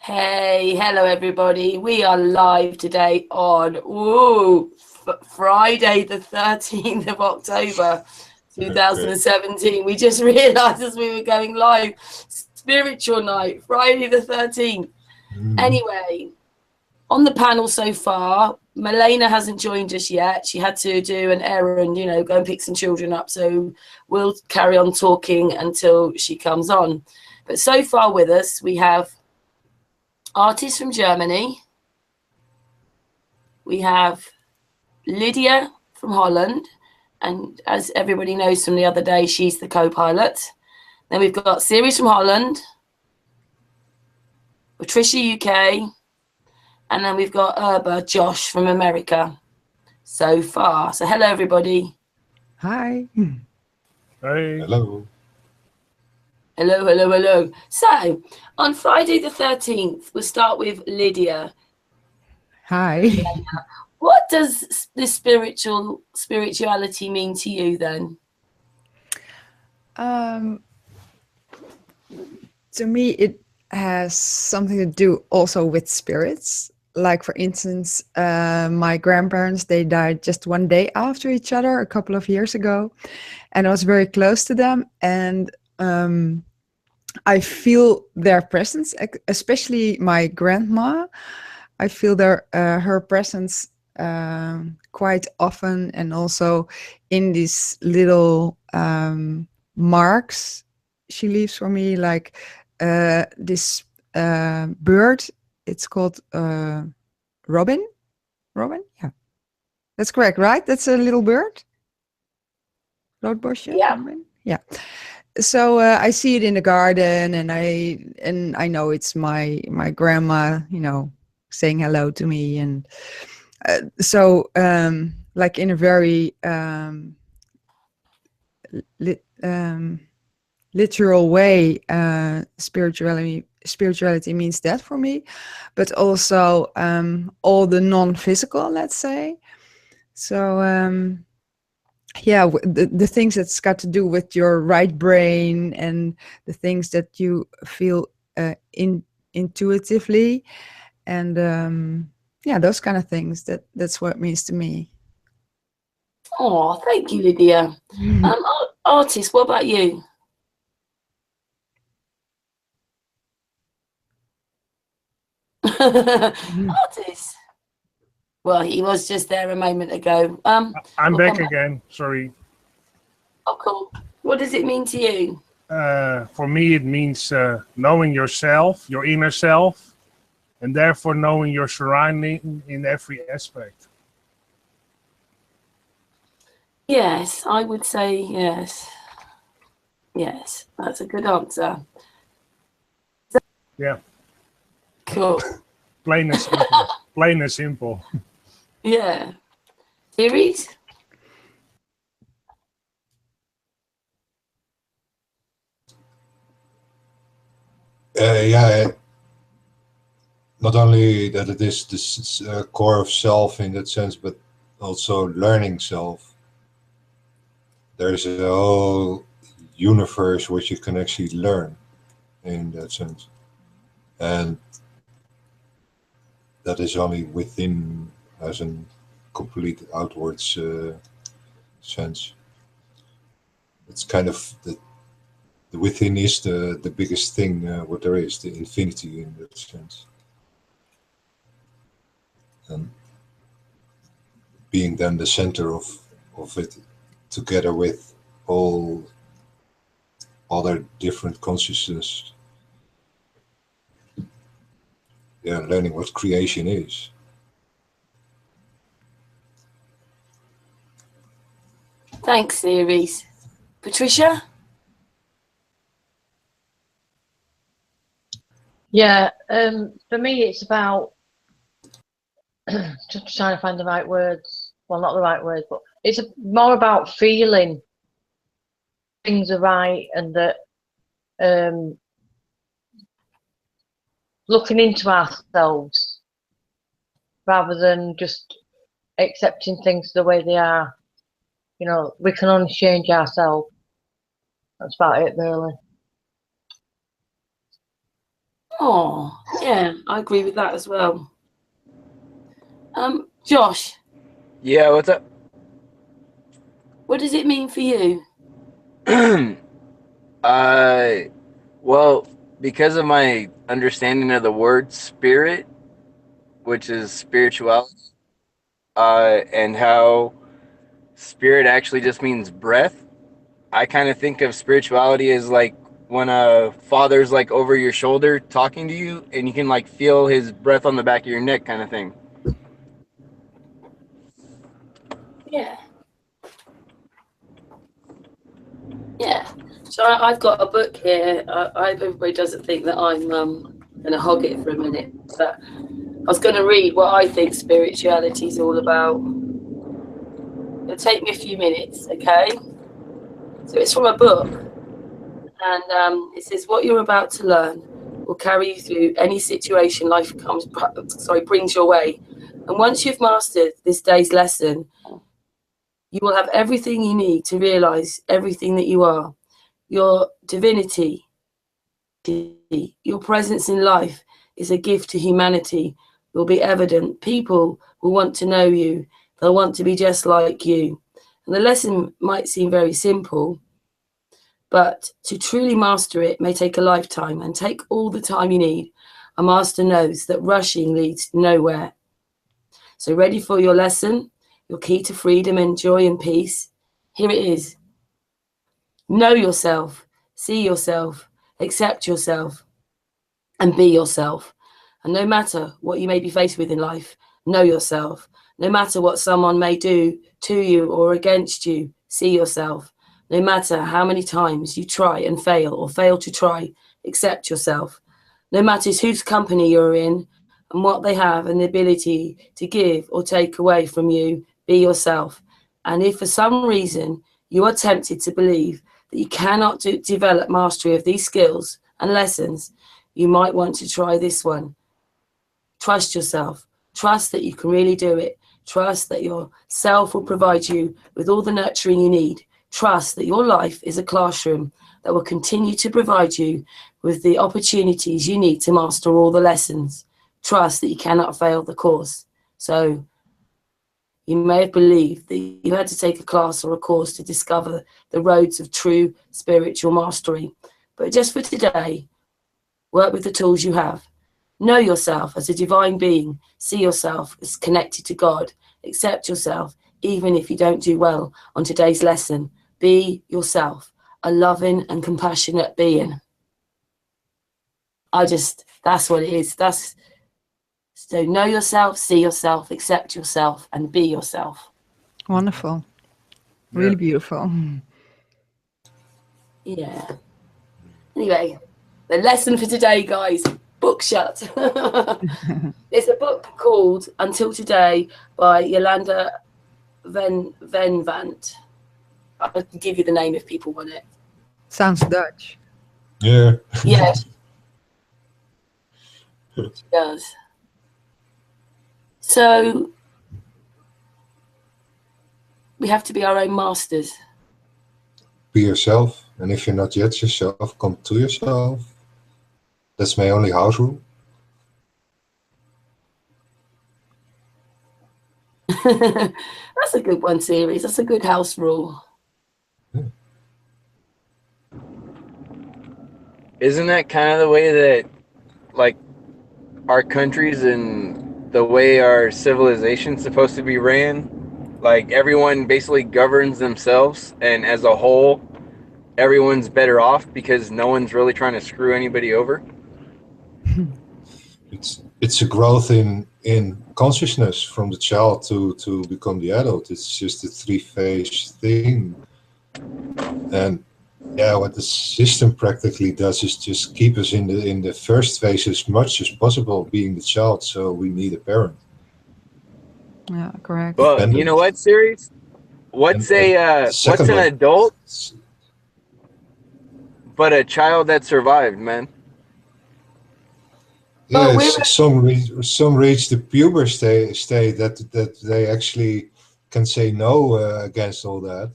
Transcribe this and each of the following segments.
Hey, hello everybody. We are live today on Friday the 13th of October 2017. We just realized as we were going live, spiritual night, Friday the 13th. Anyway, on the panel so far, Marlena hasn't joined us yet. She had to do an errand, go and pick some children up. So we'll carry on talking until she comes on. But so far with us, we have artists from Germany. We have Lydia from Holland. And as everybody knows from the other day, she's the co-pilot. Then we've got Ceres from Holland. Patricia, UK. And then we've got Josh from America so far. So hello, everybody. Hi. Hey. Hello. Hello, hello, hello. So on Friday the 13th, we'll start with Lydia. Hi. What does this spirituality mean to you then? To me, it has something to do also with spirits. Like, for instance, my grandparents, they died just one day after each other a couple of years ago. And I was very close to them. And I feel their presence, especially my grandma. I feel her presence quite often, and also in these little marks she leaves for me, like this bird. It's called Robin. Robin, yeah, that's correct, right? That's a little bird. Roodborstje. Yeah. Robin? Yeah. So I see it in the garden, and I know it's my grandma, saying hello to me, and so like in a very literal way, spirituality means that for me, but also all the non-physical, let's say. So yeah, the things that's got to do with your right brain, and the things that you feel intuitively, and yeah, those kind of things. That's what it means to me. Oh, thank you, Lydia. Artist, what about you? Artist. Well, he was just there a moment ago. I'm back again. Sorry. Oh, cool. What does it mean to you? For me, it means knowing yourself, your inner self, and therefore knowing your surrounding in every aspect. Yes, I would say yes. Yes, that's a good answer. Yeah. Cool. Plain and simple. Plain and simple. Yeah. Ceres? Yeah, not only that it is this core of self in that sense, but also learning self. There's a whole universe which you can actually learn in that sense. And that is only within as a complete outwards sense. It's kind of the within is the biggest thing what there is, the infinity in that sense. And being then the center of it, together with all other different consciousness. Yeah, learning what creation is. Thanks, Ceres. Patricia? Yeah, for me, it's about just trying to find the right words. Well, not the right words, but it's more about feeling things are right, and that looking into ourselves rather than just accepting things the way they are. We can only change ourselves. That's about it, really. Oh, Yeah, I agree with that as well. Josh, Yeah, what's up? what does it mean for you? uh, well, because of my understanding of the word spirit, which is spirituality, and how spirit actually just means breath, I kind of think of spirituality as like when a father's like over your shoulder talking to you and you can like feel his breath on the back of your neck kind of thing. Yeah. Yeah. So I've got a book here. I hope everybody doesn't think that I'm going to hog it for a minute, but I was going to read what I think spirituality is all about. It'll take me a few minutes, okay? So it's from a book, and it says, "What you're about to learn will carry you through any situation life brings your way. And once you've mastered this day's lesson, you will have everything you need to realize everything that you are. Your divinity, your presence in life is a gift to humanity. Will be evident. People will want to know you. They'll want to be just like you. And the lesson might seem very simple, but to truly master it may take a lifetime, and take all the time you need. A master knows that rushing leads nowhere. So ready for your lesson, your key to freedom and joy and peace? Here it is. Know yourself, see yourself, accept yourself, and be yourself. And no matter what you may be faced with in life, know yourself. No matter what someone may do to you or against you, see yourself. No matter how many times you try and fail or fail to try, accept yourself. No matter whose company you're in and what they have and the ability to give or take away from you, be yourself. And if for some reason you are tempted to believe that you cannot develop mastery of these skills and lessons, you might want to try this one. Trust yourself. Trust that you can really do it. Trust that yourself will provide you with all the nurturing you need. Trust that your life is a classroom that will continue to provide you with the opportunities you need to master all the lessons. Trust that you cannot fail the course. So you may have believed that you had to take a class or a course to discover the roads of true spiritual mastery. But just for today, work with the tools you have. Know yourself as a divine being. See yourself as connected to God. Accept yourself, even if you don't do well on today's lesson. Be yourself, a loving and compassionate being. That's what it is. So know yourself, see yourself, accept yourself, and be yourself. Wonderful. Really beautiful. Yeah. Anyway, the lesson for today, guys, book shut. There's a book called Until Today by Yolanda Venvant. I can give you the name if people want it. Sounds Dutch. Yeah. Yeah. She does. So we have to be our own masters. Be yourself. And if you're not yet yourself, come to yourself. That's my only house rule. That's a good one, Ceres. That's a good house rule. Isn't that kind of the way that, like, our countries and the way our civilization's supposed to be ran? Like, everyone basically governs themselves, and as a whole, everyone's better off because no one's really trying to screw anybody over? It's a growth in consciousness from the child to become the adult. It's just a three-phase thing. And yeah, what the system practically does is just keep us in the first phase as much as possible, being the child. So we need a parent. Yeah, correct. Well, you know what, Ceres? What's an adult but a child that survived, man? Yeah, some reach the puber state that they actually can say no against all that.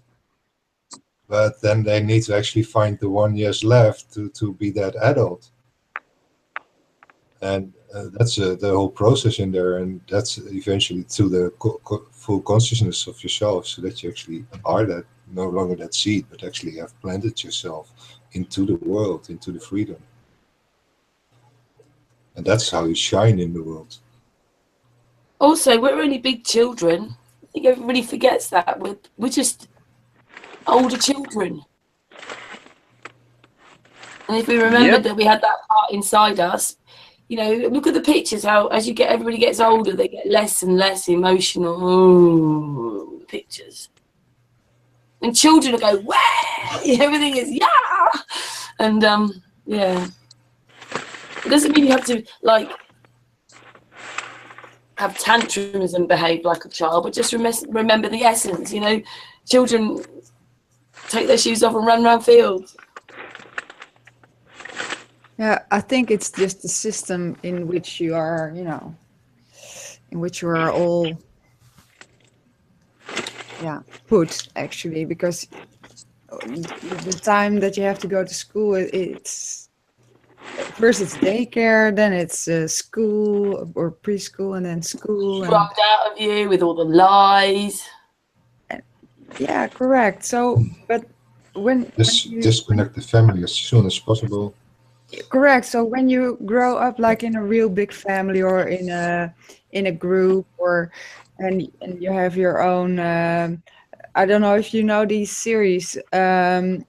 But then they need to actually find the 1 year left to be that adult. And that's the whole process in there, and that's eventually to the full consciousness of yourself, so that you actually are that, no longer that seed, but actually have planted yourself into the world, into the freedom. And that's how you shine in the world. Also, we're only big children. I think everybody forgets that. We're just older children. And if we remember that we had that part inside us, you know, look at the pictures, how as everybody gets older, they get less and less emotional pictures. And children will go, wow, everything is, yeah. And, yeah. It doesn't mean you have to, like, have tantrums and behave like a child, but just remember the essence, you know. Children take their shoes off and run around fields. Yeah, I think it's just the system in which you are, you know, in which you are all, put, actually, because the time that you have to go to school, it's first it's daycare, then it's school or preschool, and then school. Rubbed out of you with all the lies. Yeah, correct. So, but when you disconnect the family as soon as possible. Correct. So when you grow up like in a real big family or in a group, and you have your own, I don't know if you know these series. It's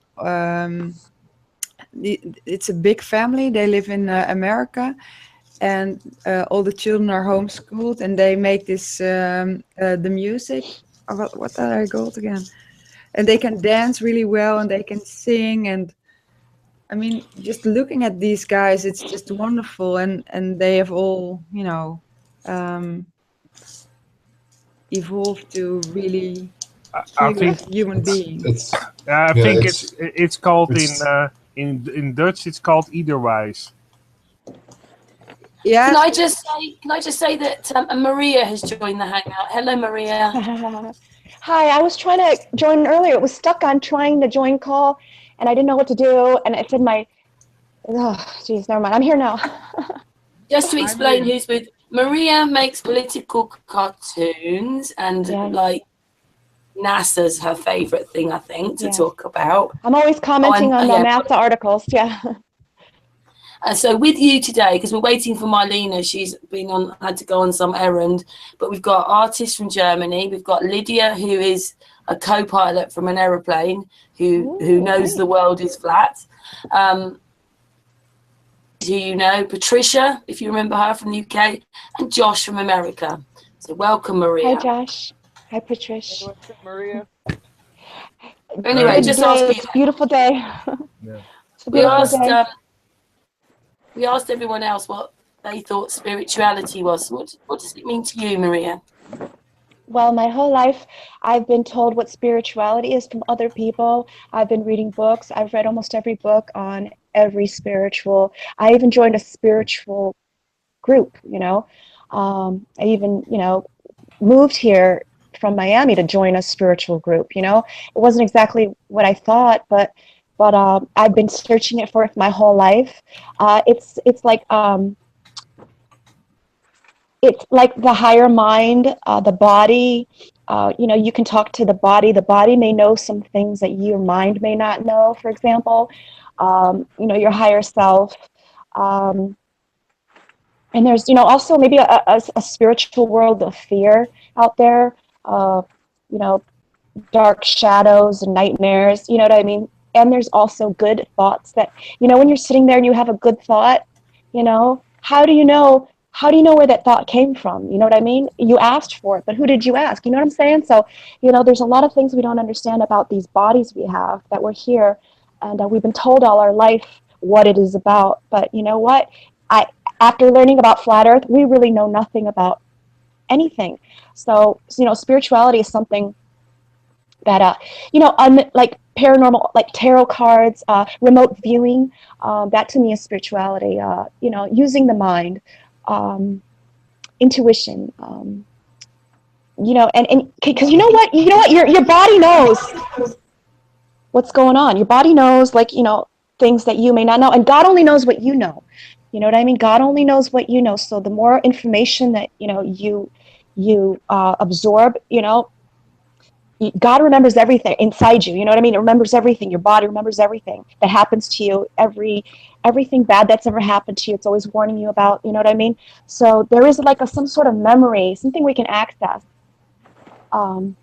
a big family. They live in America, and all the children are homeschooled, and they make this the music. What are they called again? And they can dance really well, and they can sing, and I mean, just looking at these guys, it's just wonderful, and they have all, you know, evolved to really feel like human beings. I think it's called in Dutch. It's called Iederwijs. Yeah. Can I just say that Maria has joined the hangout. Hello, Maria. Hi, I was trying to join earlier. It was stuck on trying to join call, and I didn't know what to do. And it said geez, never mind. I'm here now. Just to explain who's with Maria, makes political cartoons, and like NASA's her favorite thing, I think, to talk about. I'm always commenting on the NASA articles. Yeah. So with you today, because we're waiting for Marlena, she's had to go on some errand, but we've got artists from Germany. We've got Lydia, who is a co-pilot from an aeroplane, who knows the world is flat. Do you know Patricia, if you remember her, from the UK, and Josh from America. So welcome, Maria. Hi, Josh. Hi, Patricia. What's up, Maria? Anyway, just ask It's a beautiful day. Yeah. It's a beautiful day. We asked everyone else what they thought spirituality was. What does it mean to you, Maria? Well, my whole life, I've been told what spirituality is from other people. I've been reading books. I've read almost every book on every spiritual. I even joined a spiritual group, you know. I even, you know, moved here from Miami to join a spiritual group, you know. It wasn't exactly what I thought, but I've been searching it for my whole life. It's like the higher mind, the body. You know, you can talk to the body. The body may know some things that your mind may not know. For example, you know, your higher self. And there's, you know, also maybe a spiritual world of fear out there. You know, dark shadows and nightmares. You know what I mean? And there's also good thoughts that, you know, when you're sitting there and you have a good thought, you know, how do you know where that thought came from? You know what I mean? You asked for it, but who did you ask? You know what I'm saying? So, you know, there's a lot of things we don't understand about these bodies we have, that we're here, and we've been told all our life what it is about. But you know what? After learning about flat Earth, we really know nothing about anything. So you know, spirituality is something that, you know, like paranormal, like tarot cards, remote viewing, that to me is spirituality. You know, using the mind, intuition, you know, and because you know what, your body knows what's going on. Your body knows, like, you know, things that you may not know, and God only knows what you know. You know what I mean? God only knows what you know. So the more information that you absorb, God remembers everything inside you. You know what I mean? It remembers everything. Your body remembers everything that happens to you. Everything bad that's ever happened to you, it's always warning you about. You know what I mean? So there is like some sort of memory, something we can access. And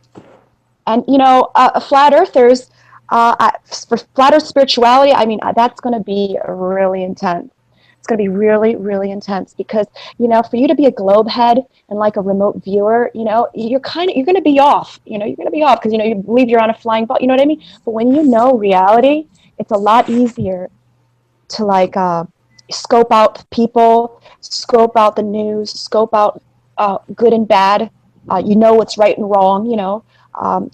flat earthers, for flat earth spirituality, I mean, that's going to be really intense. It's going to be really, really intense because, for you to be a globe head and like a remote viewer, you're going to be off. You're going to be off because, you believe you're on a flying ball. You know what I mean? But when you know reality, it's a lot easier to like scope out people, scope out the news, scope out good and bad. What's right and wrong,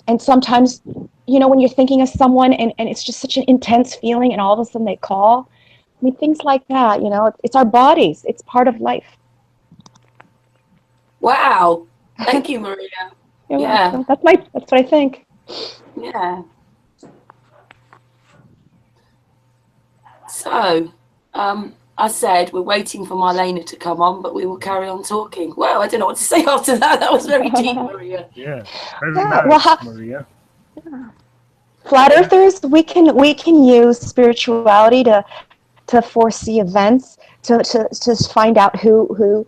and sometimes, when you're thinking of someone and it's just such an intense feeling and all of a sudden they call. I mean, things like that, it's our bodies. It's part of life. Wow. Thank you, Maria. You're welcome. That's what I think. Yeah. So, I said we're waiting for Marlena to come on, but we will carry on talking. Well, I don't know what to say after that. That was very deep, Maria. Yeah, very nice, Maria. Flat earthers, we can use spirituality to foresee events, to find out who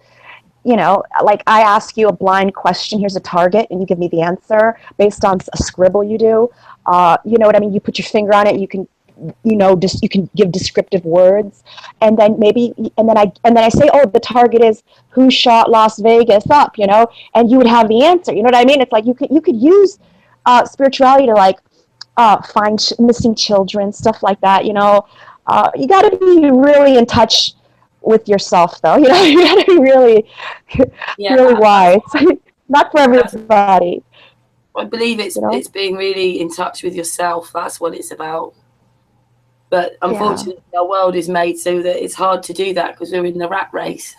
like I ask you a blind question, here's a target, and you give me the answer based on a scribble you do. You know what I mean? You put your finger on it, you can you can give descriptive words, and then I say, oh, the target is who shot Las Vegas up, and you would have the answer. You know what I mean? It's like you could use spirituality to like find missing children, stuff like that. You got to be really in touch with yourself, though. You got to be really wise. Not for everybody. I believe it's being really in touch with yourself. That's what it's about. But unfortunately, our world is made so that it's hard to do that because we're in the rat race.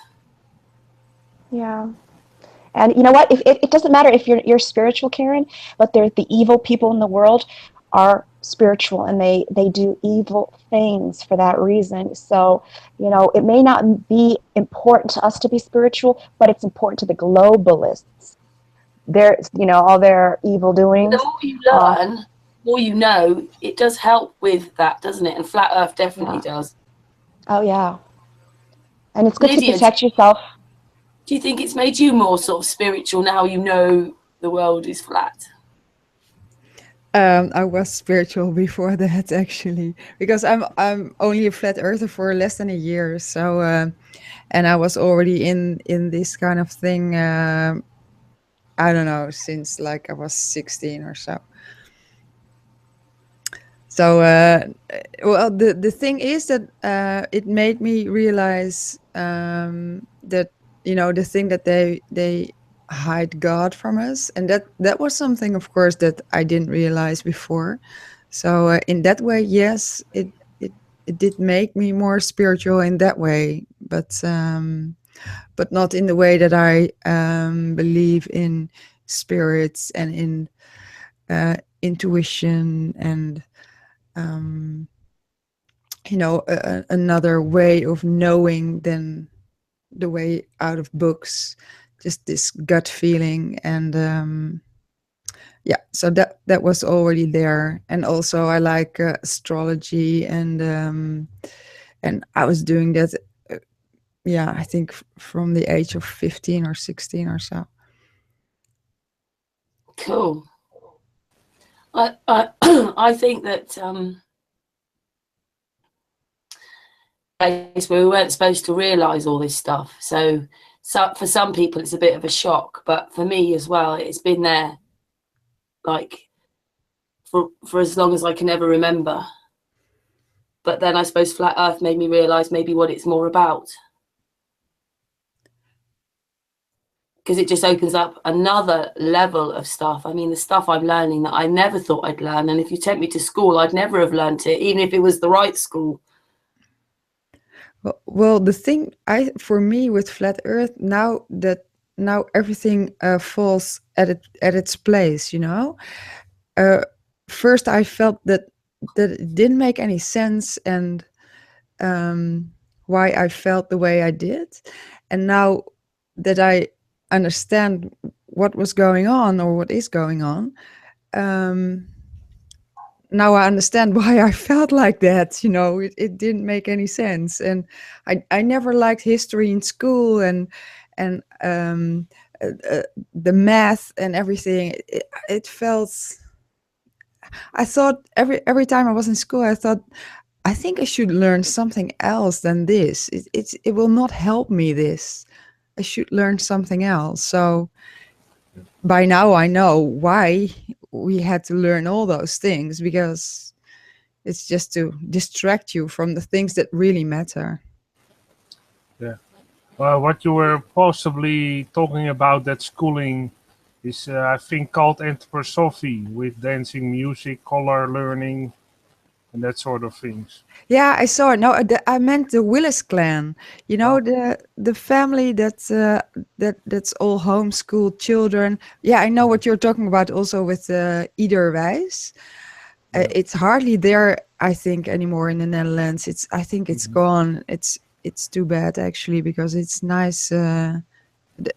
Yeah. And you know what? If it doesn't matter if you're spiritual, Karen, but the evil people in the world are spiritual and they do evil things for that reason. So, it may not be important to us to be spiritual, but it's important to the globalists. All their evil doings. The more you learn, the more you know, it does help with that, doesn't it? And Flat Earth definitely does. Oh, yeah. And it's good Lydia, to protect yourself. Do you think it's made you more sort of spiritual now you know the world is flat? I was spiritual before that, actually, because I'm only a flat earther for less than a year. So, and I was already in this kind of thing. I don't know, since like I was 16 or so. So, well, the thing is that it made me realize that the thing that they hide God from us, and that was something, of course, that I didn't realize before. So in that way, yes, it did make me more spiritual in that way, but not in the way that I believe in spirits and in intuition and another way of knowing than the way out of books, just this gut feeling. And so that was already there. And also I like astrology, and I was doing that I think from the age of 15 or 16 or so. Cool. I think that place where we weren't supposed to realize all this stuff. So for some people it's a bit of a shock, but for me as well, it's been there like for as long as I can ever remember. But then I suppose Flat Earth made me realize maybe what it's more about, because it just opens up another level of stuff. I mean, the stuff I'm learning that I never thought I'd learn, and if you take me to school, I'd never have learned it, even if it was the right school. Well, the thing for me with Flat Earth, now everything falls at its place. First I felt that it didn't make any sense, and why I felt the way I did. And now that I understand what was going on or what is going on, now I understand why I felt like that. It didn't make any sense. And I never liked history in school, and the math and everything. It felt. I thought every time I was in school, I think I should learn something else than this. It will not help me. This I should learn something else. So by now I know why we had to learn all those things, because it's just to distract you from the things that really matter. Yeah. Well, what you were possibly talking about, that schooling is, I think, called anthroposophy, with dancing, music, color learning, and that sort of things. Yeah, I saw it. No, I meant the Willis clan. The family that's all homeschooled children. Yeah, I know what you're talking about. Also with Iederwijs. It's hardly there, I think, anymore in the Netherlands. I think it's gone. It's too bad, actually, because it's nice.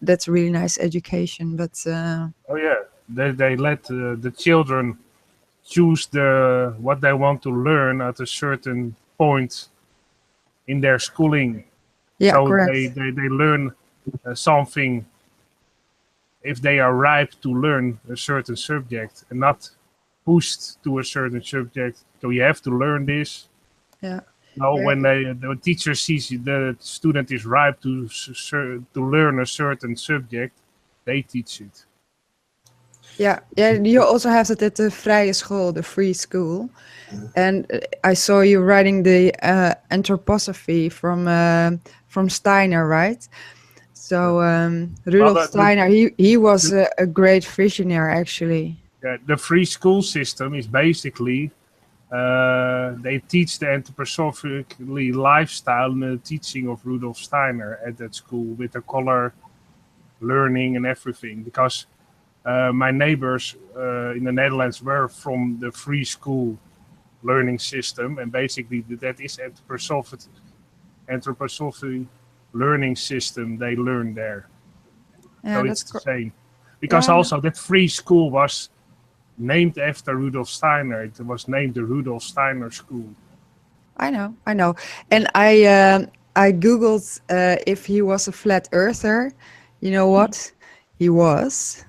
That's really nice education. But Oh yeah, they let the children choose what they want to learn at a certain point in their schooling. yeah, So correct. they learn something if they are ripe to learn a certain subject, and not pushed to a certain subject. So you have to learn this. Yeah. No, when the teacher sees the student is ripe to learn a certain subject, they teach it. Yeah. You also have that at the vrije school, the free school. And I saw you writing the anthroposophy from Steiner, right? So Rudolf Steiner, he was a great visionary, actually. The free school system is basically they teach the anthroposophic lifestyle and the teaching of Rudolf Steiner at that school, with the color learning and everything. Because my neighbors in the Netherlands were from the free school learning system, and basically that is anthroposophy learning system they learn there. Yeah, so it's the same. Because also that free school was named after Rudolf Steiner. It was named the Rudolf Steiner School. I know. And I googled if he was a flat earther. You know what? He was.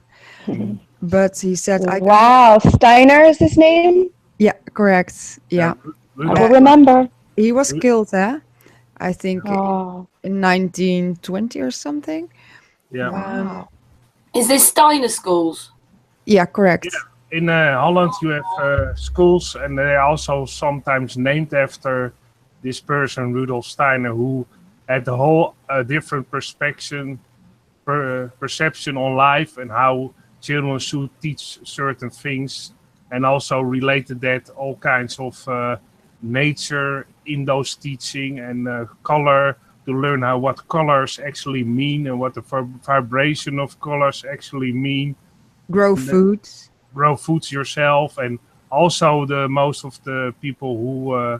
But he said, wow, Steiner is his name? Yeah, correct. Yeah. I will remember. He was killed, I think in 1920 or something. Yeah. Wow. Is this Steiner schools? Yeah, correct. Yeah. In Holland, you have schools, and they are also sometimes named after this person, Rudolf Steiner, who had a whole different perception on life and how children should teach certain things, and also related that all kinds of nature in those teaching, and color, to learn what colors actually mean and what the vibration of colors actually mean. Grow foods. Grow foods yourself. And also most of the people who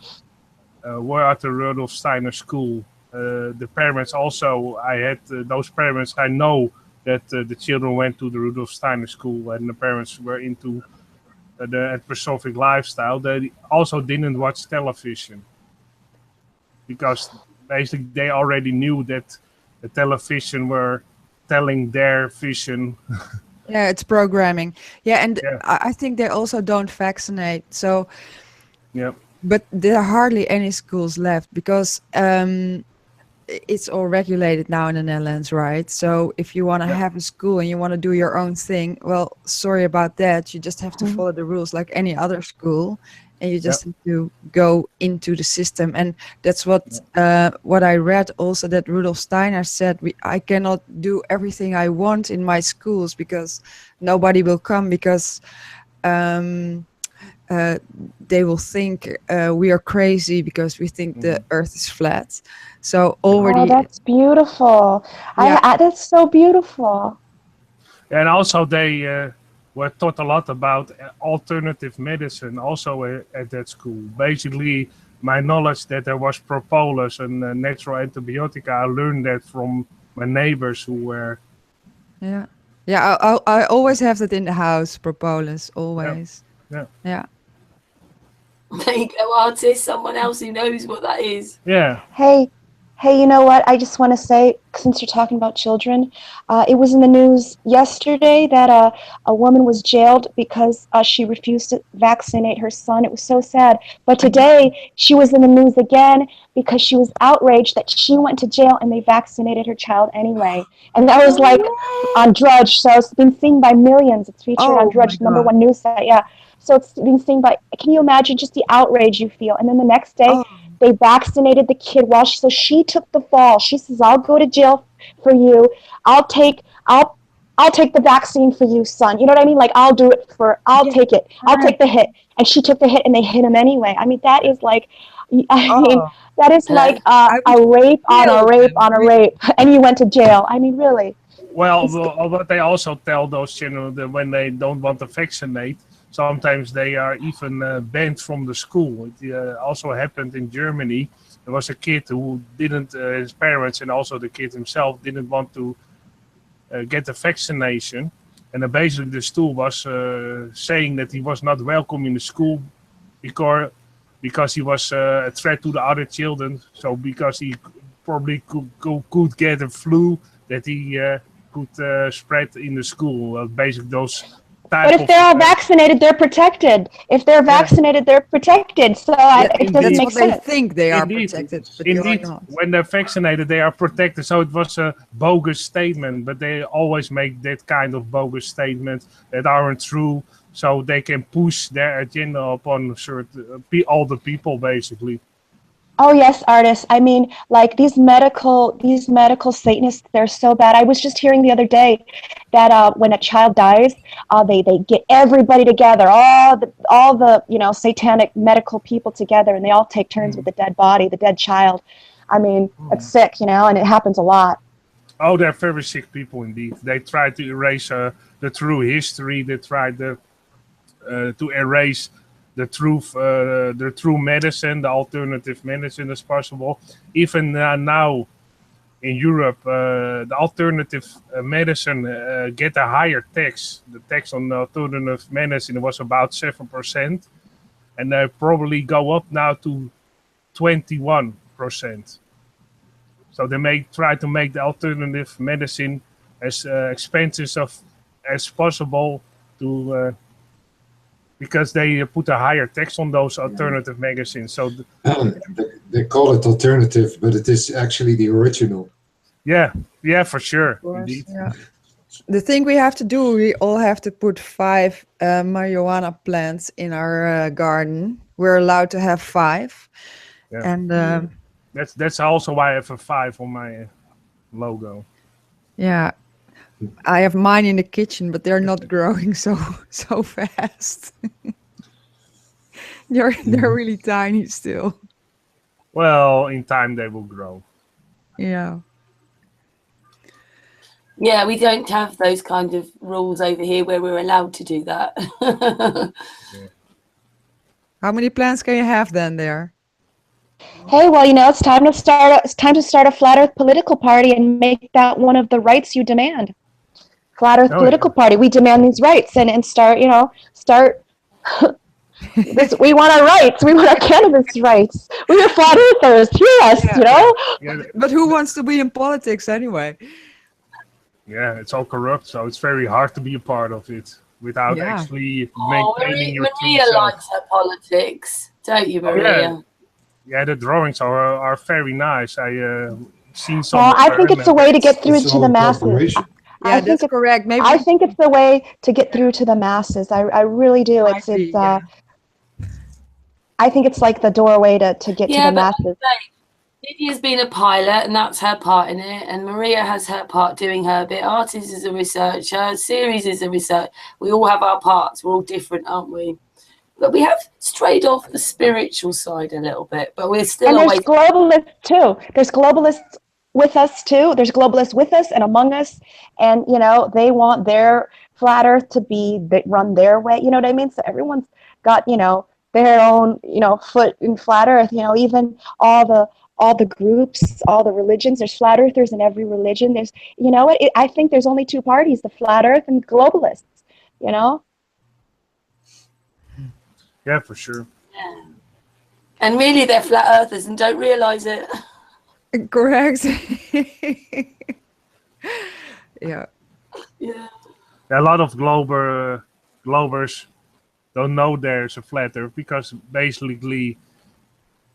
were at the Rudolf Steiner school, the parents also, I had those parents, I know that the children went to the Rudolf Steiner school, and the parents were into the anthroposophic lifestyle. They also didn't watch television, because basically they already knew that the television were telling their vision. Yeah, it's programming. Yeah, and I think they also don't vaccinate. So, yeah. But there are hardly any schools left, because it's all regulated now in the Netherlands, right? So if you want to have a school and you want to do your own thing, well, sorry about that. You just have to follow the rules like any other school, and you just have to go into the system. And that's what I read also, that Rudolf Steiner said, I cannot do everything I want in my schools because nobody will come, because they will think we are crazy because we think the earth is flat. So already... Oh, that's beautiful. Yeah. That's so beautiful. And also they were taught a lot about alternative medicine also at that school. Basically, my knowledge that there was propolis and natural antibiotica, I learned that from my neighbors who were. Yeah. Yeah, I always have that in the house, propolis, always. Yeah. Yeah. There you go, artist. Someone else who knows what that is. Yeah. Hey, you know what? I just want to say, since you're talking about children, it was in the news yesterday that a woman was jailed because she refused to vaccinate her son. It was so sad. But today, she was in the news again because she was outraged that she went to jail and they vaccinated her child anyway. And that was like on Drudge, so it's been seen by millions. It's featured on Drudge, #1 news site. Yeah. So it's been seen by, can you imagine just the outrage you feel? And then the next day, they vaccinated the kid so she took the fall. She says, I'll go to jail for you. I'll take the vaccine for you, son. You know what I mean? Like, I'll take it. I'll take the hit. And she took the hit and they hit him anyway. I mean, that is like, that is like a rape on a rape on a rape. And you went to jail. I mean, really. Well, what they also tell those children that when they don't want to vaccinate, sometimes they are even banned from the school. It also happened in Germany. There was a kid who didn't, his parents and also the kid himself didn't want to get the vaccination. And basically the school was saying that he was not welcome in the school because he was a threat to the other children. So because he probably could get a flu that he could spread in the school. Basically those. But if they're all vaccinated, they're protected. If they're vaccinated, they're protected. So it doesn't make sense. They think they are protected, but they are not. When they're vaccinated, they are protected. So it was a bogus statement, but they always make that kind of bogus statements that aren't true, so they can push their agenda upon all the people, basically. Oh yes, artists. I mean, like these medical Satanists, they're so bad. I was just hearing the other day that when a child dies, they get everybody together, all the satanic medical people together, and they all take turns with the dead body, the dead child. I mean, it's sick, and it happens a lot. Oh, they're very sick people indeed. They try to erase the true history. They try to erase the true medicine, the alternative medicine as possible. Even now in Europe, the alternative medicine get a higher tax. The tax on the alternative medicine was about 7%, and they probably go up now to 21%. So they try to make the alternative medicine as expensive as possible to. Because they put a higher tax on those alternative magazines. So they call it alternative, but it is actually the original. Yeah, for sure. Indeed. Yeah. The thing we have to do, we all have to put 5 marijuana plants in our garden. We're allowed to have 5. Yeah. And that's also why I have a 5 on my logo. Yeah. I have mine in the kitchen, but they're not growing so fast. They're really tiny still. Well, in time they will grow. Yeah. Yeah, we don't have those kind of rules over here where we're allowed to do that. Yeah. How many plants can you have then there? Hey, well, it's time to start a flat Earth political party and make that one of the rights you demand. Flat Earth political party. We demand these rights and start. This, we want our rights. We want our cannabis rights. We are flat earthers. Hear us, Yeah. But who wants to be in politics anyway? Yeah, it's all corrupt, so it's very hard to be a part of it without actually maintaining your Maria likes her politics, don't you, Maria? Yeah, the drawings are very nice. I seen some. Well, I think it's a way to get through to the masses. Yeah, that's correct. Maybe I think it's the way to get through to the masses. I really do. I think it's like the doorway to get to the masses. Lydia's been a pilot, and that's her part in it. And Maria has her part doing her bit. Artist is a researcher. Ceres is a researcher. We all have our parts. We're all different, aren't we? But we have strayed off the spiritual side a little bit. But we're still. And there's globalists too. There's globalists with us too. There's globalists with us and among us, and they want their flat Earth to be run their way. You know what I mean? So everyone's got their own, foot in flat Earth. Even all the groups, all the religions. There's flat earthers in every religion. There's, I think there's only two parties: the flat Earth and globalists. Yeah, for sure. Yeah. And really, they're flat earthers and don't realize it. Correct. Yeah. Yeah. A lot of globers don't know there's a flat Earth because basically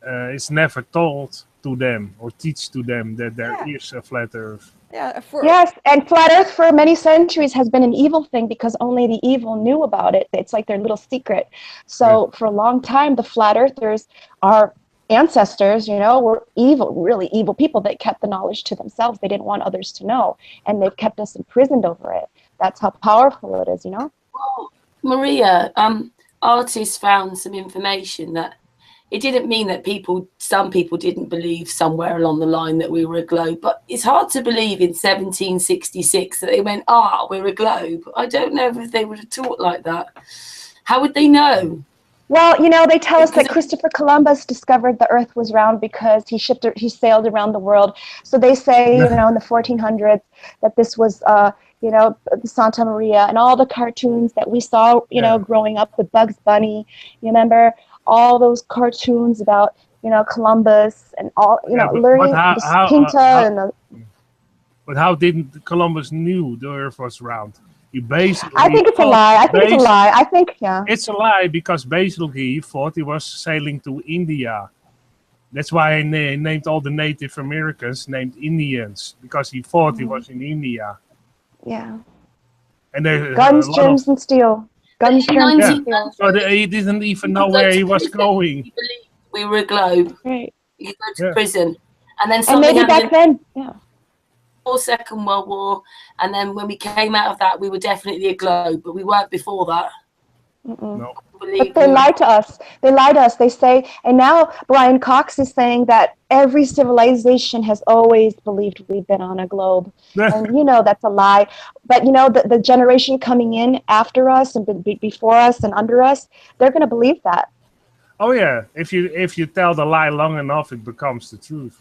it's never told to them or teach to them that there is a flat Earth. Yeah. Yes, and flat Earth for many centuries has been an evil thing because only the evil knew about it. It's like their little secret. So for a long time, the flat earthers, our ancestors, were evil, really evil people that kept the knowledge to themselves. They didn't want others to know, and they've kept us imprisoned over it. That's how powerful it is, Well, Maria, artists found some information that it didn't mean that some people didn't believe somewhere along the line that we were a globe, but it's hard to believe in 1766 that they went, we're a globe. I don't know if they would have taught like that. How would they know? Well, they tell us that Christopher Columbus discovered the Earth was round because he sailed around the world. So they say, in the 1400s that this was, the Santa Maria and all the cartoons that we saw, growing up with Bugs Bunny. You remember all those cartoons about, Columbus and all, learning the Pinta But how didn't Columbus knew the Earth was round? He basically. I think it's a lie. I think, it's a lie because basically he thought he was sailing to India. That's why he named all the Native Americans named Indians because he thought he was in India. Yeah. And guns, germs, and steel. Guns, germs, and steel. So he didn't even know where he was going. He believed we were a globe. Right. You go to prison, and then and maybe back then, Second World War, and then when we came out of that, we were definitely a globe, but we weren't before that. No. But they lied to us. They say, and now Brian Cox is saying that every civilization has always believed we've been on a globe. And that's a lie. But the generation coming in after us and before us and under us, they're going to believe that. Oh yeah, if you tell the lie long enough, it becomes the truth.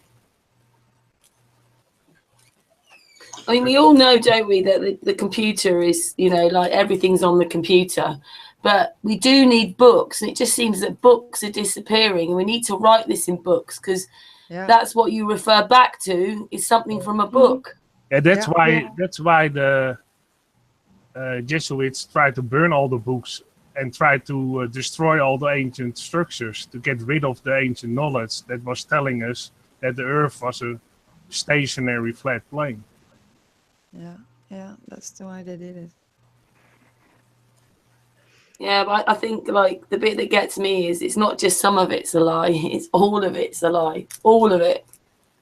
I mean, we all know, don't we, that the computer is, like everything's on the computer. But we do need books, and it just seems that books are disappearing, and we need to write this in books because that's what you refer back to is something from a book. Yeah, that's why the Jesuits tried to burn all the books and tried to destroy all the ancient structures to get rid of the ancient knowledge that was telling us that the Earth was a stationary flat plane. Yeah, that's why they did it. Yeah, but I think like the bit that gets me is it's not just some of it's a lie, it's all of it's a lie. All of it.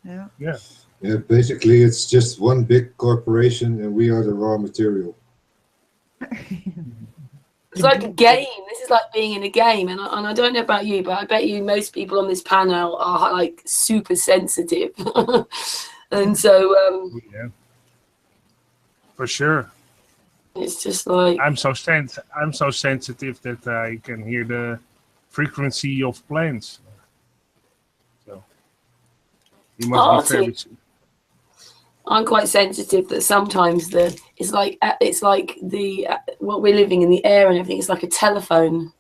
Yeah. Yeah, basically it's just one big corporation and we are the raw material. It's like a game. This is like being in a game, and I don't know about you, but I bet you most people on this panel are like super sensitive, and so for sure. It's just like I'm so sensitive that I can hear the frequency of planes. So you must be very. I'm quite sensitive that sometimes it's like the what we're living in the air and everything is like a telephone.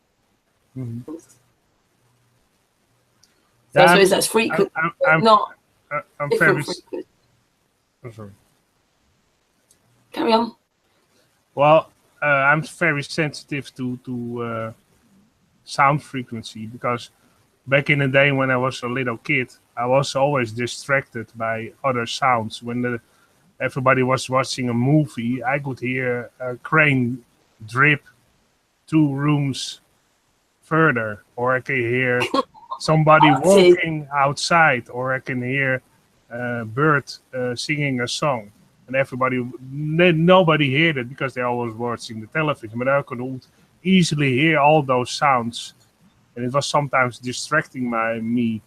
Mm-hmm. So I suppose that's frequent. I'm very. I'm sorry. Carry on. Well, I'm very sensitive to sound frequency because back in the day when I was a little kid, I was always distracted by other sounds. When everybody was watching a movie, I could hear a crane drip 2 rooms further, or I can hear somebody walking outside, or I can hear a bird singing a song. And nobody heard it because they always watching the television, but I could easily hear all those sounds. And it was sometimes distracting me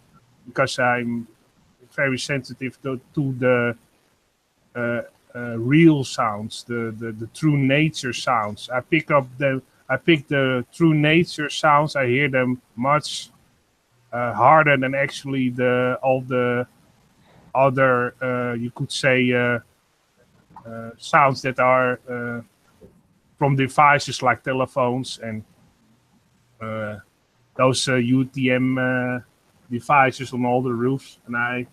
because I'm very sensitive to the real sounds, the true nature sounds. I pick up I pick the true nature sounds. I hear them much harder than actually all the other, you could say, sounds that are from devices like telephones and those UTM devices on all the roofs. And I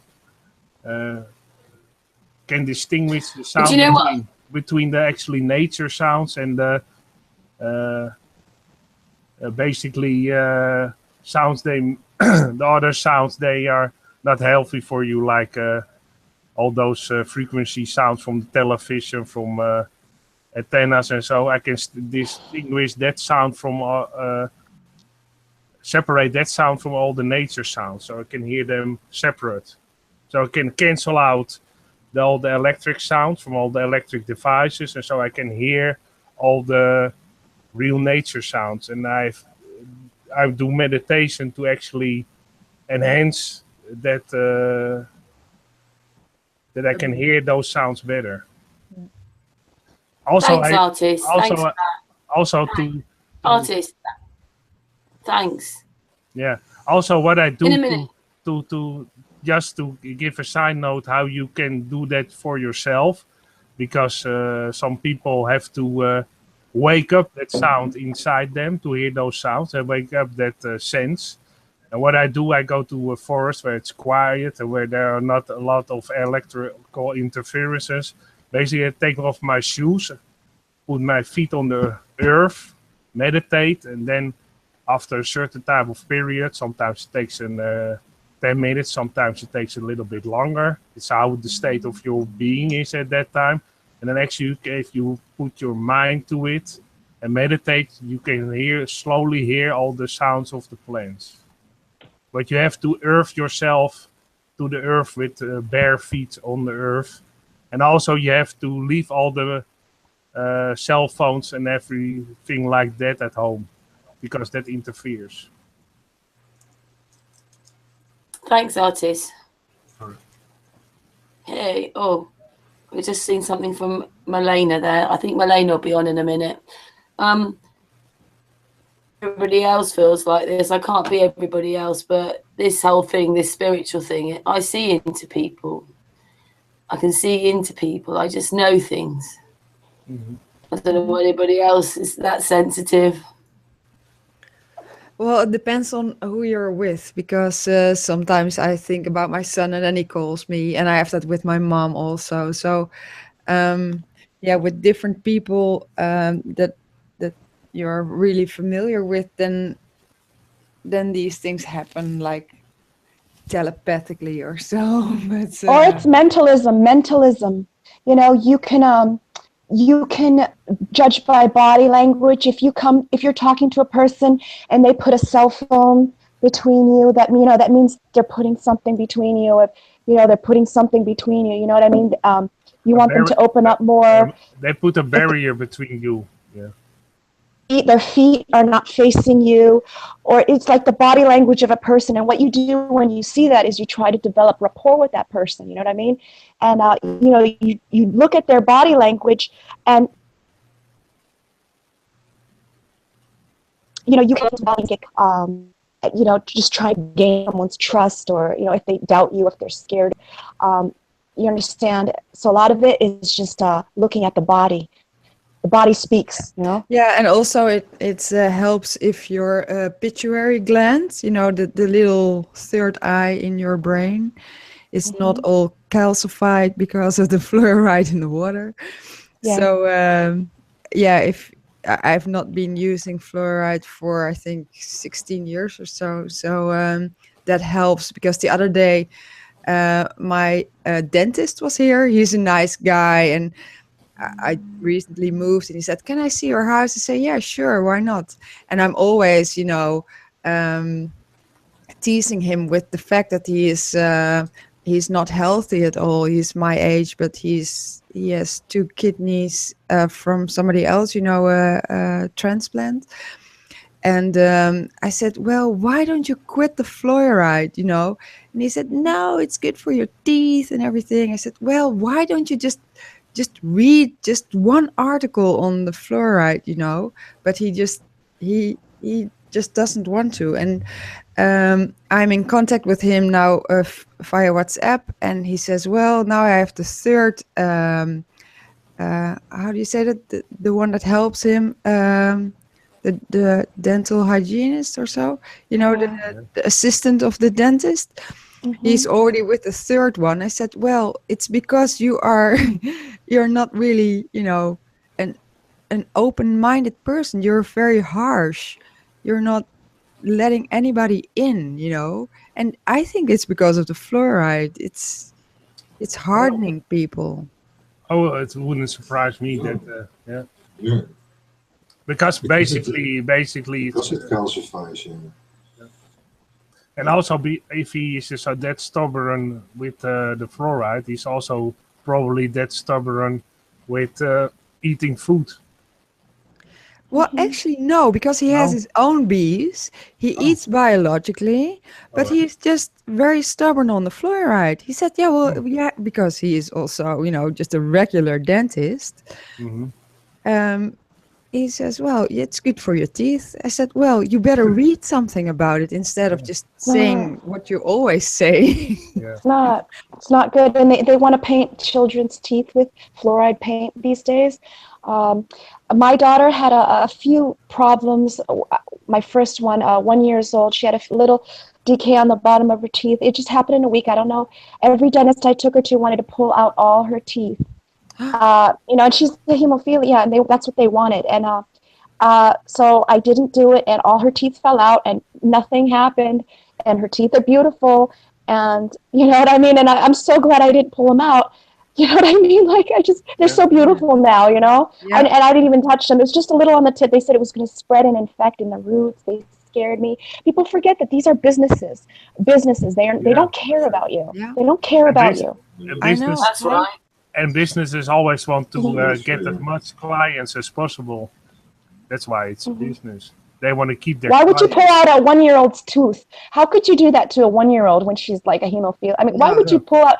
can distinguish the sound you know between the actually nature sounds and the basically sounds the other sounds, they are not healthy for you, like all those frequency sounds from the television, from antennas, and so I can distinguish that sound from separate that sound from all the nature sounds, so I can hear them separate. So I can cancel out all the electric sounds from all the electric devices, and so I can hear all the real nature sounds. And I do meditation to actually enhance that that I can hear those sounds better. Also, Thanks, artist. Thanks for that. Also Artist. Thanks. Yeah. Also, what I do In a minute. to just to give a side note how you can do that for yourself, because some people have to wake up that sound inside them to hear those sounds and wake up that sense. And what I do, I go to a forest where it's quiet and where there are not a lot of electrical interferences. Basically, I take off my shoes, put my feet on the earth, meditate, and then after a certain time of period, sometimes it takes 10 minutes, sometimes it takes a little bit longer. It's how the state of your being is at that time. And then actually, if you put your mind to it and meditate, you can slowly hear all the sounds of the plants. But you have to earth yourself to the earth with bare feet on the earth. And also you have to leave all the cell phones and everything like that at home, because that interferes. Thanks, artist. Sorry. Hey, we've just seen something from Marlena there. I think Marlena will be on in a minute. Everybody else feels like this. I can't be everybody else, but this whole thing, this spiritual thing, I see into people. I can see into people. I just know things. Mm-hmm. I don't know what anybody else is that sensitive. Well, it depends on who you're with, because sometimes I think about my son and then he calls me, and I have that with my mom also. So, yeah, with different people that you're really familiar with, then these things happen like telepathically or so. But, Or it's mentalism. You know, you can judge by body language. If you're talking to a person and they put a cell phone between you, that means they're putting something between you. If they're putting something between you, you know what I mean? You want them to open up more. They put a barrier between you. Yeah. Their feet are not facing you, or it's like the body language of a person. And what you do when you see that is you try to develop rapport with that person. You know what I mean? And you look at their body language, and you can just try to gain someone's trust, or if they doubt you, if they're scared. You understand? So a lot of it is just looking at the body. The body speaks, Yeah, and also it helps if your pituitary gland, the little third eye in your brain, is not all calcified because of the fluoride in the water. Yeah. So if I've not been using fluoride for I think 16 years or so. So that helps, because the other day my dentist was here. He's a nice guy, and I recently moved, and he said, "Can I see your house?" I say, "Yeah, sure, why not?" And I'm always, teasing him with the fact that he's not healthy at all. He's my age, but he has 2 kidneys from somebody else, a transplant. And I said, "Well, why don't you quit the fluoride?" And he said, "No, it's good for your teeth and everything." I said, "Well, why don't you just read just one article on the fluoride?" But he just he just doesn't want to. And I'm in contact with him now via WhatsApp, and he says, well, now I have the third how do you say that, the one that helps him, the dental hygienist or so, the assistant of the dentist. He's already with the third one. I said, well, it's because you're not really, an open-minded person. You're very harsh. You're not letting anybody in, and I think it's because of the fluoride. It's hardening people. Oh, it wouldn't surprise me that, Yeah. because basically, Because it calcifies, yeah. and also if he is so that stubborn with the fluoride, he's also probably that stubborn with eating food. Well, actually, no, because he has his own bees. He eats biologically, but he's just very stubborn on the fluoride. He said, yeah, well, yeah, because he is also, just a regular dentist. He says, well, it's good for your teeth. I said, well, you better read something about it instead of just saying what you always say. It's not good. And they want to paint children's teeth with fluoride paint these days. My daughter had a few problems. My first one, 1 year old, she had a little decay on the bottom of her teeth. It just happened in a week. I don't know. Every dentist I took her to wanted to pull out all her teeth. And she's a hemophilia, and that's what they wanted. And so I didn't do it, and all her teeth fell out, and nothing happened. And her teeth are beautiful, and you know what I mean. And I'm so glad I didn't pull them out. You know what I mean? Like, they're so beautiful now, Yeah. And I didn't even touch them. It was just a little on the tip. They said it was going to spread and infect in the roots. They scared me. People forget that these are businesses. They don't care about you. Yeah. They don't care about you. I know. That's right. And businesses always want to get as much clients as possible. That's why it's a business. They want to keep their Why would you clients. pull out a 1 year old's tooth? How could you do that to a 1 year old when she's like a hemophilia? I mean, why would you pull out?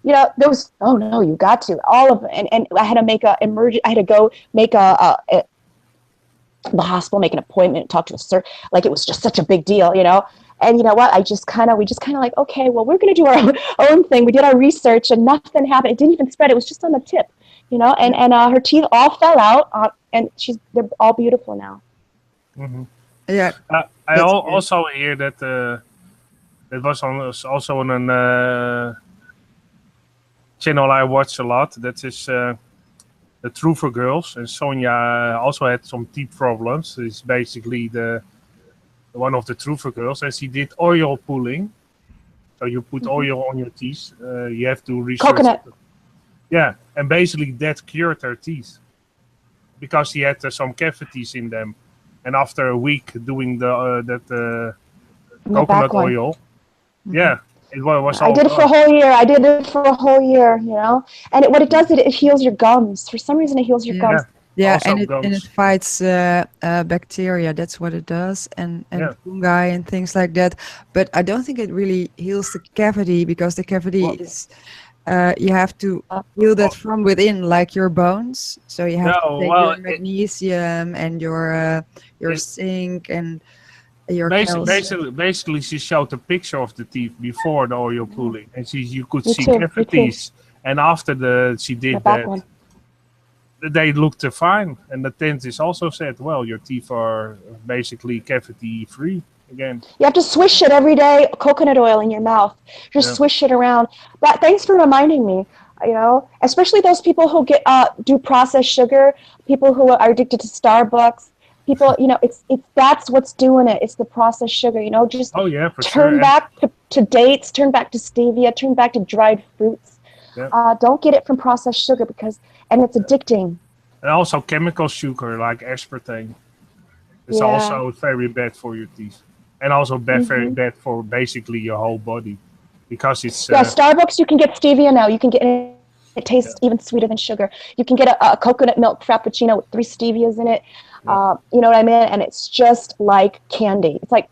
There was, oh no, you got to, all of it. And I had to make I had to go make the hospital, make an appointment, talk to a surgeon. Like, it was just such a big deal, And you know what? We just kind of like, okay, well, we're going to do our own thing. We did our research and nothing happened. It didn't even spread. It was just on the tip, and her teeth all fell out, and they're all beautiful now. Yeah. I also hear that it was also on a channel I watch a lot. That is the Truther Girls, and Sonja also had some teeth problems. It's basically one of the Truther Girls, and she did oil pulling. So you put oil on your teeth. You have to research. Coconut. Yeah, and basically that cured her teeth because she had some cavities in them. And after a week doing that coconut oil, it was all I did it for a whole year. And what it does, it heals your gums. For some reason, it heals your gums. Yeah, Also and it fights bacteria. That's what it does, and fungi and things like that. But I don't think it really heals the cavity, because the cavity is you have to heal that from within, like your bones. So you have to take your magnesium and your zinc and your calcium. Basically, she showed a picture of the teeth before the oil pulling, and you could see cavities. And after she did that, they looked fine. And the dentist also said, well, your teeth are basically cavity free again. You have to swish it every day, coconut oil in your mouth. Just swish it around. Thanks for reminding me, especially those people who do processed sugar, people who are addicted to Starbucks, people, it's that's what's doing it. It's the processed sugar, just turn back to dates, turn back to stevia, turn back to dried fruits. Yeah. Don't get it from processed sugar and it's addicting. And also chemical sugar like aspartame. It's also very bad for your teeth. And also very bad for basically your whole body, because it's Starbucks, you can get stevia now. You can get it tastes even sweeter than sugar. You can get a coconut milk frappuccino with 3 stevias in it. You know what I mean? And it's just like candy. It's like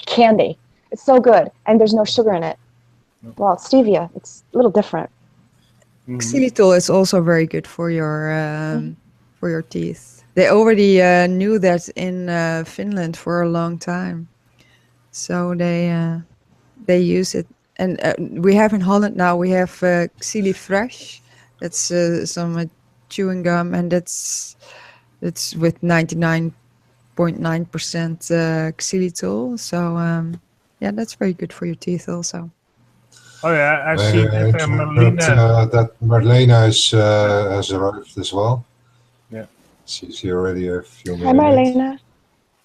candy. It's so good, and there's no sugar in it. Well, stevia, it's a little different. Xylitol is also very good for for your teeth. They already knew that in Finland for a long time, so they use it. And we have in Holland now. We have Xili Fresh. That's some chewing gum, and it's with 99.9% xylitol. So yeah, that's very good for your teeth also. Oh yeah, I see that I heard Marlena. that Marlena has arrived as well. Yeah. She's here already a few Hi, minutes. Marlena.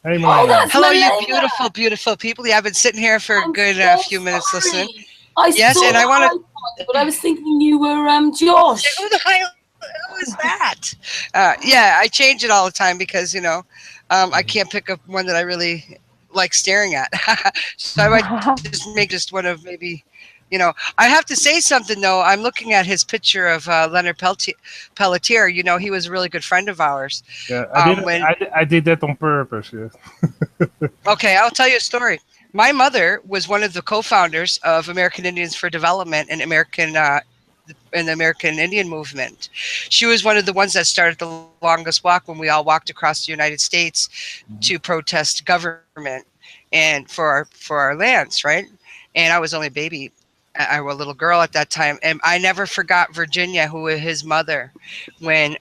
Hey Oh, Marlena. that's Hello, you Marlena. beautiful, beautiful people. Yeah, I've been sitting here for a I'm good so few minutes listening. sorry. I Yes, saw and the I want to. icon, but I was thinking you were Josh. Who the hell? Who is that? Yeah, I change it all the time because I can't pick up one that I really like staring at. So I might just make just one of maybe. I have to say something though. I'm looking at his picture of Leonard Pelletier. He was a really good friend of ours. Yeah, I did that on purpose. Yeah. Okay, I'll tell you a story. My mother was one of the co-founders of American Indians for Development and the American Indian movement. She was one of the ones that started the longest walk when we all walked across the United States to protest government and for our lands, right? And I was only a baby. I was a little girl at that time, and I never forgot Virginia, who was his mother, when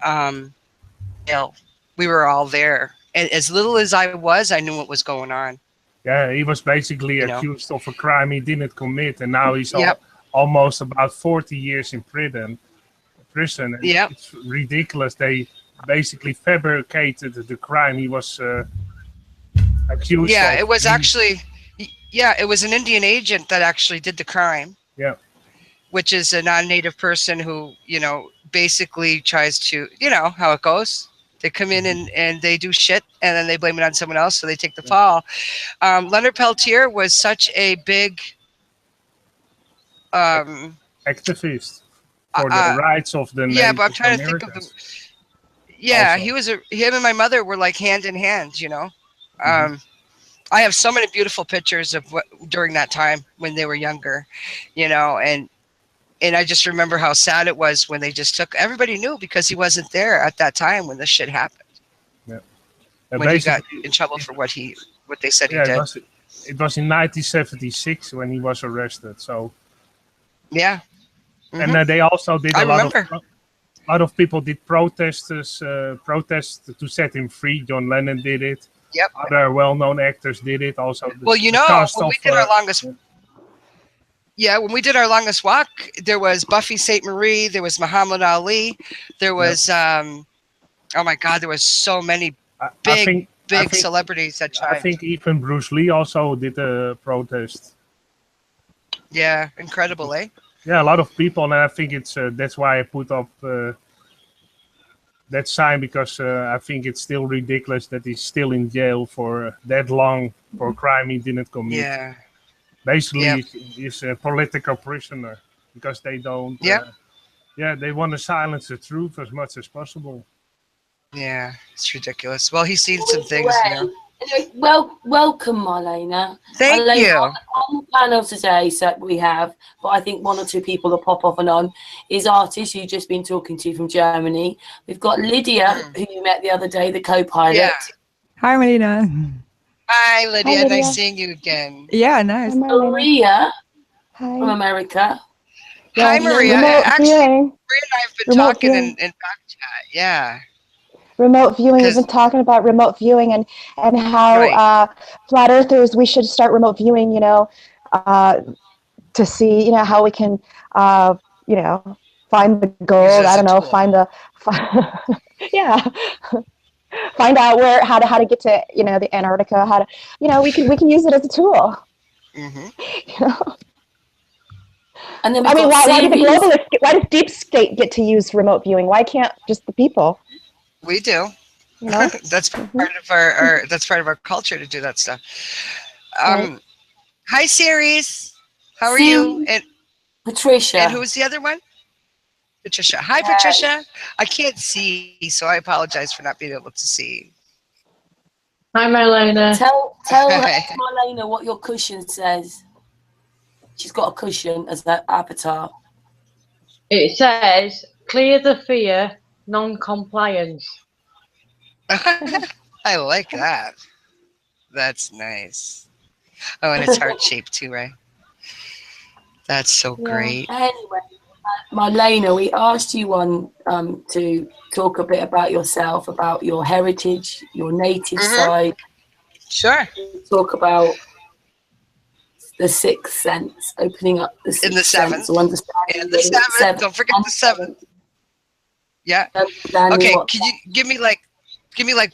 we were all there. And as little as I was, I knew what was going on. Yeah, he was basically accused of a crime he didn't commit, and now he's almost about 40 years in prison. And it's ridiculous. They basically fabricated the crime he was accused of. Yeah, it was actually, it was an Indian agent that actually did the crime. Yeah. Which is a non-native person who, basically tries to, how it goes. They come in and they do shit, and then they blame it on someone else, so they take the fall. Leonard Peltier was such a big activist for the rights of the Native but I'm trying to think of the. Yeah, also. Him and my mother were like hand in hand. I have so many beautiful pictures of during that time when they were younger, and I just remember how sad it was when they just took. Everybody knew because he wasn't there at that time when this shit happened. Yeah. When he got in trouble for what they said he did. It was in 1976 when he was arrested. So. Yeah. Mm-hmm. And they also did a lot of people did protests to set him free. John Lennon did it. Yep. Other well-known actors did it also. Well, when we did our longest. Yeah, when we did our longest walk, there was Buffy St. Marie, there was Muhammad Ali, there was oh my God, there was so many big celebrities that tried. I think even Bruce Lee also did a protest. Yeah, incredible, eh? Yeah, a lot of people, and I think it's that's why I put up that sign, because I think it's still ridiculous that he's still in jail for that long for a crime he didn't commit. Yeah. Basically, he's a political prisoner because they don't. They want to silence the truth as much as possible. Yeah, it's ridiculous. Well, he's seen some things, Anyway, welcome, Marlena. Thank you. On the panel today, so we have, but I think one or two people that pop off and on, is artists who you've just been talking to from Germany. We've got Lydia, who you met the other day, the co-pilot. Yeah. Hi, Marlena. Hi, Lydia. Nice seeing you again. Yeah, nice. Maria from America. Hi, Maria. Actually, Maria and I have been talking in back chat. Yeah. Remote viewing. We've been talking about remote viewing and how flat earthers, we should start remote viewing, to see, how we can, find the gold. I don't know, find out how to get to, the Antarctica, how to, we can use it as a tool. Mm-hmm. And then why does Deep State get to use remote viewing? Why can't just the people? We do. That's part of our that's part of our culture to do that stuff. Hi, Ceres. How are you? And Patricia. And who's the other one? Patricia. Hi, Patricia. I can't see, so I apologize for not being able to see. Hi, Marlena. Tell Marlena what your cushion says. She's got a cushion as that avatar. It says, clear the fear, non-compliance. I like that. That's nice. Oh, and it's heart shaped too, right? That's so Yeah. great. Anyway, Marlena, we asked you to talk a bit about yourself, about your heritage, your native side. Sure. Talk about the sixth sense, opening up the In the sixth sense, seventh. or understanding And the seventh. Don't forget the seventh. Yeah. understanding Okay. what- Can you give me like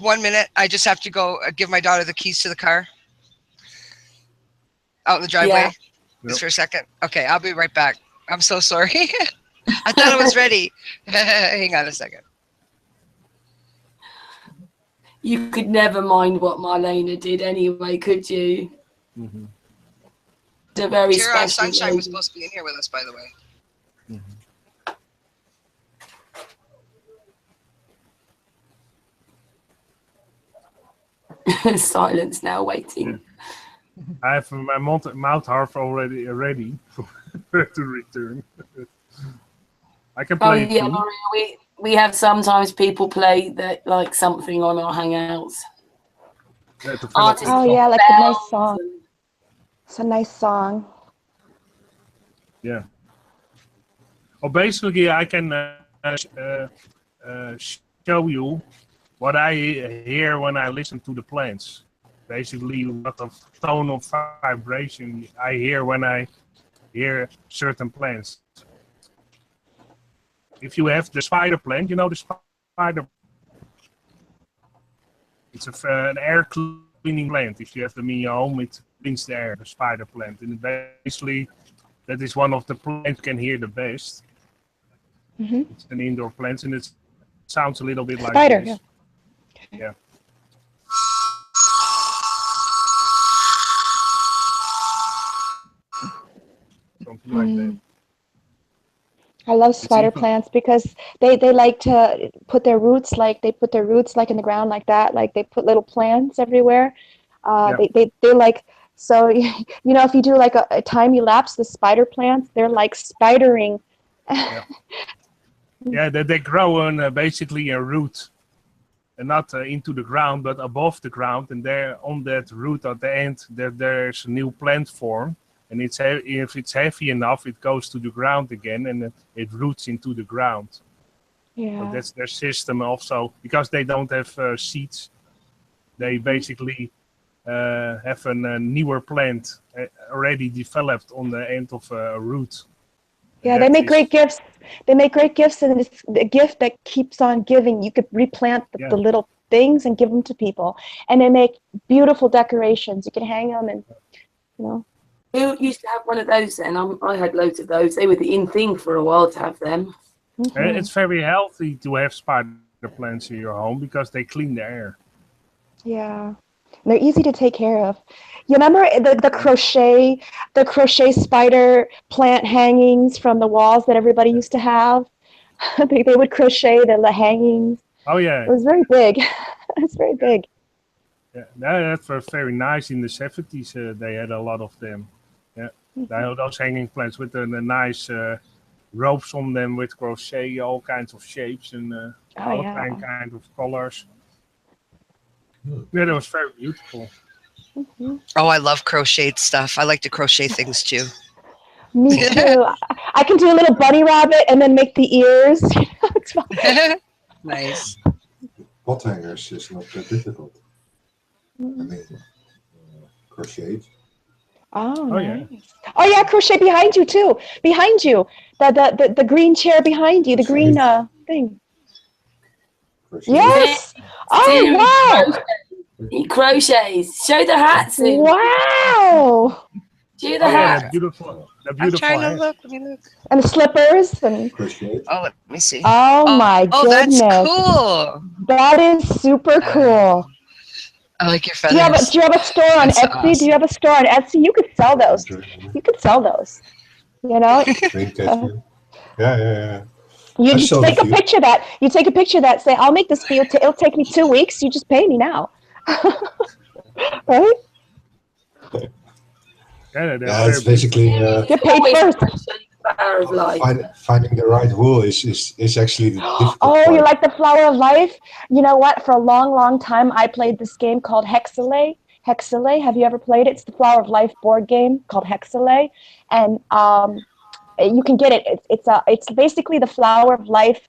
1 minute? I just have to go give my daughter the keys to the car out in the driveway. Yeah. Just for a second. Okay, I'll be right back. I'm so sorry. I thought I was ready. Hang on a second. You could never mind what Marlena did anyway, could you? Mm-hmm. The very Tara special Sunshine was lady. supposed to be in here with us, by the way. Silence now, waiting. I have my mouth harp already ready to return. I can Oh play it yeah, too. Maria, we have sometimes people play that like something on our hangouts. Yeah, to fill up Artists the Oh song. yeah, like a nice bells song. and- It's a nice song. Yeah. Well, basically, I can show you what I hear when I listen to the plants. Basically, what of tone of vibration I hear when I hear certain plants. If you have the spider plant, you know the spider. It's an air cleaning plant. If you have them in your home, it cleans the air. The spider plant, and basically, that is one of the plants you can hear the best. Hmm. It's an indoor plant, and it sounds a little bit like Spider, this. yeah. Yeah. Something like that. I love spider even- plants because they like to put their roots like in the ground like that. Like they put little plants everywhere. Yeah. They like so if you do like a time elapse the spider plants, they're like spidering. Yeah, they grow on basically a root, and not into the ground, but above the ground. And there, on that root at the end, there's a new plant form. And if it's heavy enough, it goes to the ground again, and it roots into the ground. So Yeah. that's their system also, because they don't have seeds. They basically have a newer plant already developed on the end of a root. Yeah, And they that make is- great gifts. They make great gifts, and it's a gift that keeps on giving. You could replant Yeah. the little things and give them to people, and they make beautiful decorations. You can hang them, and Who used to have one of those then? I had loads of those. They were the in thing for a while to have them. Mhm. It's very healthy to have spider plants in your home because they clean the air. Yeah, they're easy to take care of. You remember the crochet spider plant hangings from the walls that everybody used to have? They would crochet the hangings. Oh yeah, It was very big. It was very big. yeah. That was very nice in the 70s. They had a lot of them. Yeah, those hanging plants with the nice ropes on them with crochet, all kinds of shapes and all yeah. kind of colors. Yeah, that was very beautiful. Oh, I love crocheted stuff. I like to crochet things too. Me too. I can do a little bunny rabbit and then make the ears. It's fun. Nice. Pot hangers is not that difficult. I mean, crochet. Oh, Oh, yeah. nice. Oh yeah, crochet behind you too. Behind you, the green chair behind you, the green thing. Crochet. Yes. Oh Seriously, wow! He crochets. Show the hats in. Wow! Show the Oh yeah, hats. that beautiful I'm beautiful trying to hat. look. Let me look. And the slippers and Crochet. Oh, let me see. oh my Oh, goodness, that's cool. that is super cool. I like your Do you have feathers. do you have a store on That's Etsy? Do awesome. you have a store on Etsy? You could sell those. You could sell those. You know, Green cashmere. Yeah. you I just sold take a a few. picture of that. You take a picture of that. Say, I'll make this for you. It'll take me 2 weeks. You just pay me now. Right? Yeah, they're Yeah, it's very basically Get paid Always first. crochet Flower of life. Finding the right wool is actually the difficult Oh, part. you like the flower of life? You know what? For a long, long time, I played this game called Hexalay. Hexalay, have you ever played it? It's the Flower of Life board game called Hexalay, and you can get it. It's basically the flower of life.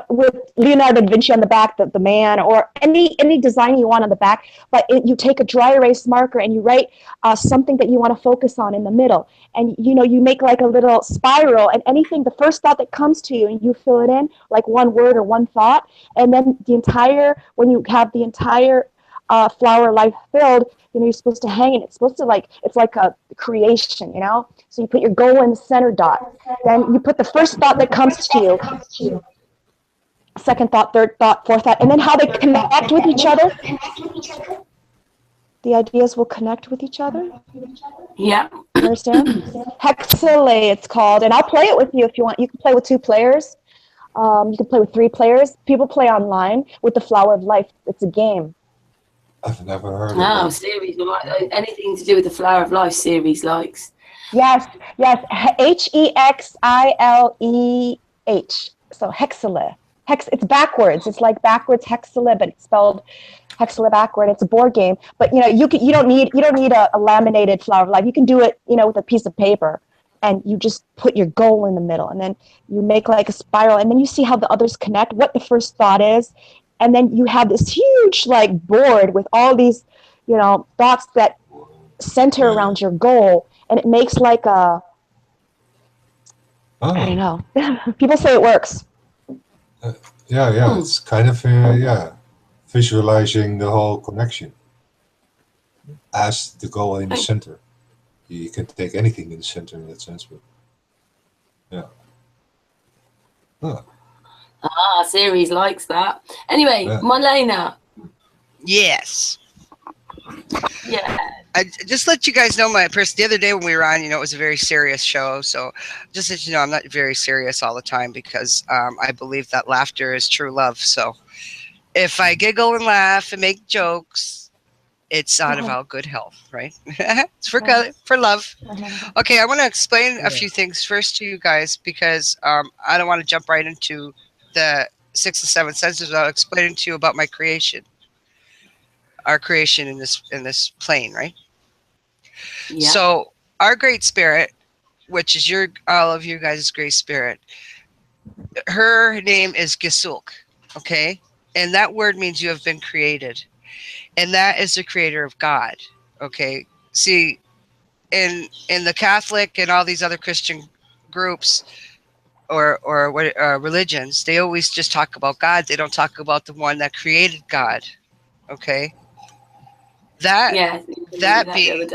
With Leonardo da Vinci on the back, the man, or any design you want on the back. But you take a dry erase marker and you write something that you want to focus on in the middle, and you make like a little spiral, and anything, the first thought that comes to you, and you fill it in like one word or one thought, and then when you have the entire flower life filled, you're supposed to hang it. It's supposed to it's like a creation, So you put your goal in the center dot. Then you put the first thought that comes to you, second thought, third thought, fourth thought, and then how they connect with each other. The ideas will connect with each other. Yeah. You understand? Hexalay, it's called, and I'll play it with you if you want. You can play with 2 players. You can play with 3 players. People play online with the Flower of Life. It's a game. I've never heard of No, that. Ceres, anything to do with the Flower of Life, Ceres likes. Yes. Hexileh. So Hexaleh. It's backwards. It's like backwards Hexaleh, but it's spelled Hexaleh backward. It's a board game, but you don't need a laminated Flower of Life. You can do it, with a piece of paper, and you just put your goal in the middle, and then you make like a spiral, and then you see how the others connect, what the first thought is, and then you have this huge like board with all these, thoughts that center around your goal, and it makes like I don't know. People say it works. Yeah, it's kind of visualizing the whole connection as the goal in the center. You can take anything in the center in that sense, but yeah. Ceres likes that. Anyway, Yeah. Marlena. Yes. Yeah. I just let you guys know the other day when we were on, it was a very serious show. So just that I'm not very serious all the time because I believe that laughter is true love. So if I giggle and laugh and make jokes, it's out of our good health, right? It's for love. Okay, I want to explain a few things first to you guys because I don't want to jump right into the 6th and 7th senses without explaining to you about my creation. Our creation in this plane, right? Yeah. So our great spirit, which is all of you guys' great spirit, her name is Gisulk, okay? And that word means you have been created. And that is the creator of God, okay? See, in the Catholic and all these other Christian groups or religions, they always just talk about God. They don't talk about the one that created God, okay? That being,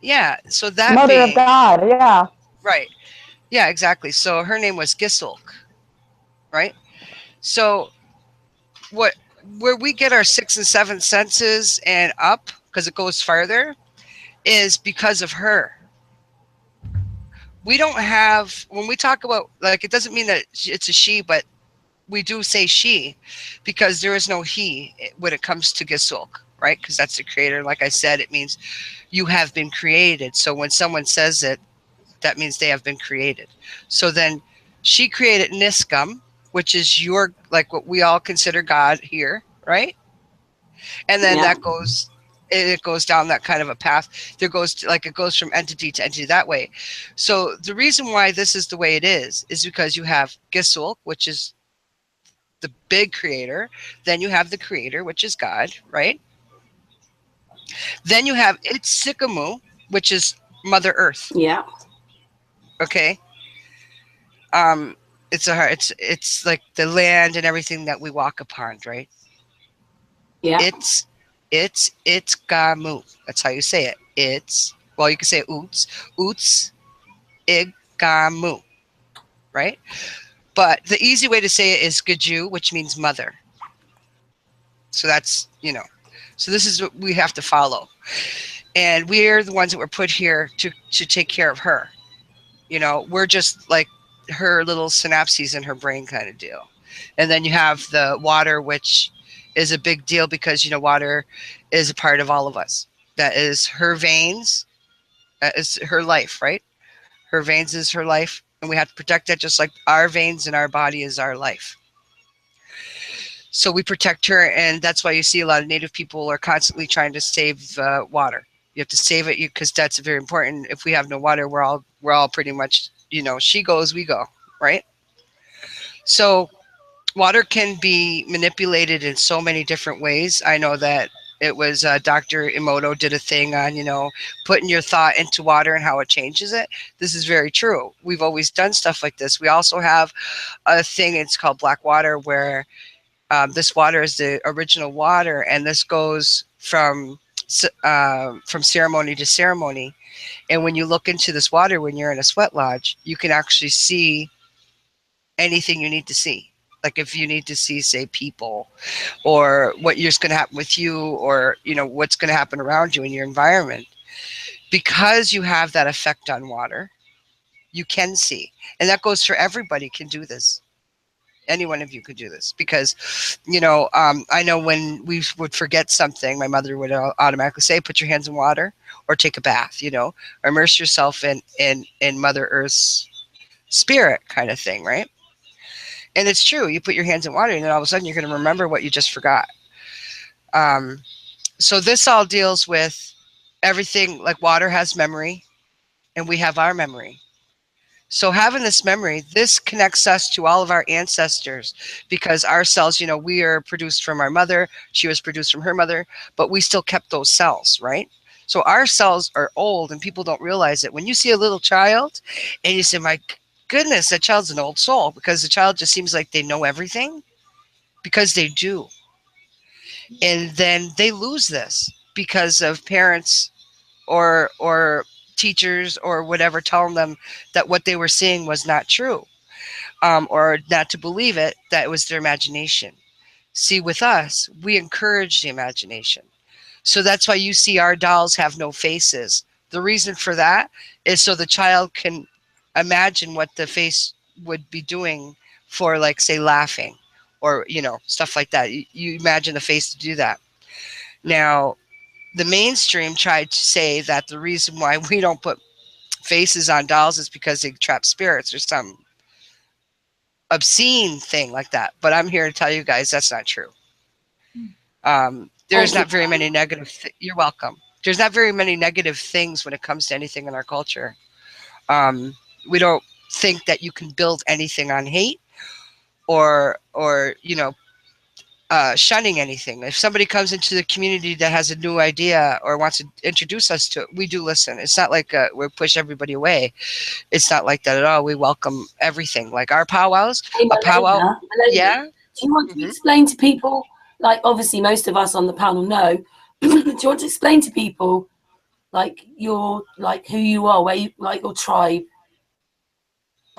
yeah, so that Mother being, of God, yeah. right. Yeah, exactly. So her name was Gisulk, right? So where we get our 6th and 7th senses and up, because it goes farther, is because of her. We don't have, when we talk about, like, it doesn't mean that it's a she, but we do say she because there is no he when it comes to Gisulk, right? Because that's the creator. Like I said, it means you have been created. So when someone says it, that means they have been created. So then she created Niskam, which is like what we all consider God here, right? And then it goes down that kind of a path. It goes from entity to entity that way. So the reason why this is the way it is because you have Gisulk, which is the big creator. Then you have the creator, which is God, right? Then you have Itzikamu, which is Mother Earth. Yeah. Okay. It's like the land and everything that we walk upon, right? Yeah. It's Gamu. That's how you say it. You can say Uts Igamu, right? But the easy way to say it is Gaju, which means mother. So that's, so this is what we have to follow. And we're the ones that were put here to take care of her. We're just like her little synapses in her brain kind of deal. And then you have the water, which is a big deal because, water is a part of all of us. That is her veins. That is her life, right? Her veins is her life, and we have to protect that just like our veins and our body is our life. So we protect her, and that's why you see a lot of Native people are constantly trying to save water. You have to save it because that's very important. If we have no water, we're all pretty much, she goes, we go, right? So water can be manipulated in so many different ways. I know that it was Dr. Emoto did a thing on, putting your thought into water and how it changes it. This is very true. We've always done stuff like this. We also have a thing, it's called black water, where this water is the original water, and this goes from ceremony to ceremony. And when you look into this water, when you're in a sweat lodge, you can actually see anything you need to see. Like if you need to see, say, people, or what is going to happen with you, or what's going to happen around you in your environment, because you have that effect on water, you can see. And that goes for everybody can do this. Any one of you could do this, because I know when we would forget something, my mother would automatically say, put your hands in water or take a bath, or immerse yourself in Mother Earth's spirit kind of thing, right? And it's true. You put your hands in water, and then all of a sudden you're going to remember what you just forgot. So this all deals with everything. Like water has memory, and we have our memory. So having this memory, this connects us to all of our ancestors, because our cells, we are produced from our mother. She was produced from her mother, but we still kept those cells, right? So our cells are old, and people don't realize it. When you see a little child and you say, my goodness, that child's an old soul, because the child just seems like they know everything, because they do. And then they lose this because of parents or teachers or whatever telling them that what they were seeing was not true, or not to believe it, that it was their imagination. See, with us, we encourage the imagination. So that's why you see our dolls have no faces. The reason for that is so the child can imagine what the face would be doing for, like, say, laughing or, stuff like that. You imagine the face to do that. Now, the mainstream tried to say that the reason why we don't put faces on dolls is because they trap spirits or some obscene thing like that. But I'm here to tell you guys that's not true. There's not very many negative. You're welcome. There's not very many negative things when it comes to anything in our culture. We don't think that you can build anything on hate or shunning anything. If somebody comes into the community that has a new idea or wants to introduce us to it, we do listen. It's not like we push everybody away. It's not like that at all. We welcome everything. Like our powwows. Hey, Marlena, Yeah. Do you want to explain to people, like obviously most of us on the panel know, do you want to explain to people like who you are, where you, like your tribe?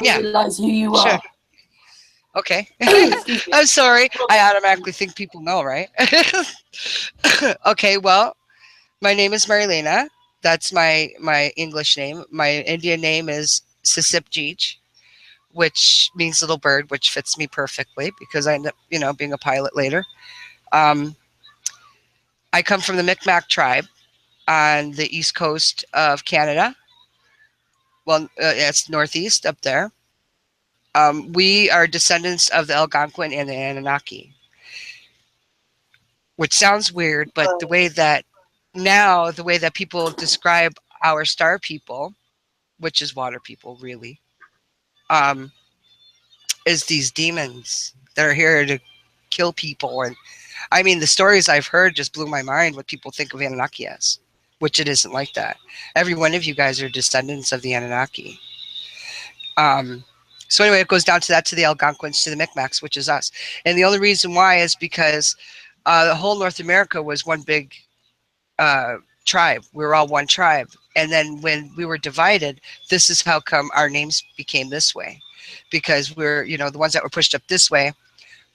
Yeah. Realize who you Sure. are. Okay. I'm sorry. I automatically think people know, right? Okay, well, my name is Marlena. That's my English name. My Indian name is Sisipjeej, which means little bird, which fits me perfectly because I end up, being a pilot later. I come from the Micmac tribe on the east coast of Canada. Well, it's northeast up there. We are descendants of the Algonquin and the Anunnaki, which sounds weird, but the way that people describe our star people, which is water people, really, is these demons that are here to kill people. And I mean, the stories I've heard just blew my mind what people think of Anunnaki as, which it isn't like that. Every one of you guys are descendants of the Anunnaki. So anyway, it goes down to that, to the Algonquins, to the Micmacs, which is us. And the only reason why is because the whole North America was one big tribe. We were all one tribe. And then when we were divided, this is how come our names became this way. Because we're, the ones that were pushed up this way.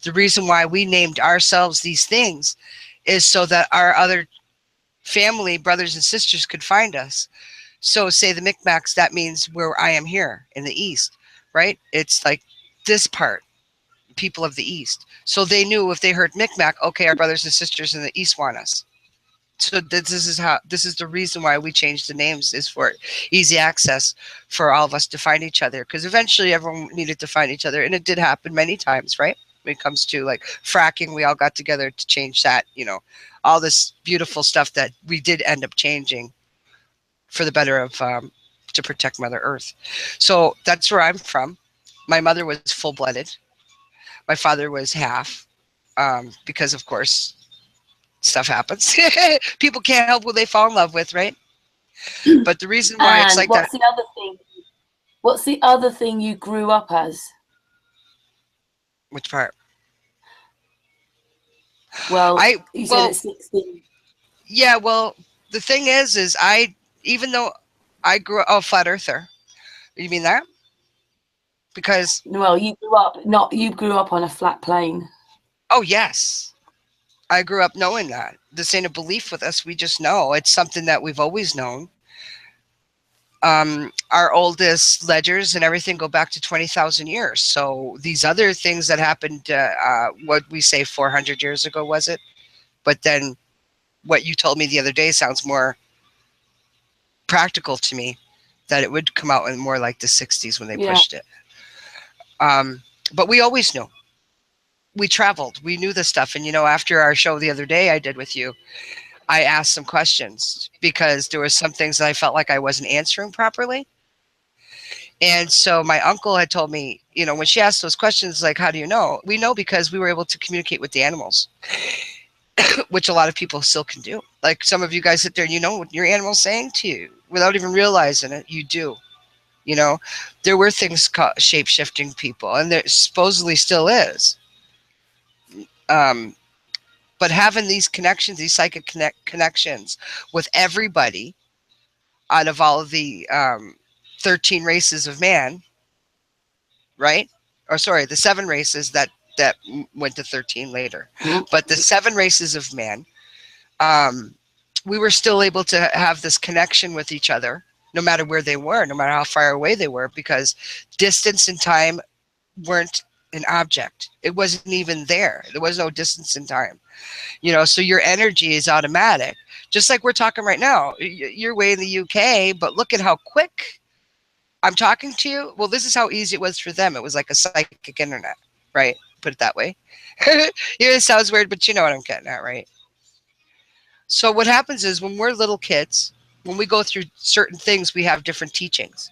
The reason why we named ourselves these things is so that our other family, brothers and sisters, could find us. So say the Micmacs, that means where I am here in the East, right? It's like this part, people of the East. So they knew if they heard Micmac, okay, our brothers and sisters in the East want us. So this is the reason why we changed the names, is for easy access for all of us to find each other, because eventually everyone needed to find each other, and it did happen many times, right? When it comes to like fracking, we all got together to change that, all this beautiful stuff that we did end up changing for the better of to protect Mother Earth. So that's where I'm from. My mother was full-blooded. My father was half, because of course stuff happens. People can't help who they fall in love with, right? But the reason why it's And like that. what's the other thing? What's the other thing you grew up as? Which part? Well, you said at 16. Yeah, well, the thing is even though I grew up flat earther. You mean that? Because Well, you grew up on a flat plane. oh yes. I grew up knowing that. This ain't a belief with us. We just know. It's something that we've always known. Our oldest ledgers and everything go back to 20,000 years. So these other things that happened, what we say 400 years ago, was it? But then what you told me the other day sounds more practical to me, that it would come out in more like the 60s when they pushed it. But we always knew. We traveled. We knew this stuff. And, after our show the other day I did with you, I asked some questions because there were some things that I felt like I wasn't answering properly. And so my uncle had told me, when she asked those questions, like, how do you know? We know because we were able to communicate with the animals, which a lot of people still can do. Like some of you guys sit there and you know what your animal's saying to you without even realizing it. You do. There were things called shape-shifting people, and there supposedly still is. But having these connections, these psychic connections with everybody out of all of the 13 races of man, right? Or sorry, the 7 races that went to 13 later. Mm-hmm. But the 7 races of man, we were still able to have this connection with each other, no matter where they were, no matter how far away they were, because distance and time weren't an object. It wasn't even there. There was no distance and time. So your energy is automatic. Just like we're talking right now. You're way in the UK, but look at how quick I'm talking to you. Well, this is how easy it was for them. It was like a psychic internet, right? Put it that way. It sounds weird, but you know what I'm getting at, right? So what happens is when we're little kids, when we go through certain things, we have different teachings.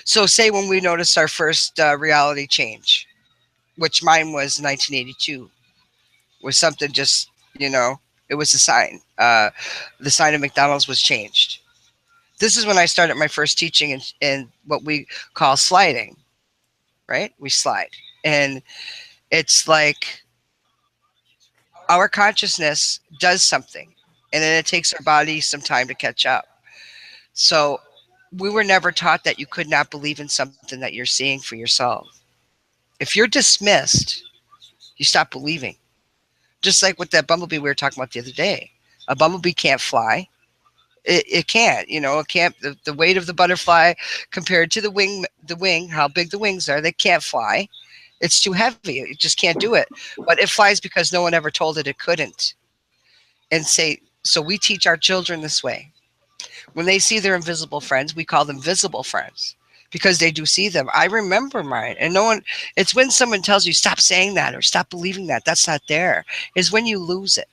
So say when we noticed our first reality change, which mine was 1982, was something just, it was a sign. The sign of McDonald's was changed. This is when I started my first teaching in what we call sliding, right? We slide. And it's like our consciousness does something, and then it takes our body some time to catch up. So we were never taught that you could not believe in something that you're seeing for yourself. If you're dismissed, you stop believing. Just like with that bumblebee we were talking about the other day. A bumblebee can't fly. It can't, it can't, the weight of the butterfly compared to the wing, how big the wings are, they can't fly. It's too heavy. It just can't do it. But it flies because no one ever told it couldn't. And so we teach our children this way. When they see their invisible friends, we call them visible friends because they do see them. I remember mine, and it's when someone tells you stop saying that or stop believing that's not there, is when you lose it.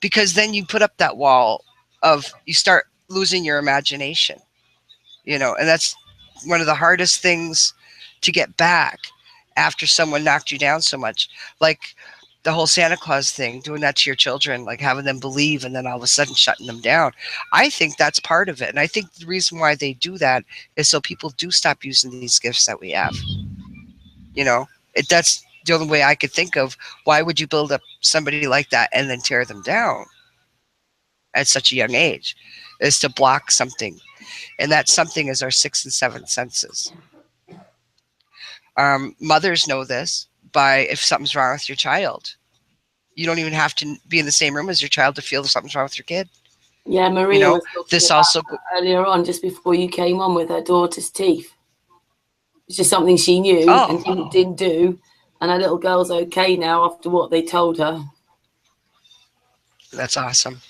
Because then you put up that wall of, you start losing your imagination, and that's one of the hardest things to get back after someone knocked you down so much. Like the whole Santa Claus thing, doing that to your children, like having them believe and then all of a sudden shutting them down. I think that's part of it. And I think the reason why they do that is so people do stop using these gifts that we have. That's the only way I could think of. Why would you build up somebody like that and then tear them down at such a young age? Is to block something. And that something is our 6th and 7th senses. Mothers know this by if something's wrong with your child. You don't even have to be in the same room as your child to feel that something's wrong with your kid. Yeah, Maria was talking this about also earlier on, just before you came on, with her daughter's teeth. It's just something she knew and didn't do. And her little girl's okay now after what they told her. That's awesome.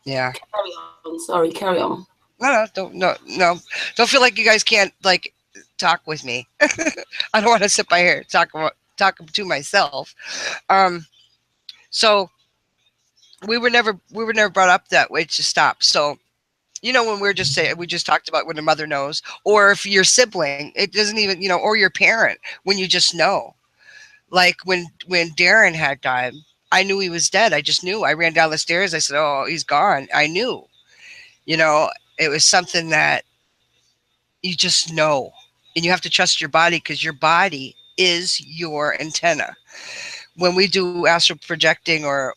Yeah. Carry on. Sorry, carry on. Don't feel like you guys can't like talk with me. I don't want to sit by here talk to myself. Um, so we were never brought up that way to stop. So when we just talked about when a mother knows, or if your sibling, it doesn't even or your parent, when you just know. Like when Darren had died, I knew he was dead. I just knew. I ran down the stairs. I said, "Oh, he's gone." I knew. It was something that you just know, and you have to trust your body because your body is your antenna. When we do astral projecting or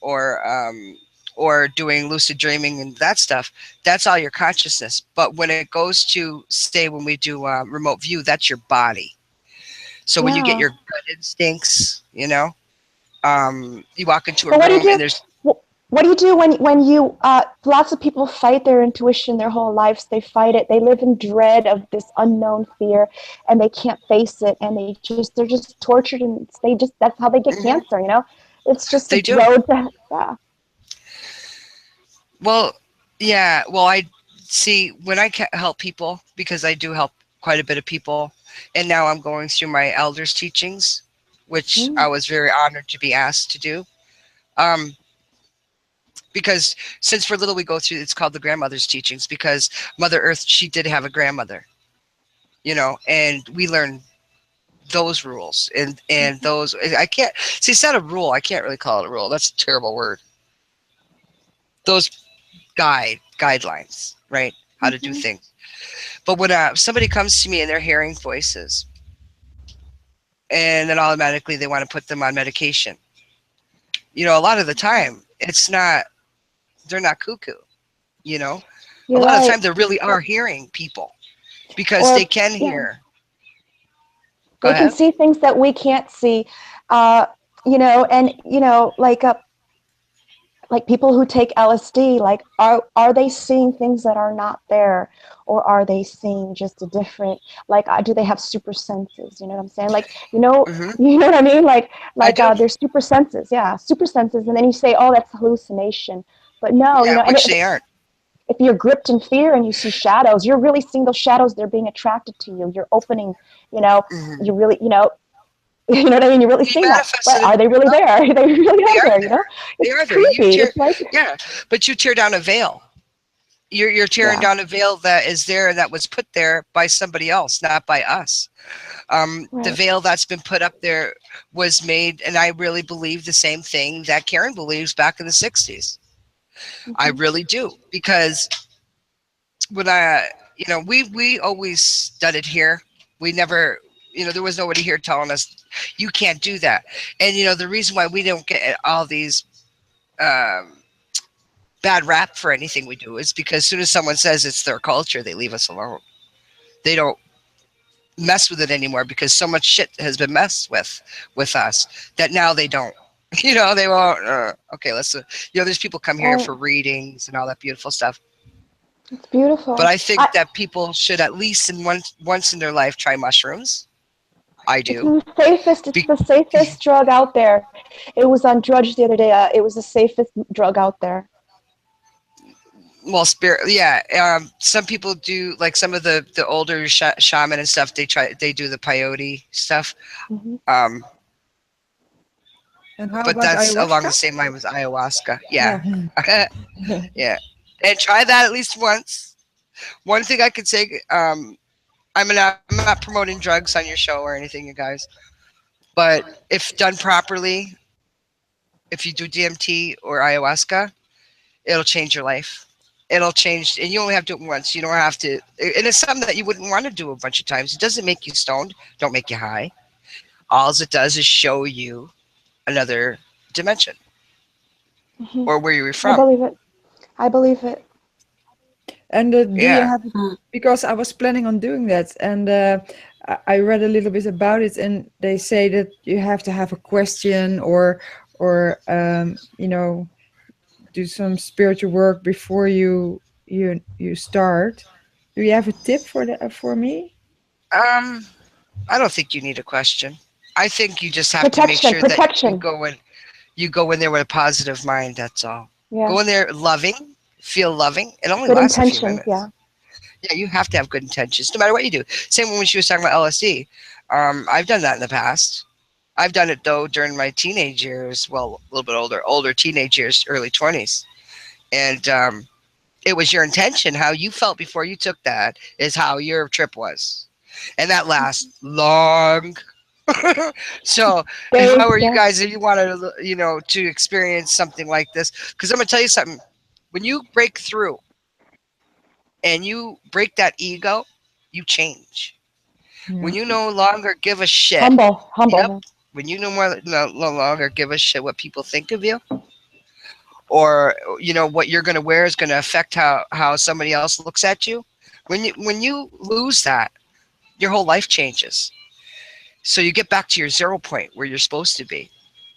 doing lucid dreaming and that stuff, that's all your consciousness. But when it goes to, say, when we do remote view, that's your body. So when you get Yeah. your gut instincts, you walk into a But what do room you and do? there's What do you do when you? Lots of people fight their intuition their whole lives. They fight it. They live in dread of this unknown fear, and they can't face it. And they're just tortured, and that's how they get Mhm. cancer. It's just They a do. road to yeah. Well, yeah. Well, I see when I help people, because I do help quite a bit of people, and now I'm going through my elders' teachings, which I was very honored to be asked to do. Um, because since we're little, we go through, it's called the grandmother's teachings, because Mother Earth, she did have a grandmother, and we learn those rules and those. I can't see, it's not a rule. I can't really call it a rule. That's a terrible word. Those guidelines, right? How to do things. But when somebody comes to me and they're hearing voices, and then automatically they want to put them on medication, a lot of the time they're not cuckoo. A You're lot of the right. time they really are hearing people because Or they can yeah, hear. Go they can ahead. see things that we can't see. And like people who take LSD, like are they seeing things that are not there, or are they seeing just a different, like do they have super senses? You know what I'm saying? Like Hmm. you know what I mean? I do. There's super senses, yeah, super senses, and then you say, oh, that's hallucination, but no, Yeah, and which they aren't. if you're gripped in fear and you see shadows, you're really seeing those shadows. They're being attracted to you. You're opening, Hmm. you really, you know what I mean? You're really You seeing that. But manifested it. are they really there? They really They are are there, there. They It's are there. You creepy. tear, It's like, yeah, but you tear down a veil. You're tearing yeah, down a veil that is there and that was put there by somebody else, not by us. The right. veil that's been put up there was made, and I really believe the same thing that Karen believes back in the 60s. I Mm-hmm. really do, because when we always done it here. We never, there was nobody here telling us you can't do that. And the reason why we don't get all these um, bad rap for anything we do is because as soon as someone says it's their culture, they leave us alone. They don't mess with it anymore because so much shit has been messed with us that now they don't. They won't. Okay, let's. There's people come here Right. for readings and all that beautiful stuff. It's But beautiful. I think that people should at least once in their life try mushrooms. I It's do. the safest. It's Be, the safest drug out there. It was on Drudge the other day. It was the safest drug out there. well, spirit. Yeah. Some people do, like some of the older shaman and stuff. They do the peyote stuff. Hmm. Um, And how but about that's along the ayahuasca? same line with ayahuasca. Yeah. Yeah. Yeah. And try that at least once. One thing I could say, I'm not promoting drugs on your show or anything, you guys. But if done properly, if you do DMT or ayahuasca, it'll change your life. It'll change, and you only have to do it once. You don't have to, and it's something that you wouldn't want to do a bunch of times. It doesn't make you stoned, don't make you high. All it does is show you another dimension Hmm. or where you're I from. believe it. I believe it. And do you Yeah. have, because I was planning on doing that, and I read a little bit about it, and they say that you have to have a question or do some spiritual work before you start. Do you have a tip for me? I don't think you need a question. I think you just have to make Protection. sure that Protection. you go in there with a positive mind. That's all. Yeah. Go in there loving, feel loving. It only Good lasts a few intentions. minutes. Yeah. Yeah, you have to have good intentions, no matter what you do. Same when she was talking about LSD. I've done that in the past. I've done it though during my teenage years. Well, a little bit older teenage years, early 20s, and it was your intention. How you felt before you took that is how your trip was, and that lasts long. So if I were you guys, if you wanted to, to experience something like this, because I'm gonna tell you something, when you break through and you break that ego, you change. When you no longer give a shit. Humble. Yep. When you no longer give a shit what people think of you, or what you're going to wear is going to affect how somebody else looks at you. When you lose that, your whole life changes. So you get back to your 0 point where you're supposed to be.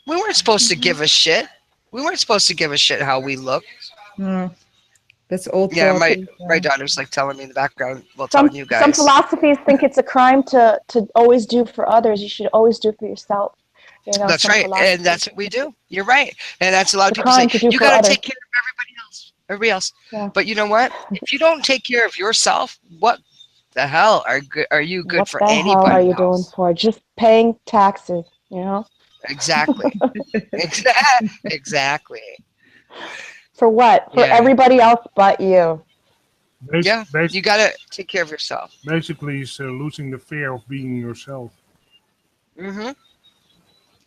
We weren't supposed to give a shit. We weren't supposed to give a shit how we look. That's old Yeah, talk. my daughter's like telling me in the background, well, Some telling you guys. some philosophies think it's a crime to always do for others. You should always do for yourself. That's right, and that's what we do. You're right, and that's a lot of people say you got to take care of everybody else. Yeah. But you know what? If you don't take care of yourself, what the hell are you good for anybody? What the hell are you doing for? Just paying taxes, Exactly. Exactly. For what? For everybody else but you. You got to take care of yourself. Basically, it's losing the fear of being yourself. Mm-hmm.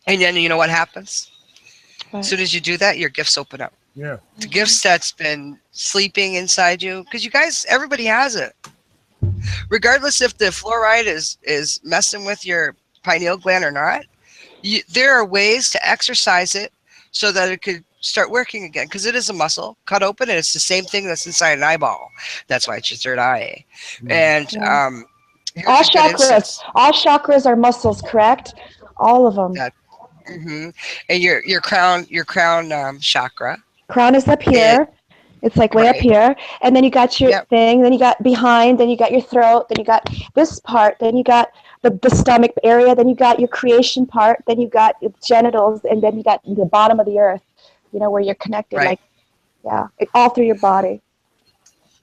And then you know what happens? As soon as you do that, your gifts open up. Yeah. The gifts that's been sleeping inside you, because you guys, everybody has it. Regardless if the fluoride is messing with your pineal gland or not, there are ways to exercise it so that it could start working again, because it is a muscle. Cut open and it's the same thing that's inside an eyeball. That's why it's your third eye. And all chakras are muscles, correct? All of them. And your crown chakra. Crown is up here. It's like way up here. And then you got your thing, then you got behind, then you got your throat, then you got this part, then you got the stomach area, then you got your creation part, then you got your genitals, and then you got the bottom of the earth, where you're connected, all through your body.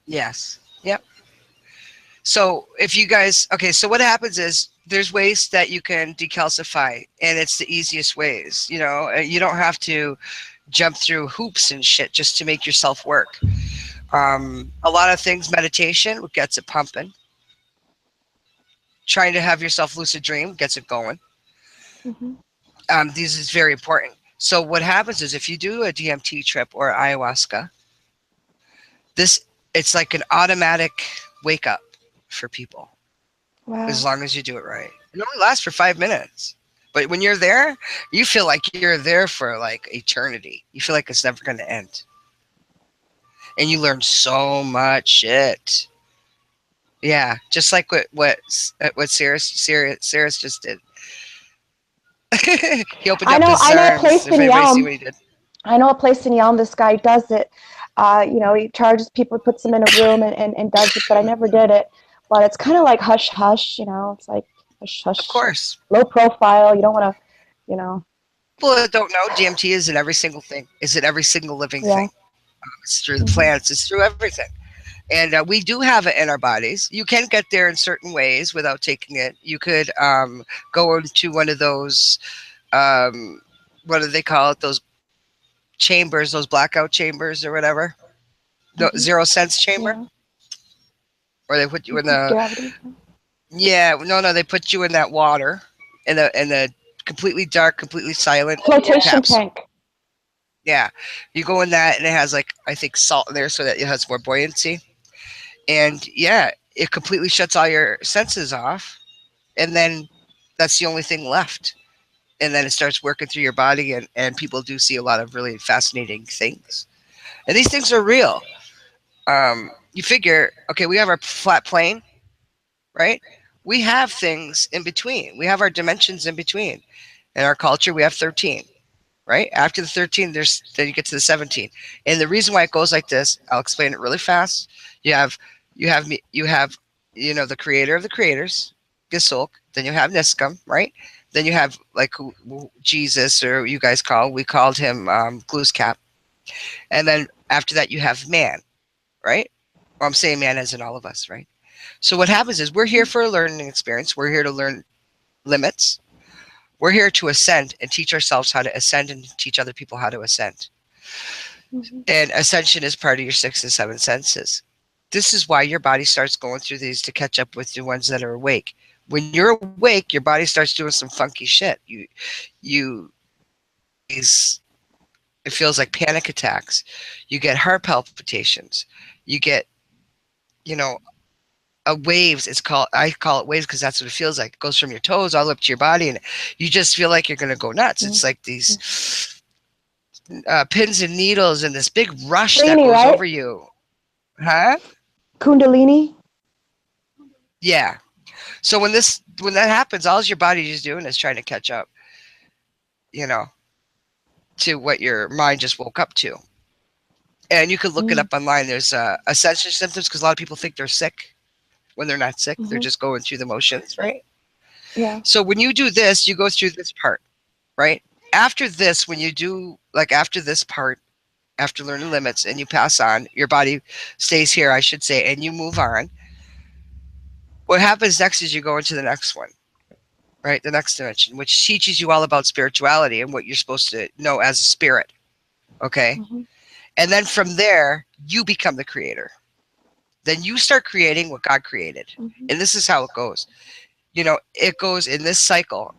Yes. Yep. So if you guys, so what happens is there's ways that you can decalcify, and it's the easiest ways. You don't have to jump through hoops and shit just to make yourself work. A lot of things, meditation gets it pumping. Trying to have yourself lucid dream gets it going. This is very important. So what happens is if you do a DMT trip or ayahuasca, it's like an automatic wake up for people. Wow. As long as you do it right. It only lasts for 5 minutes. But when you're there, you feel like you're there for like eternity. You feel like it's never going to end. And you learn so much shit. Yeah, just like what Ceres just did. He opened up his arms. If anybody see what he did. I know a place in Yelm. This guy does it. He charges people, puts them in a room and does it. But I never did it. But it's kind of like hush hush. It's like hush hush. Of course. Low profile. You don't want to. People that don't know, DMT is in every single thing. Is in every single living thing. It's through the plants. It's through everything. And we do have it in our bodies. You can get there in certain ways without taking it. You could go into one of those, what do they call it? Those chambers, those blackout chambers or whatever. No, 0 sense chamber. Yeah. Or they put you in the... Gravity. Yeah, no, they put you in that water, in the completely dark, completely silent flotation tank. Yeah, you go in that and it has like, I think, salt in there so that it has more buoyancy. And yeah, it completely shuts all your senses off. And then that's the only thing left. And then it starts working through your body, and people do see a lot of really fascinating things. And these things are real. You figure, okay, we have our flat plane, right? We have things in between. We have our dimensions in between. In our culture, we have 13, right? After the 13, then you get to the 17. And the reason why it goes like this, I'll explain it really fast. You have the creator of the creators, Gisulk. Then you have Niskam, right? Then you have like Jesus, or we called him Glooskap. And then after that, you have man, right? Well, I'm saying man as in all of us, right? So what happens is we're here for a learning experience. We're here to learn limits. We're here to ascend and teach ourselves how to ascend and teach other people how to ascend. And ascension is part of your 6 and 7 senses. This is why your body starts going through these to catch up with the ones that are awake. When you're awake, your body starts doing some funky shit. It feels like panic attacks. You get heart palpitations. You get, waves. I call it waves because that's what it feels like. It goes from your toes all up to your body, and you just feel like you're going to go nuts. It's like these pins and needles and this big rush that goes over you. Huh? Kundalini? Yeah. So when that happens, all your body is doing is trying to catch up, to what your mind just woke up to. And you could look it up online. There's ascension symptoms because a lot of people think they're sick when they're not sick. They're just going through the motions, right? Yeah. So when you do this, you go through this part, right? After this, when you do, after this part, after learning limits and you pass on, your body stays here, I should say, and you move on. What happens next is you go into the next one, right? The next dimension, which teaches you all about spirituality and what you're supposed to know as a spirit, okay? And then from there, you become the creator. Then you start creating what God created. And this is how it goes. It goes in this cycle.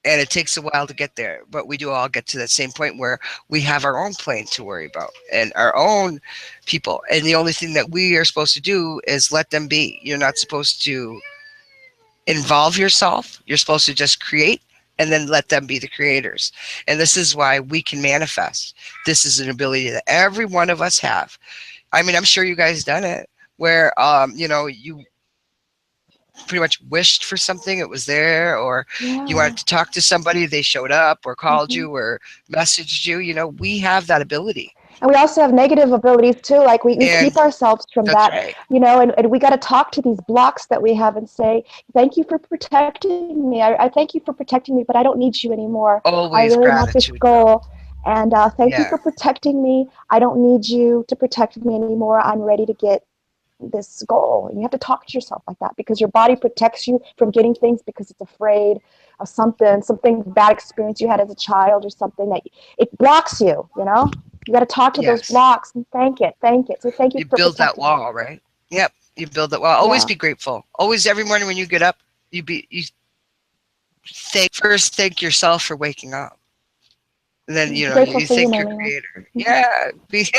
And it takes a while to get there, but we do all get to that same point where we have our own plane to worry about and our own people. And the only thing that we are supposed to do is let them be. You're not supposed to involve yourself. You're supposed to just create and then let them be the creators. And this is why we can manifest. This is an ability that every one of us have. I mean, I'm sure you guys done it where, you pretty much wished for something, it was there, or you wanted to talk to somebody, they showed up or called you or messaged you. We have that ability. And we also have negative abilities too. Like we keep ourselves from that, right. And we got to talk to these blocks that we have and say, thank you for protecting me. I thank you for protecting me, but I don't need you anymore. Always I really gratitude, want this goal. And thank you for protecting me. I don't need you to protect me anymore. I'm ready to get this goal. And you have to talk to yourself like that because your body protects you from getting things because it's afraid of something bad experience you had as a child or something that it blocks you, You got to talk to those blocks and thank it. So thank you for build that protecting wall, right? Yep. You build that wall. Always be grateful. Always, every morning when you get up, you thank yourself for waking up. And then, you thank your creator. Yeah.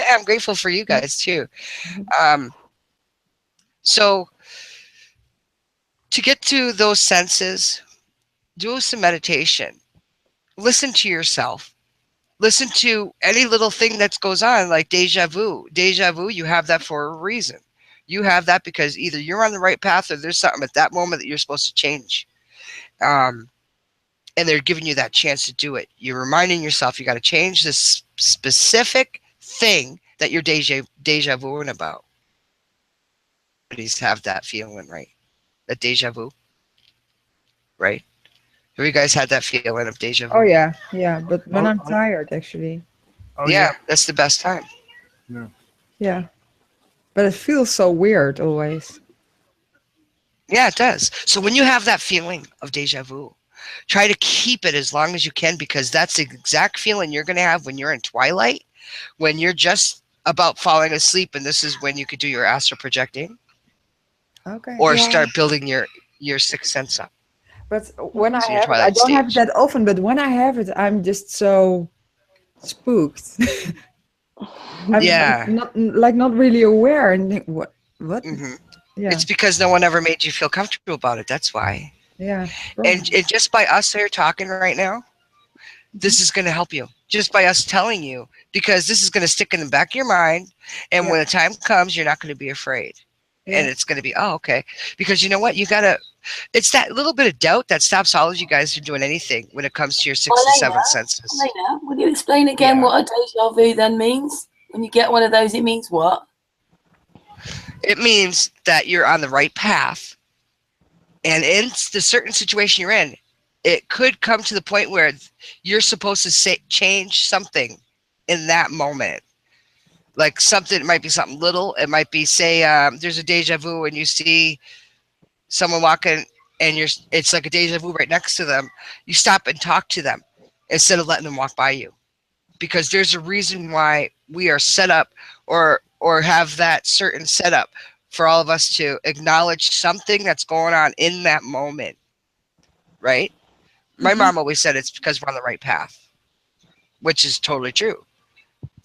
I'm grateful for you guys too. So to get to those senses, do some meditation. Listen to yourself. Listen to any little thing that goes on, like deja vu. Deja vu, you have that for a reason. You have that because either you're on the right path or there's something at that moment that you're supposed to change. And they're giving you that chance to do it. You're reminding yourself you got to change this specific thing that you're deja vuing about. Have that feeling, right? That deja vu, right? Have you guys had that feeling of deja vu? Oh yeah. But when I'm tired, actually. Oh, that's the best time. Yeah. But it feels so weird always. Yeah, it does. So when you have that feeling of deja vu, try to keep it as long as you can because that's the exact feeling you're going to have when you're in twilight, when you're just about falling asleep, and this is when you could do your astral projecting. Okay. Or start building your sixth sense up. But when I have it, I don't have it that often, but when I have it, I'm just so spooked. I'm not really aware and think, what? Yeah. It's because no one ever made you feel comfortable about it. That's why. Yeah. And just by us here talking right now, this is going to help you. Just by us telling you, because this is going to stick in the back of your mind. And when the time comes, you're not going to be afraid. Yeah. And it's going to be, okay. Because you know what? It's that little bit of doubt that stops all of you guys from doing anything when it comes to your 6th and 7th senses. Marlena, will you explain again what a deja vu then means? When you get one of those, it means what? It means that you're on the right path. And in the certain situation you're in, it could come to the point where you're supposed to change something in that moment. Like something, it might be something little. It might be, say, there's a deja vu and you see someone walking and it's like a deja vu right next to them. You stop and talk to them instead of letting them walk by you, because there's a reason why we are set up or have that certain setup for all of us to acknowledge something that's going on in that moment, right? My mom always said it's because we're on the right path, which is totally true.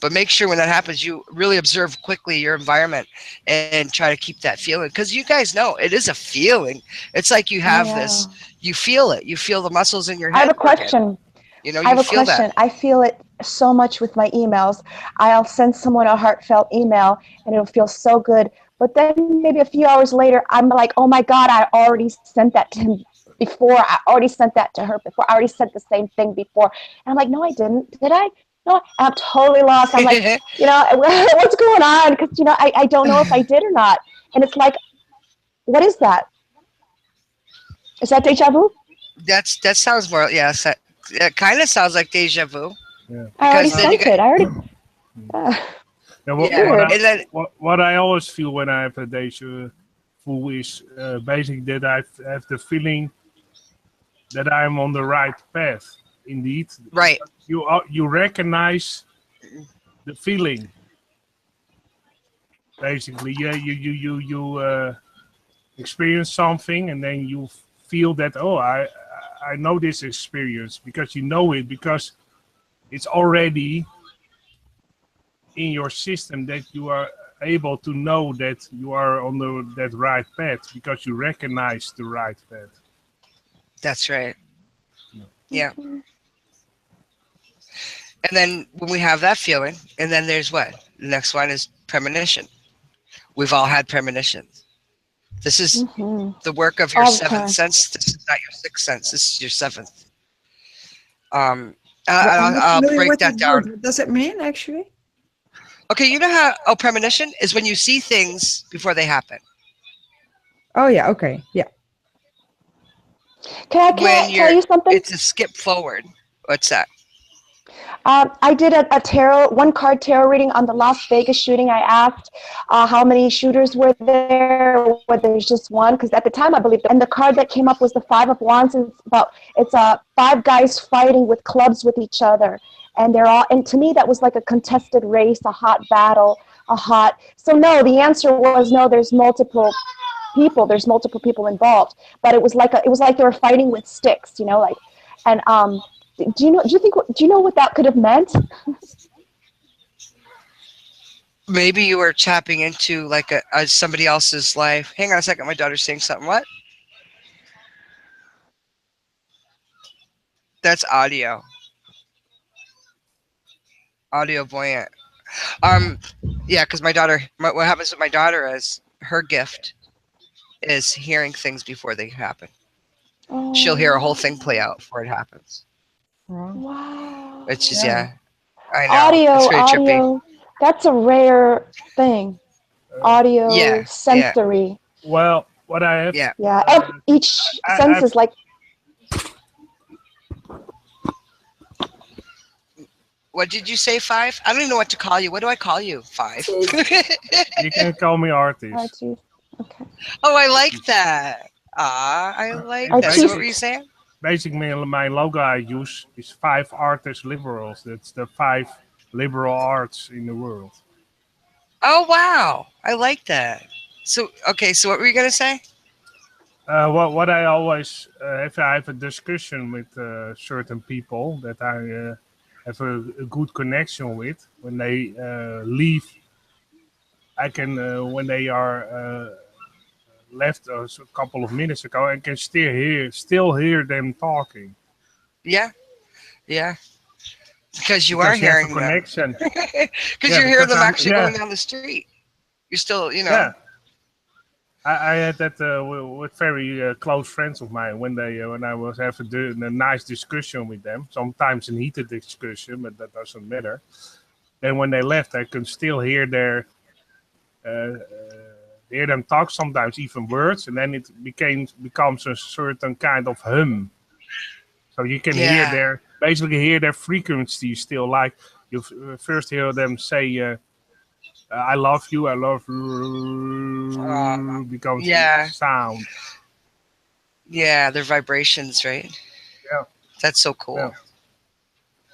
But make sure when that happens, you really observe quickly your environment and try to keep that feeling. Because you guys know it is a feeling. It's like you have this, you feel it. You feel the muscles in your head. I have a working. question. You know, I have you a feel question. that. I feel it so much with my emails. I'll send someone a heartfelt email and it'll feel so good. But then maybe a few hours later, I'm like, oh my God, I already sent that to him before. I already sent that to her before. I already sent the same thing before. And I'm like, no, I didn't. Did I? No, I'm totally lost. I'm like, you know, what's going on? Because, you know, I don't know if I did or not. And it's like, what is that? Is that deja vu? That sounds more, yes. It kind of sounds like deja vu. Yeah. I already Because then you sent it. I already. Yeah, and then what I always feel when I have a deja vu is basically that I have the feeling that I'm on the right path. Indeed, right. You recognize the feeling. Basically, yeah, you experience something, and then you feel that, oh, I know this experience, because you know it, because it's already in your system, that you are able to know that you are on that right path, because you recognize the right path. That's right. Yeah. And then when we have that feeling, and then there's what? The next one is premonition. We've all had premonitions. This is the work of your All the seventh time. sense. This is not your sixth sense. This is your seventh. I'm I'll familiar break with that the down. word. What does it mean, actually? Okay, you know how premonition is when you see things before they happen. Oh, yeah. Okay. Yeah. Can I tell you something? It's a skip forward. What's that? I did a one card tarot reading on the Las Vegas shooting. I asked how many shooters were there, whether there's just one, because at the time I believe, and the card that came up was the Five of Wands. It's five guys fighting with clubs with each other, and and to me that was like a contested race, a hot battle, So no, the answer was no. There's multiple people involved, but it was like they were fighting with sticks, you know, like, and do you know what that could have meant? Maybe you were tapping into like a somebody else's life. Hang on a second, my daughter's saying something. What? That's audio. Audio voyant. Yeah, because what happens with my daughter is her gift is hearing things before they happen. Oh, She'll hear a whole thing play out before it happens. wow. Which is, yeah, I know. It's very Audio. That's a rare thing. Audio, sensory. Well, what I have... Yeah, each sense is like... What did you say, Five? I don't even know what to call you. What do I call you, Five? You can call me Artist. Okay. Oh, I like that. I like that. So what were you saying? Basically, my logo I use is 5 artists liberals. That's the 5 liberal arts in the world. Oh, wow. I like that. So, okay, so what were you going to say? What I always, if I have a discussion with certain people that I have a good connection with, when they leave, I can, when they are left a couple of minutes ago, I can still hear them talking. Yeah, yeah. Because you are hearing them. Connection. Because you're hearing them actually going down the street. You're still, you know. Yeah. I had that with very close friends of mine when I was having a nice discussion with them. Sometimes a heated discussion, but that doesn't matter. Then when they left, I could still hear hear them talk. Sometimes even words, and then it becomes a certain kind of hum. So you can basically hear their frequency still. Like you first hear them say, "I love you, I love you," becomes yeah. sound. Yeah, their vibrations, right? Yeah. That's so cool. Yeah.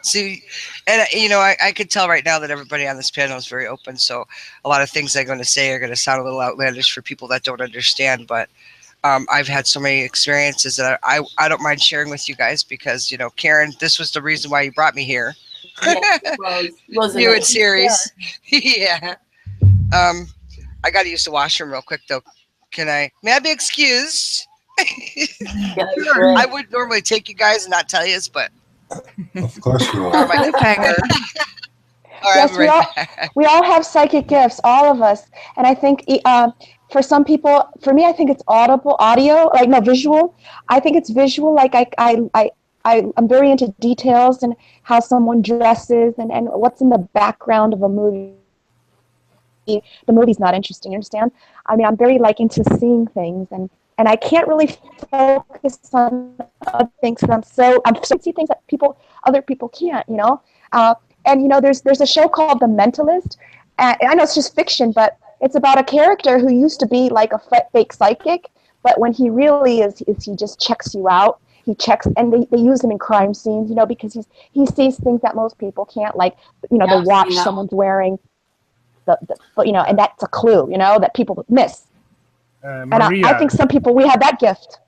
See, and you know, I could tell right now that everybody on this panel is very open. So a lot of things I'm going to say are going to sound a little outlandish for people that don't understand. But I've had so many experiences that I don't mind sharing with you guys because, you know, Karen, this was the reason why you brought me here. Yes, it was, wasn't You it? and Ceres. Yeah. I got to use the washroom real quick though. May I be excused? Go for it. I would normally take you guys and not tell you, but Of course you or are. my Cliffhanger. All right, Yes, I'm right back. we all have psychic gifts, all of us. And I think for some people, for me, I think it's audio, like no visual. I think it's visual. Like I'm very into details and how someone dresses and what's in the background of a movie. The movie's not interesting, you understand? I mean, I'm very like into seeing things and I can't really focus on other things because I'm so see things that other people can't, you know? And you know, there's a show called The Mentalist. I know it's just fiction, but it's about a character who used to be like a fake psychic, but when he really is he just checks you out. He checks, and they use him in crime scenes, you know, because he sees things that most people can't, like, you know, the watch someone's wearing, you know, and that's a clue, you know, that people miss. Maria, and I think some people, we have that gift.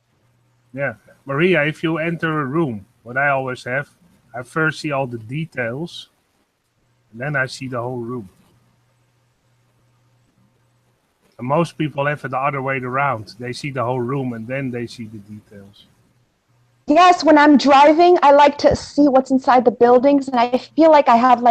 Yeah, Maria, if you enter a room, what I always have, I first see all the details, and then I see the whole room. And most people have it the other way around. They see the whole room, and then they see the details. Yes, when I'm driving, I like to see what's inside the buildings, and I feel like I have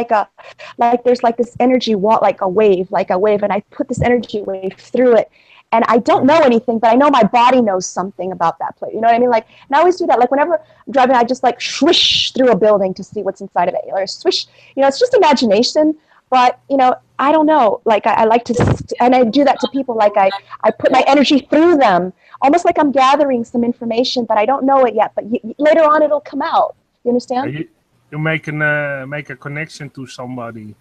there's like this energy wall, like a wave, and I put this energy wave through it. And I don't know anything, but I know my body knows something about that place. You know what I mean? Like, and I always do that. Like, whenever I'm driving, I just like swish through a building to see what's inside of it. Or swish, you know, it's just imagination. But, you know, I don't know. Like, I like to, and I do that to people. Like, I put my energy through them, almost like I'm gathering some information, but I don't know it yet. But later on, it'll come out. You understand? You make a connection to somebody.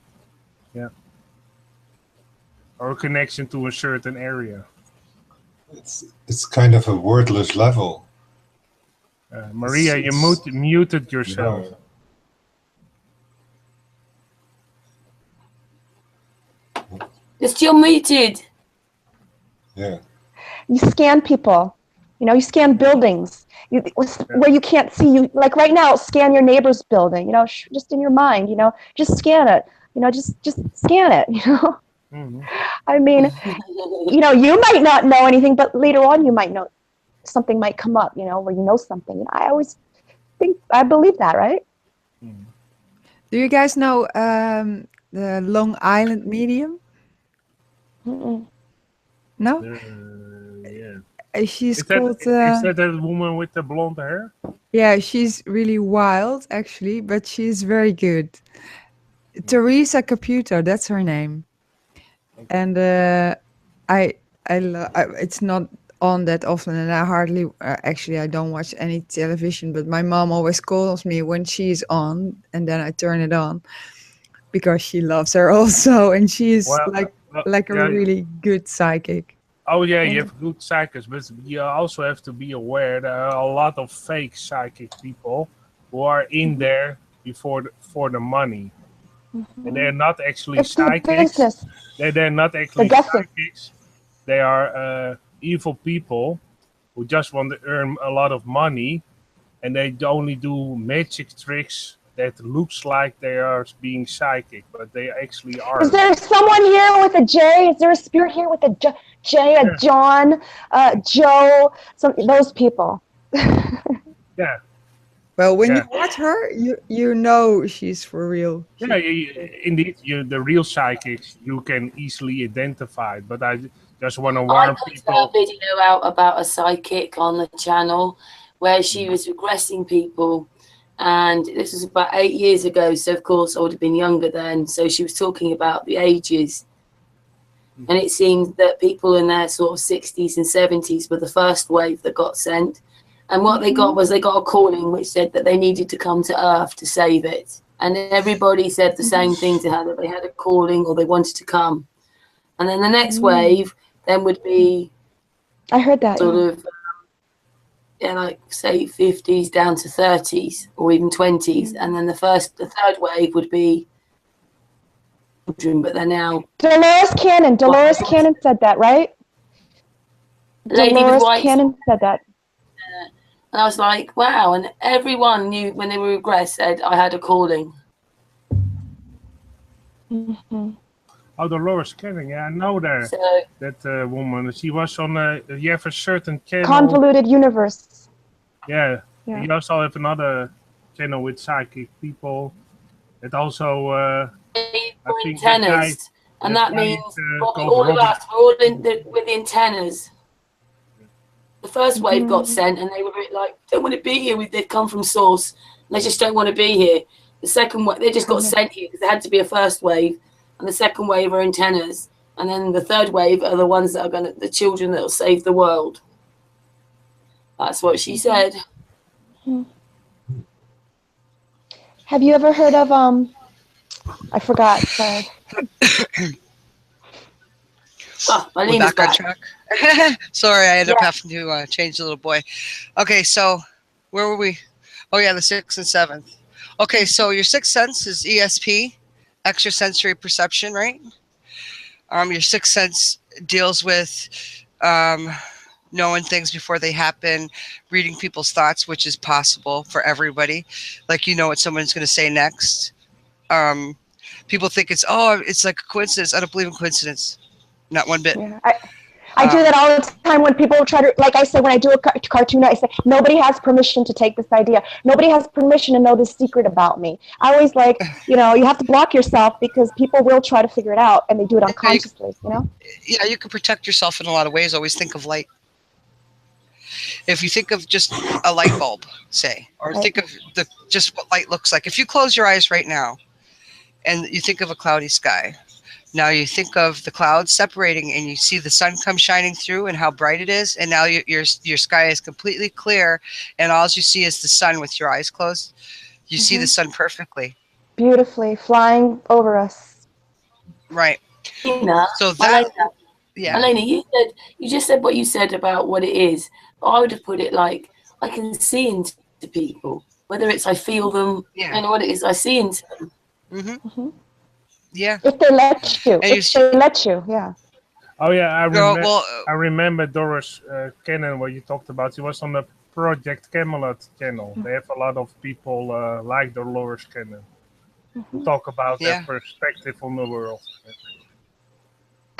Yeah. Or a connection to a certain area. It's kind of a wordless level. Maria, you muted yourself. You're still muted. Yeah. You scan people. You know, you scan buildings where you can't see. You like right now, scan your neighbor's building. You know, just in your mind. You know, just scan it. You know, just scan it. You know. Mm-hmm. I mean, you know, you might not know anything, but later on you might know something might come up, you know, where you know something. And I believe that, right? Do you guys know the Long Island medium? Mm-mm. No? Yeah. She's is called... that woman with the blonde hair? Yeah, she's really wild, actually, but she's very good. Teresa Caputo, that's her name. And it's not on that often, and I hardly actually I don't watch any television, but my mom always calls me when she's on, and then I turn it on because she loves her also, and she's a really good psychic. Oh yeah, you have good psychics, but you also have to be aware there are a lot of fake psychic people who are in there for the money. Mm-hmm. And they're not actually psychics. They're not actually psychics. They are evil people who just want to earn a lot of money, and they only do magic tricks that looks like they are being psychic, but they actually are. Is there someone here with a J? Is there a spirit here with a J, a John, Joe? Those people. Yeah. Well, when you watch her, you know she's for real. Yeah, indeed. The real psychics you can easily identify, but I just want to warn people. I put a video out about a psychic on the channel where she was regressing people, and this was about 8 years ago. So of course I would have been younger then. So she was talking about the ages, and it seemed that people in their sort of 60s and 70s were the first wave that got sent. And what they got was they got a calling which said that they needed to come to Earth to save it. and everybody said the same thing to her, that they had a calling or they wanted to come. And then the next wave then would be I heard that. sort of, like say 50s down to 30s or even 20s. And then the third wave would be children, but they're now. Dolores Cannon said that, right? Lady with Dolores white. Cannon said that. And I was like, wow. And everyone knew when they were regressed said I had a calling. Mm-hmm. Oh, Dolores Cannon, yeah, I know that. So, That woman. She was on you have a certain channel. Convoluted Universe. Yeah. Yeah. You also have another channel with psychic people. It also, I think antennas. And that means probably all of us, we're all with the antennas. The first wave got sent and they were a bit like, don't want to be here. They've come from source. And they just don't want to be here. The second wave, they just got sent here because there had to be a first wave. And the second wave are antennas. And then the third wave are the ones that are the children that will save the world. That's what she said. Have you ever heard of, I forgot, sorry. Oh, We're Marlena's back on track. Sorry, I ended up having to change the little boy. Okay, so where were we? Oh yeah, the 6th and 7th. Okay, so your sixth sense is ESP, extrasensory perception, right? Your sixth sense deals with knowing things before they happen, reading people's thoughts, which is possible for everybody. Like, you know what someone's going to say next. People think it's like a coincidence. I don't believe in coincidence. Not one bit. Yeah, I do that all the time when people try to, like I said, when I do a cartoon, I say, nobody has permission to take this idea. Nobody has permission to know this secret about me. I always like, you have to block yourself because people will try to figure it out and they do it unconsciously, Yeah, you can protect yourself in a lot of ways. Always think of light. If you think of just a light bulb, say, or think of just what light looks like. If you close your eyes right now and you think of a cloudy sky, now you think of the clouds separating and you see the sun come shining through and how bright it is. And now your sky is completely clear and all you see is the sun with your eyes closed. You see the sun perfectly. Beautifully, flying over us. Right. Marlena, So that, Marlena, you just said what you said about what it is. I would have put it like, I can see into people. Whether it's I feel them, I know what it is, I see into them. Mm-hmm. Yeah. If they let you. Yeah. Oh yeah, I remember Doris Cannon, what you talked about. She was on the Project Camelot channel. They have a lot of people like Dolores Cannon who talk about their perspective on the world.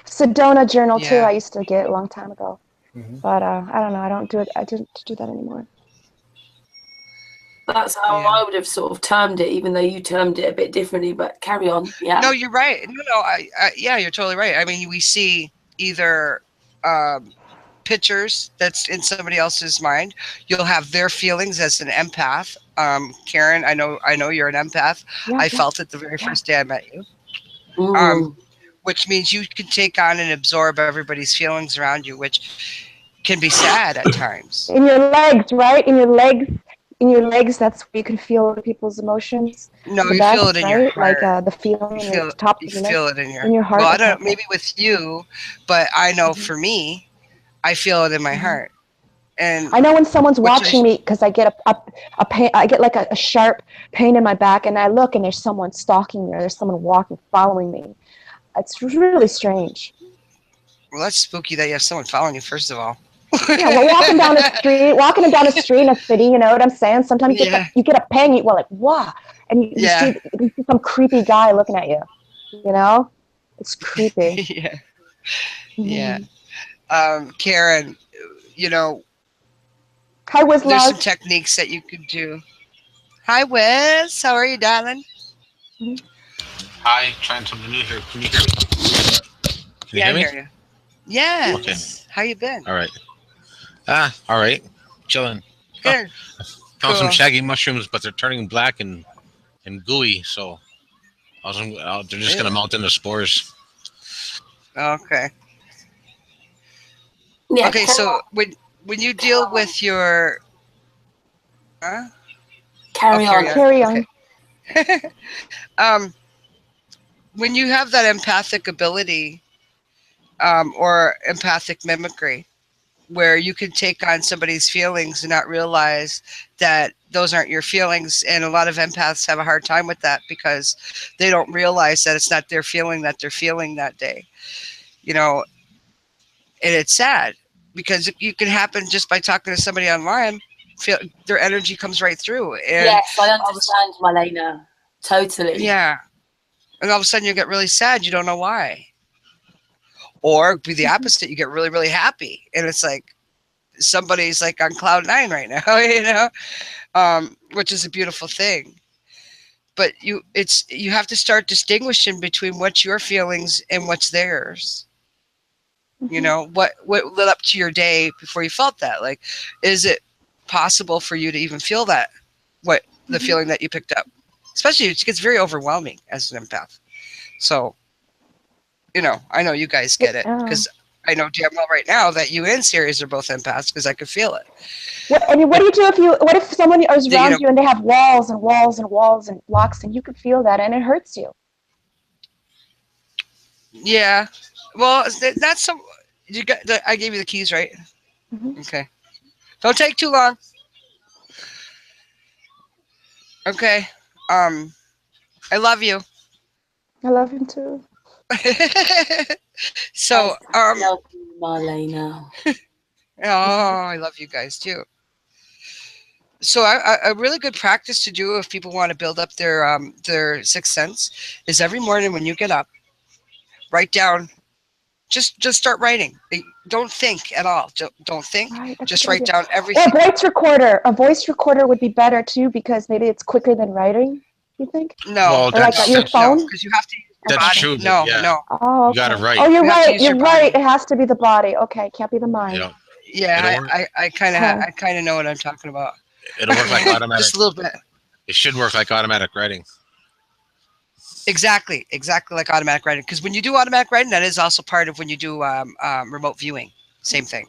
Sedona Journal too. I used to get a long time ago, but I don't know. I don't do it. I didn't do that anymore. That's how I would have sort of termed it, even though you termed it a bit differently. But carry on. Yeah. No, you're right. No, you're totally right. I mean, we see either pictures that's in somebody else's mind. You'll have their feelings as an empath. Karen, I know you're an empath. Yeah, I felt it the very first day I met you. Which means you can take on and absorb everybody's feelings around you, which can be sad at times. In your legs, right? In your legs, that's where you can feel people's emotions. No, you feel it in your heart. Like the feeling in the top of your leg. You feel it in your heart. Well, I don't know, maybe with you, but I know for me, I feel it in my heart. And I know when someone's watching me because I get a pain. I get like a sharp pain in my back, and I look, and there's someone stalking me, or there's someone walking, following me. It's really strange. Well, that's spooky that you have someone following you, first of all. Yeah, we're walking down the street in a city, you know what I'm saying? Sometimes you get a pang, you're like, wow. And you see some creepy guy looking at you, It's creepy. Yeah. Karen, Hi, Wizlawz. There's some techniques that you could do. Hi, Wiz. How are you, darling? Hi, trying something new here. Can you hear me? Can you hear me? I hear you. Yes. Okay. How you been? All right. All right. Chilling. Good. Found some shaggy mushrooms, but they're turning black and gooey, so they're just gonna mount into spores. Okay. Yeah, okay, so when you deal with your Carry on. Okay. When you have that empathic ability, or empathic mimicry, where you can take on somebody's feelings and not realize that those aren't your feelings. And a lot of empaths have a hard time with that because they don't realize that it's not their feeling that they're feeling that day. You know, and it's sad because you can happen just by talking to somebody online. Feel their energy comes right through. And yes, I understand, Marlena. Totally. yeah. And all of a sudden you get really sad. You don't know why. Or be the opposite. You get really, really happy. And it's like somebody's like on cloud 9 right now, you know, which is a beautiful thing. But you have to start distinguishing between what's your feelings and what's theirs. You know, what led up to your day before you felt that? Like, is it possible for you to even feel that, what the feeling that you picked up? Especially it gets very overwhelming as an empath. So, you know, I know you guys get it because I know damn well right now that you and Ceres are both empaths because I could feel it. What do you do what if someone is around you and they have walls and walls and walls and blocks and you could feel that and it hurts you? Yeah. Well, that's some. You got. I gave you the keys, right? Okay. Don't take too long. Okay. I love you. I love him too. So, I love you, Marlena. Oh, I love you guys too. So, a really good practice to do if people want to build up their sixth sense is every morning when you get up, write down. Just start writing. Don't think at all. Don't think. Right, just write down everything. Or a voice recorder. A voice recorder would be better too because maybe it's quicker than writing. You think? No, Well, or like your phone. Because you have to use your That's body. true. No, Yeah. no. Oh, okay. You got it right. Oh, you're right. You're right. It has to be the body. Okay, can't be the mind. Yeah, I kind of know what I'm talking about. It'll work like automatic. Just a little bit. It should work like automatic writing. Exactly like automatic writing. Because when you do automatic writing, that is also part of when you do remote viewing. Same thing.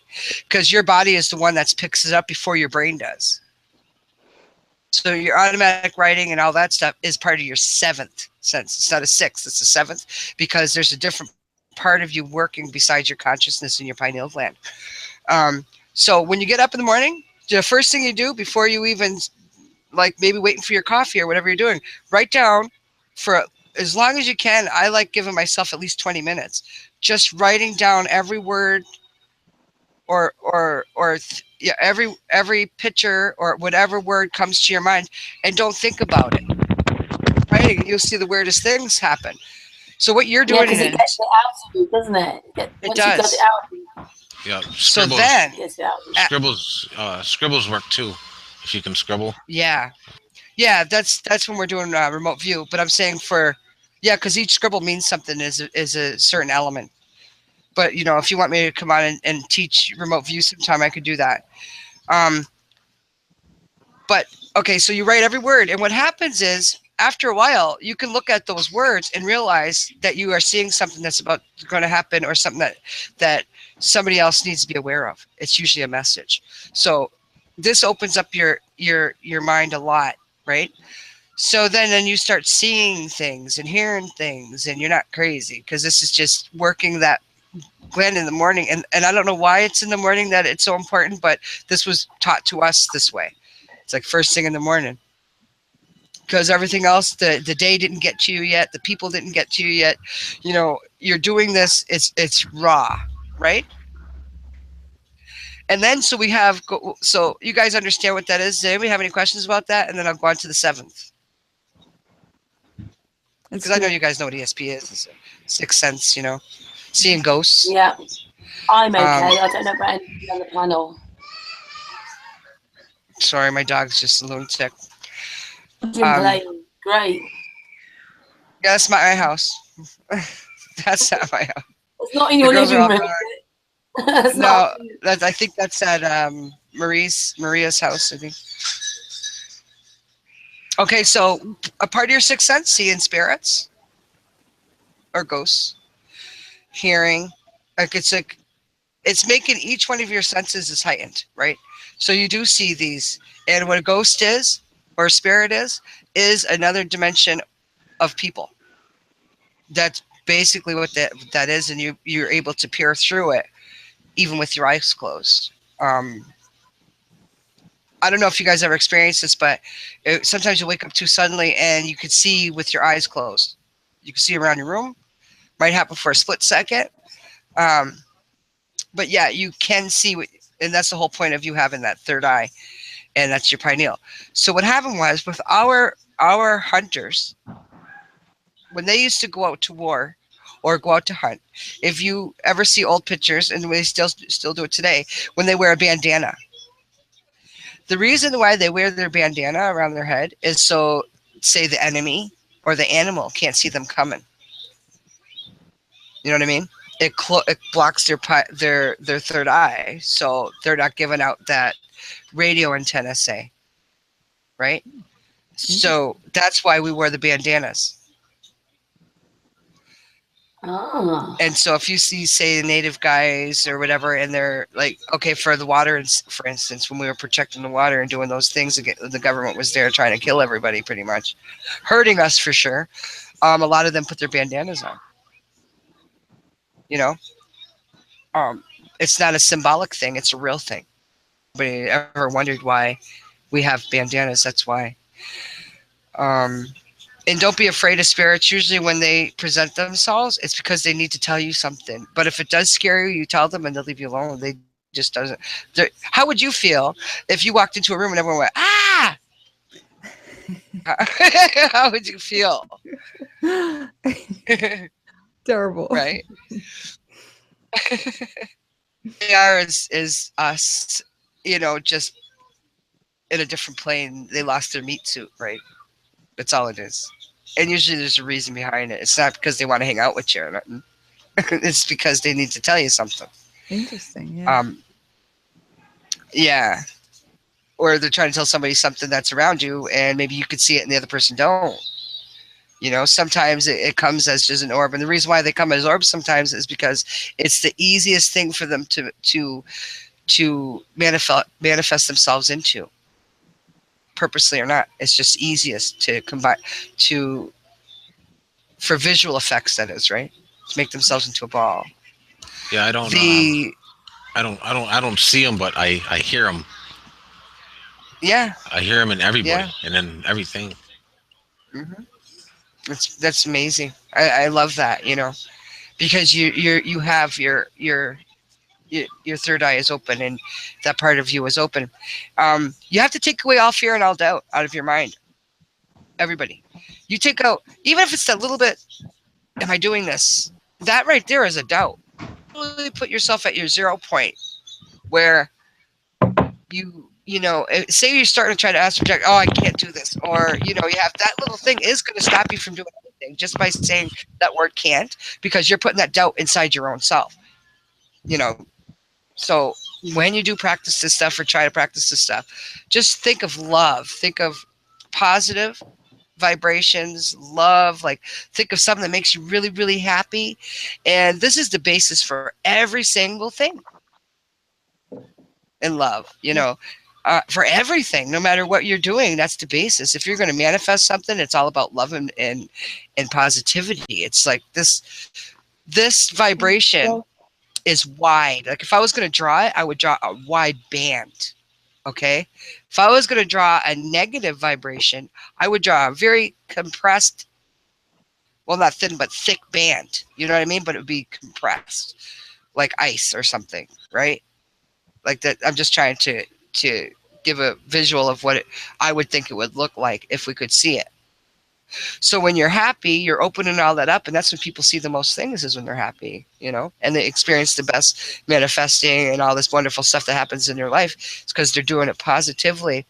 Because your body is the one that picks it up before your brain does. So your automatic writing and all that stuff is part of your seventh sense. It's not a sixth, it's a seventh, because there's a different part of you working besides your consciousness in your pineal gland. So when you get up in the morning, the first thing you do before you even, like maybe waiting for your coffee or whatever you're doing, write down for as long as you can. I like giving myself at least 20 minutes, just writing down every word or every picture or whatever word comes to your mind, and don't think about it. Right? You'll see the weirdest things happen. So what you're doing because it gets it out of you, doesn't it? It does. You got it out of you. Yeah. So then scribbles work too, if you can scribble. Yeah, that's when we're doing remote view. But I'm saying because each scribble means something, is a certain element. But you know, if you want me to come on and teach remote view sometime, I could do that. But okay, so you write every word, and what happens is after a while, you can look at those words and realize that you are seeing something that's about going to happen, or something that somebody else needs to be aware of. It's usually a message. So this opens up your mind a lot, right? So then you start seeing things and hearing things, and you're not crazy, because this is just working that gland in the morning. And I don't know why it's in the morning that it's so important, but this was taught to us this way. It's like first thing in the morning, because everything else, the day didn't get to you yet, the people didn't get to you yet. You know, you're doing this, it's raw, right? And then so you guys understand what that is. Does anybody have any questions about that? And then I'll go on to the seventh, because I know you guys know what ESP is. It's a sixth sense, you know, seeing ghosts. Yeah, I'm okay. I don't know about anything on the panel. Sorry, my dog's just a lunatic. Great. Yeah, that's my house. That's not my house. It's not in your living room. No, I think that's at Maria's house, I think. Okay, so a part of your sixth sense, seeing spirits or ghosts, hearing, it's making each one of your senses is heightened, right? So you do see these, and what a ghost is or spirit is another dimension of people. That's basically what that is, and you're able to peer through it even with your eyes closed. I don't know if you guys ever experienced this, but sometimes you wake up too suddenly and you can see with your eyes closed. You can see around your room. Might happen for a split second. But yeah, you can see, and that's the whole point of you having that third eye, and that's your pineal. So what happened was with our hunters, when they used to go out to war or go out to hunt, if you ever see old pictures, and they still do it today, when they wear a bandana. The reason why they wear their bandana around their head is so, say, the enemy or the animal can't see them coming. You know what I mean? It blocks their third eye, so they're not giving out that radio antenna, say, right? So that's why we wear the bandanas. Ah. And so if you see, say, the native guys or whatever, and they're like, okay, for the water, for instance, when we were protecting the water and doing those things, the government was there trying to kill everybody, pretty much, hurting us for sure. A lot of them put their bandanas on. You know, it's not a symbolic thing; it's a real thing. Nobody ever wondered why we have bandanas. That's why. And don't be afraid of spirits. Usually when they present themselves, it's because they need to tell you something. But if it does scare you, you tell them and they'll leave you alone. They just doesn't. How would you feel if you walked into a room and everyone went, ah? How would you feel? Terrible. Right? AR is us, just in a different plane. They lost their meat suit, right? That's all it is. And usually there's a reason behind it. It's not because they want to hang out with you or nothing. It's because they need to tell you something. Interesting, yeah. Yeah. Or they're trying to tell somebody something that's around you, and maybe you could see it and the other person don't. Sometimes it comes as just an orb. And the reason why they come as orbs sometimes is because it's the easiest thing for them to manifest themselves into. Purposely or not, it's just easiest to combine for visual effects, that is, right, to make themselves into a ball. Yeah, I don't see them, but I hear them. Yeah, I hear them in everybody and in everything. Mm-hmm. That's amazing. I love that, because you have your third eye is open, and that part of you is open. You have to take away all fear and all doubt out of your mind. Everybody, you take out, even if it's that little bit, am I doing this? That right there is a doubt. Really put yourself at your 0 point where say you're starting to try to ascertain, oh, I can't do this, or you have that little thing is going to stop you from doing anything just by saying that word can't, because you're putting that doubt inside your own self. So when you do practice this stuff or try to practice this stuff, just think of love, think of positive vibrations, love, like think of something that makes you really, really happy. And this is the basis for every single thing in love, for everything, no matter what you're doing. That's the basis. If you're going to manifest something, it's all about love and positivity. It's like this vibration is wide. Like if I was going to draw it, I would draw a wide band. Okay. If I was going to draw a negative vibration, I would draw a very compressed, well, not thin, but thick band. You know what I mean? But it would be compressed like ice or something, right? Like that. I'm just trying to give a visual of what I would think it would look like if we could see it. So when you're happy, you're opening all that up, and that's when people see the most things, is when they're happy, and they experience the best manifesting and all this wonderful stuff that happens in their life. It's because they're doing it positively.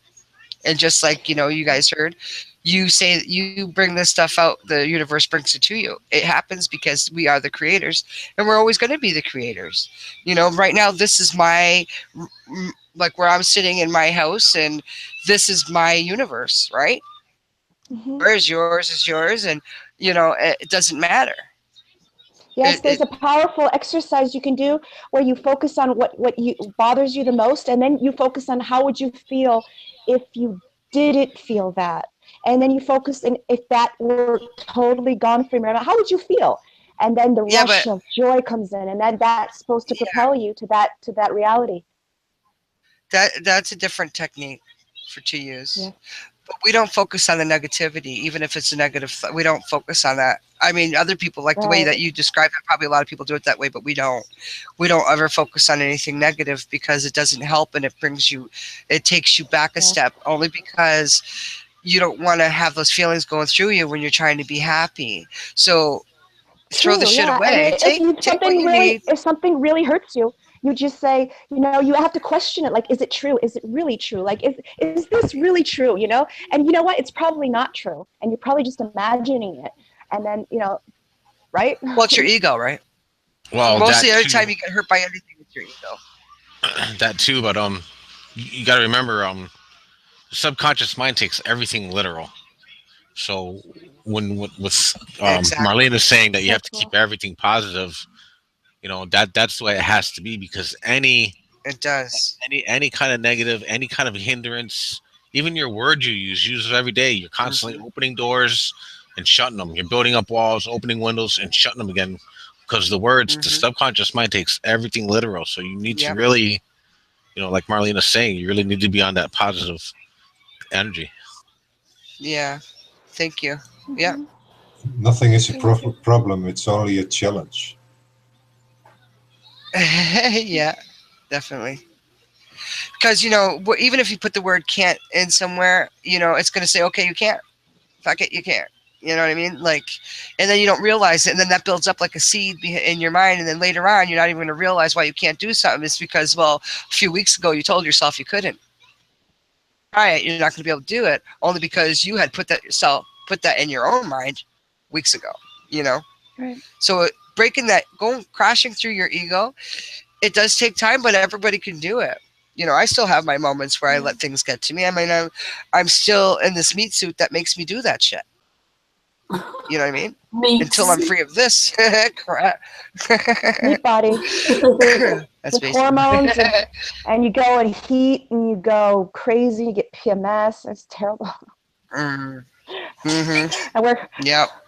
And just like, you guys heard, you say that you bring this stuff out, the universe brings it to you. It happens because we are the creators, and we're always going to be the creators. Right now, this is my, like where I'm sitting in my house, and this is my universe, right? Mm-hmm. Where's yours is yours, and it doesn't matter. Yes, there's a powerful exercise you can do where you focus on what bothers you the most, and then you focus on how would you feel if you didn't feel that, and then you focus, and if that were totally gone from your mind, how would you feel? And then the Yeah, rush but of joy comes in, and then that's supposed to propel you to that reality. that's a different technique to use. Yeah. But we don't focus on the negativity, even if it's a negative. We don't focus on that. I mean, other people like the way that Right. you describe it. Probably a lot of people do it that way, but we don't. We don't ever focus on anything negative because it doesn't help, and it takes you back a Yeah. step. Only because you don't want to have those feelings going through you when you're trying to be happy. So throw the True, shit yeah. And away. if you Take what you need. if something really hurts you, you just say, you have to question it. Like, is it true? Is it really true? Like, is this really true? And you know what? It's probably not true, and you're probably just imagining it. And then, right? Well, it's your ego, right? Well, Mostly that every too. time you get hurt by anything, it's your ego. That too, but you got to remember, subconscious mind takes everything literal. So with Exactly. Marlena saying that you So have to cool. keep everything positive, that's the way it has to be, because It does. any kind of negative, any kind of hindrance, even your words you use it every day. You're constantly opening doors and shutting them. You're building up walls, opening windows, and shutting them again, because the words, the subconscious mind takes everything literal. So you need to really, like Marlena's saying, you really need to be on that positive energy. Yeah. Thank you. Yeah. Nothing is a problem. It's only a challenge. Yeah, definitely. Because, even if you put the word can't in somewhere, it's going to say, okay, you can't. Fuck it, you can't. You know what I mean? Like, and then you don't realize it. And then that builds up like a seed in your mind. And then later on, you're not even going to realize why you can't do something. It's because, well, a few weeks ago, you told yourself you couldn't. Try it. You're not going to be able to do it only because you had put that in your own mind weeks ago, Right. So breaking that, going crashing through your ego, it does take time, but everybody can do it. I still have my moments where I let things get to me. I mean, I'm still in this meat suit that makes me do that shit. You know what I mean? Until I'm free of this crap. Meat body. That's With hormones, and you go in heat, and you go crazy. You get PMS. It's terrible. Mm-hmm. And we're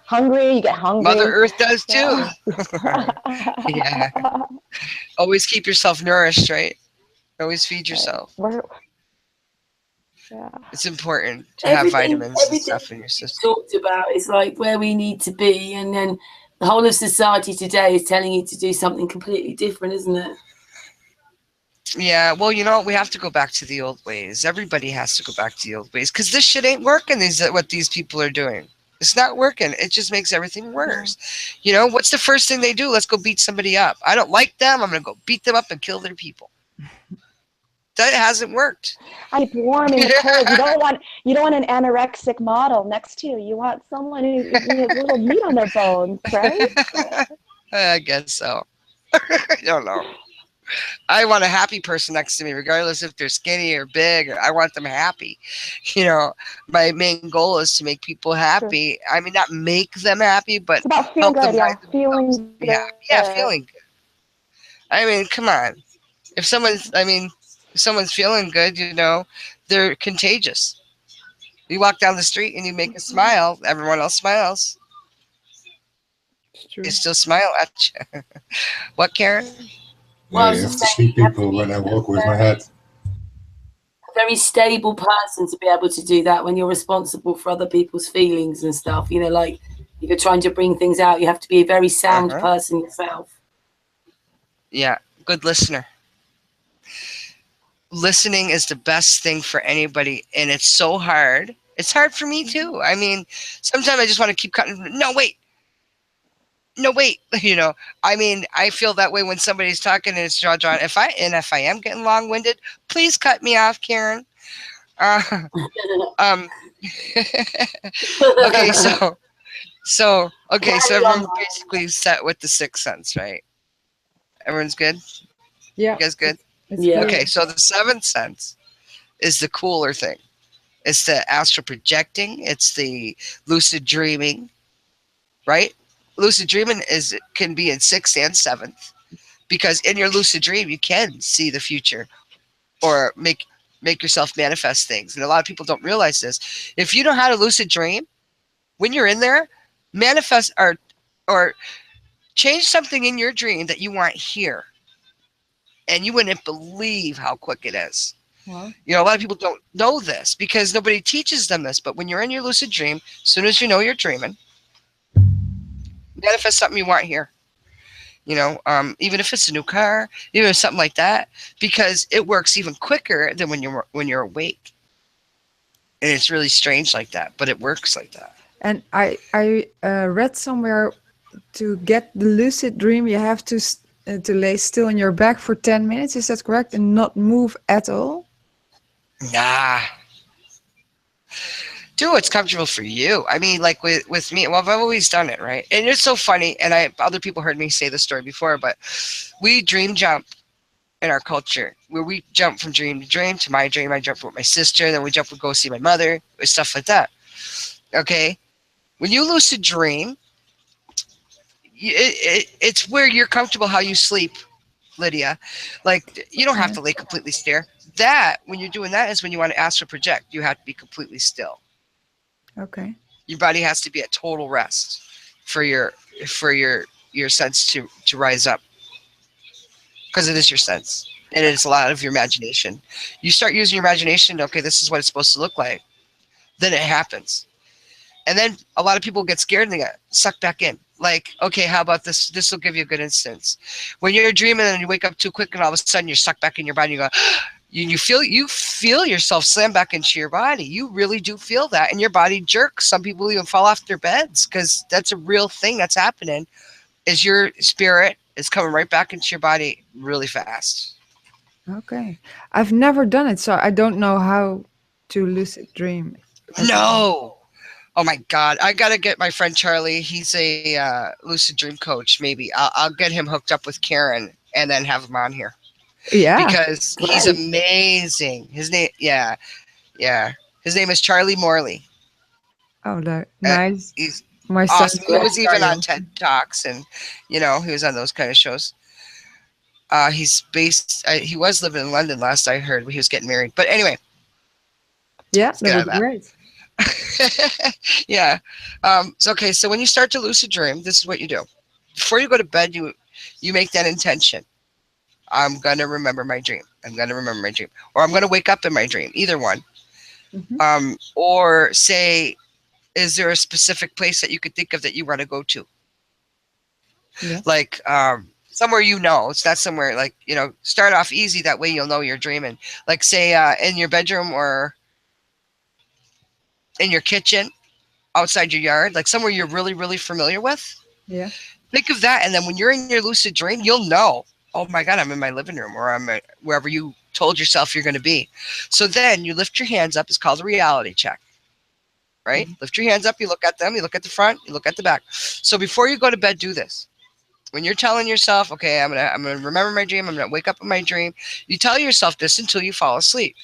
hungry. You get hungry. Mother Earth does too. Yeah. Always keep yourself nourished, right? Always feed yourself. It's important to have vitamins and stuff in your system. Talked about is like where we need to be, and then the whole of society today is telling you to do something completely different, isn't it? Yeah, well, we have to go back to the old ways. Everybody has to go back to the old ways because this shit ain't working. What these people are doing, it's not working. It just makes everything worse. What's the first thing they do? Let's go beat somebody up. I don't like them. I'm gonna go beat them up and kill their people. That hasn't worked. I keep warm in the cold. You don't want an anorexic model next to you. You want someone who has a little meat on their bones, right? I guess so. I don't know. I want a happy person next to me, regardless if they're skinny or big. I want them happy. My main goal is to make people happy. Sure. I mean, not make them happy, but it's about feeling good. Yeah, feeling good. Yeah, feeling good. I mean, come on. If someone's feeling good, they're contagious. You walk down the street and you make a smile, everyone else smiles. It's true. They still smile at you. What, Karen? Well, I I was have just to saying, see people when I walk with my head. A very stable person to be able to do that when you're responsible for other people's feelings and stuff. Like if you're trying to bring things out, you have to be a very sound person yourself. Yeah, good listener. Listening is the best thing for anybody, and it's so hard. It's hard for me too. I mean, sometimes I just want to keep cutting. No, wait. I mean, I feel that way when somebody's talking and it's drawn. If I am getting long-winded, please cut me off, Karen. Okay, so everyone's basically set with the sixth sense, right? Everyone's good? Yeah. You guys good? Yeah. Okay, so the seventh sense is the cooler thing. It's the astral projecting. It's the lucid dreaming, right? Lucid dreaming can be in 6th and 7th, because in your lucid dream you can see the future or make make yourself manifest things. And a lot of people don't realize this. If you know how to lucid dream, when you're in there, manifest or change something in your dream that you want here. And you wouldn't believe how quick it is. Wow. You know, a lot of people don't know this because nobody teaches them this. But when you're in your lucid dream, as soon as you know you're dreaming, manifest something you want here. You know, even if it's a new car, even if something like that, because it works even quicker than when you're awake. And it's really strange like that, but it works like that. And I read somewhere to get the lucid dream, you have to lay still on your back for 10 minutes. Is that correct? And not move at all? Nah. Do what's comfortable for you. I mean, like with me, well, I've always done it, right? And it's so funny, and other people heard me say this story before, but we dream jump in our culture, where we jump from dream to dream to my dream. I jump with my sister, then we jump and go see my mother, stuff like that. Okay? When you lucid dream, it's where you're comfortable how you sleep, Lydia. Like, you don't have to lay completely still. That, when you're doing that, is when you want to astral project. You have to be completely still. Okay. Your body has to be at total rest for your sense to rise up, because it is your sense, and it is a lot of your imagination. You start using your imagination. Okay, this is what it's supposed to look like. Then it happens, and then a lot of people get scared and they get sucked back in. Like, okay, how about this? This will give you a good instance. When you're dreaming and you wake up too quick, and all of a sudden you're sucked back in your body. You go. You feel yourself slam back into your body. You really do feel that, and your body jerks. Some people even fall off their beds, because that's a real thing that's happening. Is your spirit is coming right back into your body really fast. Okay. I've never done it, so I don't know how to lucid dream. No. Oh my God. I got to get my friend Charlie. He's a lucid dream coach. Maybe I'll get him hooked up with Karen and then have him on here. Yeah. Because he's amazing. His name, yeah. His name is Charlie Morley. Oh, nice. He's my awesome. son. He was even on TED Talks, and he was on those kind of shows. He's based. He was living in London last I heard. He was getting married. But anyway. Yeah, that would be great. Yeah. Okay. So when you start to lucid dream, this is what you do. Before you go to bed, you make that intention. I'm going to remember my dream. I'm going to remember my dream. Or I'm going to wake up in my dream. Either one. Mm-hmm. Or say, is there a specific place that you could think of that you want to go to? Yeah. Like somewhere it's not somewhere like, start off easy. That way you'll know you're dreaming. Like say in your bedroom or in your kitchen, outside your yard, like somewhere you're really, really familiar with. Yeah. Think of that. And then when you're in your lucid dream, you'll know, oh my God, I'm in my living room, or I'm wherever you told yourself you're going to be. So then you lift your hands up. It's called a reality check, right? Mm-hmm. Lift your hands up. You look at them. You look at the front. You look at the back. So before you go to bed, do this. When you're telling yourself, okay, I'm gonna remember my dream. I'm gonna wake up in my dream. You tell yourself this until you fall asleep.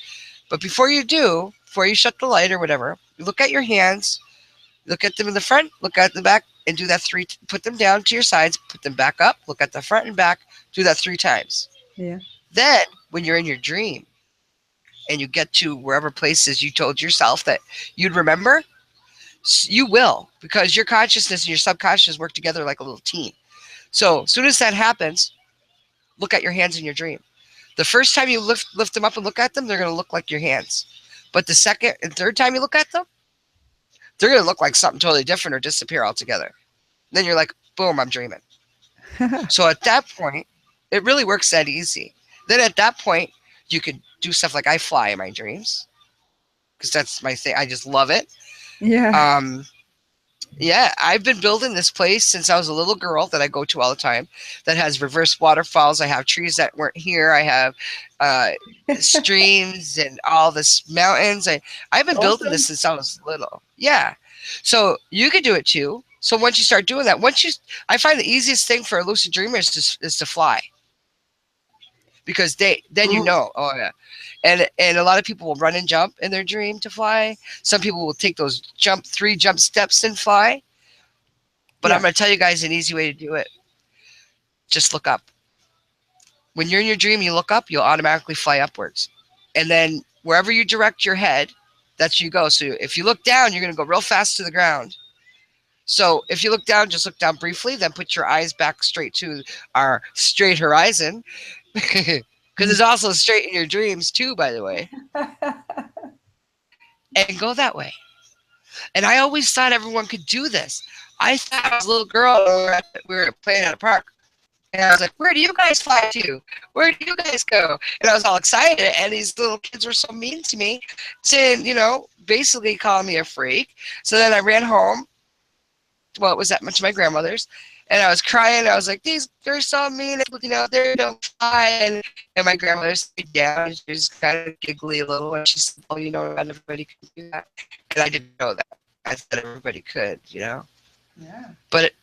But before you shut the light or whatever, you look at your hands. Look at them in the front. Look at the back. And do that 3. Put them down to your sides. Put them back up. Look at the front and back. Do that 3 times. Yeah. Then, when you're in your dream, and you get to wherever places you told yourself that you'd remember, you will, because your consciousness and your subconscious work together like a little team. So, as soon as that happens, look at your hands in your dream. The first time you lift them up and look at them, they're going to look like your hands. But the second and third time you look at them, they're going to look like something totally different or disappear altogether. Then you're like, boom, I'm dreaming. So at that point, it really works that easy. Then at that point, you could do stuff like I fly in my dreams, because that's my thing. I just love it. Yeah. Yeah, I've been building this place since I was a little girl that I go to all the time, that has reverse waterfalls. I have trees that weren't here. I have streams and all this mountains. I've been building this since I was little. Yeah. So you can do it too. So once you start doing that, I find the easiest thing for a lucid dreamer is to fly. Because then you know, oh yeah. And a lot of people will run and jump in their dream to fly. Some people will take those 3 jump steps and fly. But I'm going to tell you guys an easy way to do it. Just look up. When you're in your dream, you look up, you'll automatically fly upwards. And then wherever you direct your head, that's you go. So if you look down, you're going to go real fast to the ground. So if you look down, just look down briefly, then put your eyes back straight to our straight horizon. Because it's also straight in your dreams too, by the way. And go that way. And I always thought everyone could do this. I thought I was a little girl, we were playing at a park. And I was like, where do you guys fly to? Where do you guys go? And I was all excited. And these little kids were so mean to me, saying, basically calling me a freak. So then I ran home. Well, it was at my grandmother's. And I was crying. I was like, they're so mean. They don't fly. And my grandmother sat down. And she was kind of giggly a little. And she said, not everybody can do that. And I didn't know that. I said everybody could, Yeah. But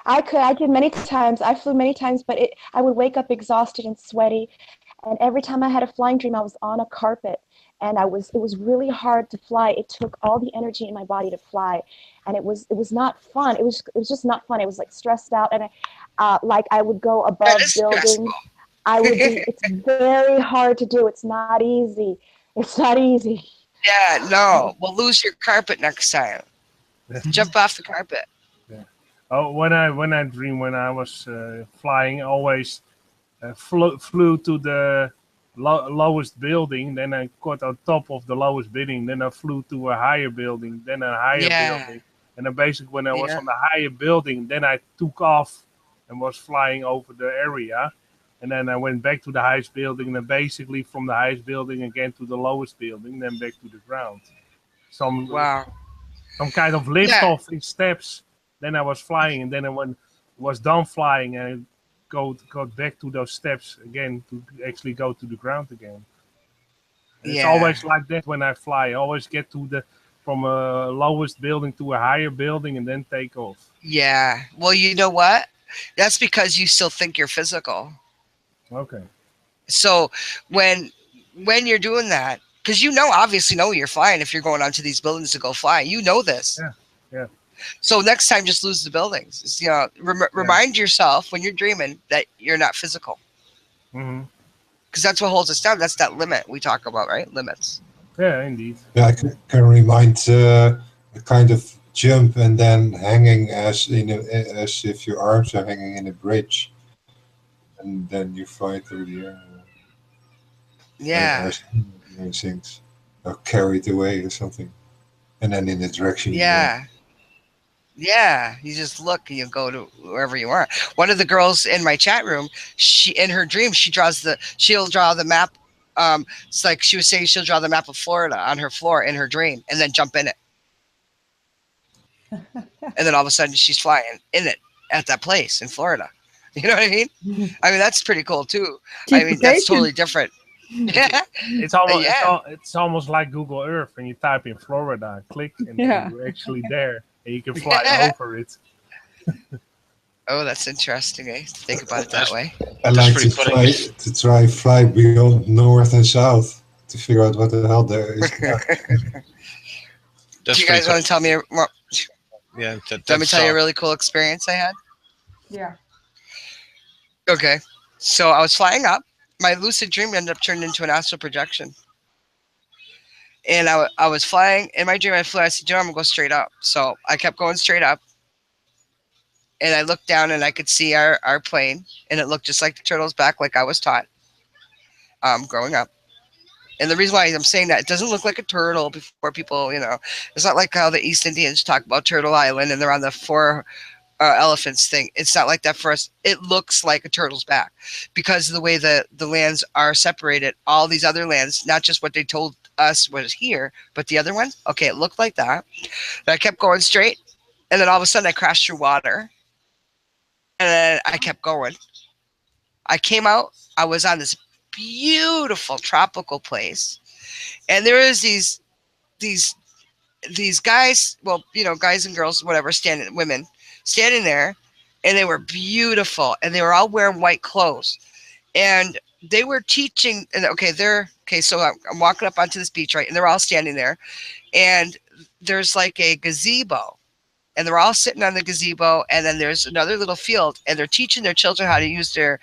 I did many times. I flew many times, but I would wake up exhausted and sweaty. And every time I had a flying dream, I was on a carpet. And it was really hard to fly. It took all the energy in my body to fly. And it was not fun. It was just not fun. It was like stressed out. And I would go above buildings. It's very hard to do. It's not easy. It's not easy. Yeah, no. We'll lose your carpet next time. Jump off the carpet. Yeah. Oh, when I dream when I was flying, I always flew to the lowest building. Then I got on top of the lowest building. Then I flew to a higher building. Then a higher building. And then basically when I was on the higher building, then I took off and was flying over the area. And then I went back to the highest building, and then basically from the highest building again to the lowest building, then back to the ground. Some kind of lift off in steps. Then I was flying, and then when I was done flying, I got back to those steps again to actually go to the ground again. And it's always like that when I fly. I always get from a lowest building to a higher building and then take off. Yeah. Well, you know what? That's because you still think you're physical. Okay. So when you're doing that, because obviously you're flying if you're going onto these buildings to go fly. You know this. Yeah. So next time, just lose the buildings. Remind yourself when you're dreaming that you're not physical. Mm-hmm. Because that's what holds us down. That's that limit we talk about, right? Limits. Yeah, indeed. Yeah, I can remind a kind of jump and then hanging as if your arms are hanging in a bridge. And then you fly through the air. Yeah. Things are carried away or something. And then in the direction you want. Yeah. You just look and you go to wherever you are. One of the girls in my chat room, in her dream, she'll draw the map. It's like she was saying she'll draw the map of Florida on her floor in her dream and then jump in it. And then all of a sudden she's flying in it at that place in Florida. You know what I mean? I mean, that's pretty cool too. That's totally different. Yeah. It's almost like Google Earth when you type in Florida, click, and you're actually there, and you can fly over it. Oh, that's interesting, eh? To think about it that way. I like to try fly beyond north and south to figure out what the hell there is. Do you guys want to tell me more? Yeah. Let me tell you a really cool experience I had. Yeah. Okay. So I was flying up. My lucid dream ended up turning into an astral projection. And I was flying. In my dream, I said, I'm going to go straight up. So I kept going straight up. And I looked down and I could see our plane. And it looked just like the turtle's back, like I was taught growing up. And the reason why I'm saying that, it doesn't look like a turtle before people, it's not like how the East Indians talk about Turtle Island and they're on the four elephants thing. It's not like that for us. It looks like a turtle's back because of the way the lands are separated. All these other lands, not just what they told us was here, but the other ones. Okay, it looked like that. But I kept going straight. And then all of a sudden I crashed through water. And then I kept going. I came out. I was on this beautiful tropical place. And there is these guys, well, guys and girls, whatever, women standing there, and they were beautiful, and they were all wearing white clothes, and they were teaching. And so I'm walking up onto this beach, right, and they're all standing there, and there's like a gazebo, and they're all sitting on the gazebo, and then there's another little field, and they're teaching their children how to use their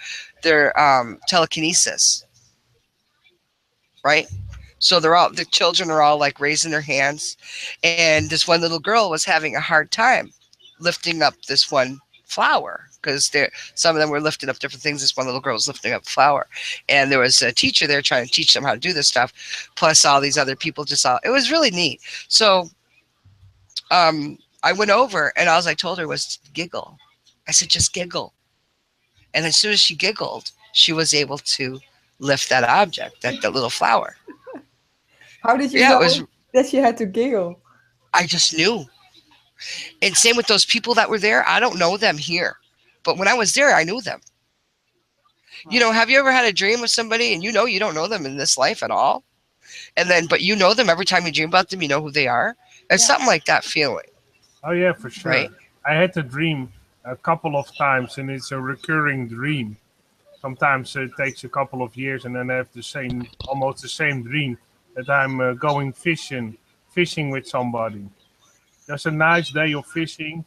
telekinesis, right? So the children are all like raising their hands, and this one little girl was having a hard time lifting up this one flower because some of them were lifting up different things. This one little girl was lifting up a flower, and there was a teacher there trying to teach them how to do this stuff. Plus all these other people it was really neat. So I went over and all I told her was giggle. I said, just giggle. And as soon as she giggled, she was able to lift that object, that little flower. How did you know that she had to giggle? I just knew. And same with those people that were there. I don't know them here. But when I was there, I knew them. Wow. You know, have you ever had a dream with somebody and you don't know them in this life at all? And then, but you know them every time you dream about them, you know who they are? It's something like that feeling. Oh, yeah, for sure. Right? I had the dream a couple of times, and it's a recurring dream. Sometimes it takes a couple of years, and then I have almost the same dream that I'm going fishing with somebody. Just a nice day of fishing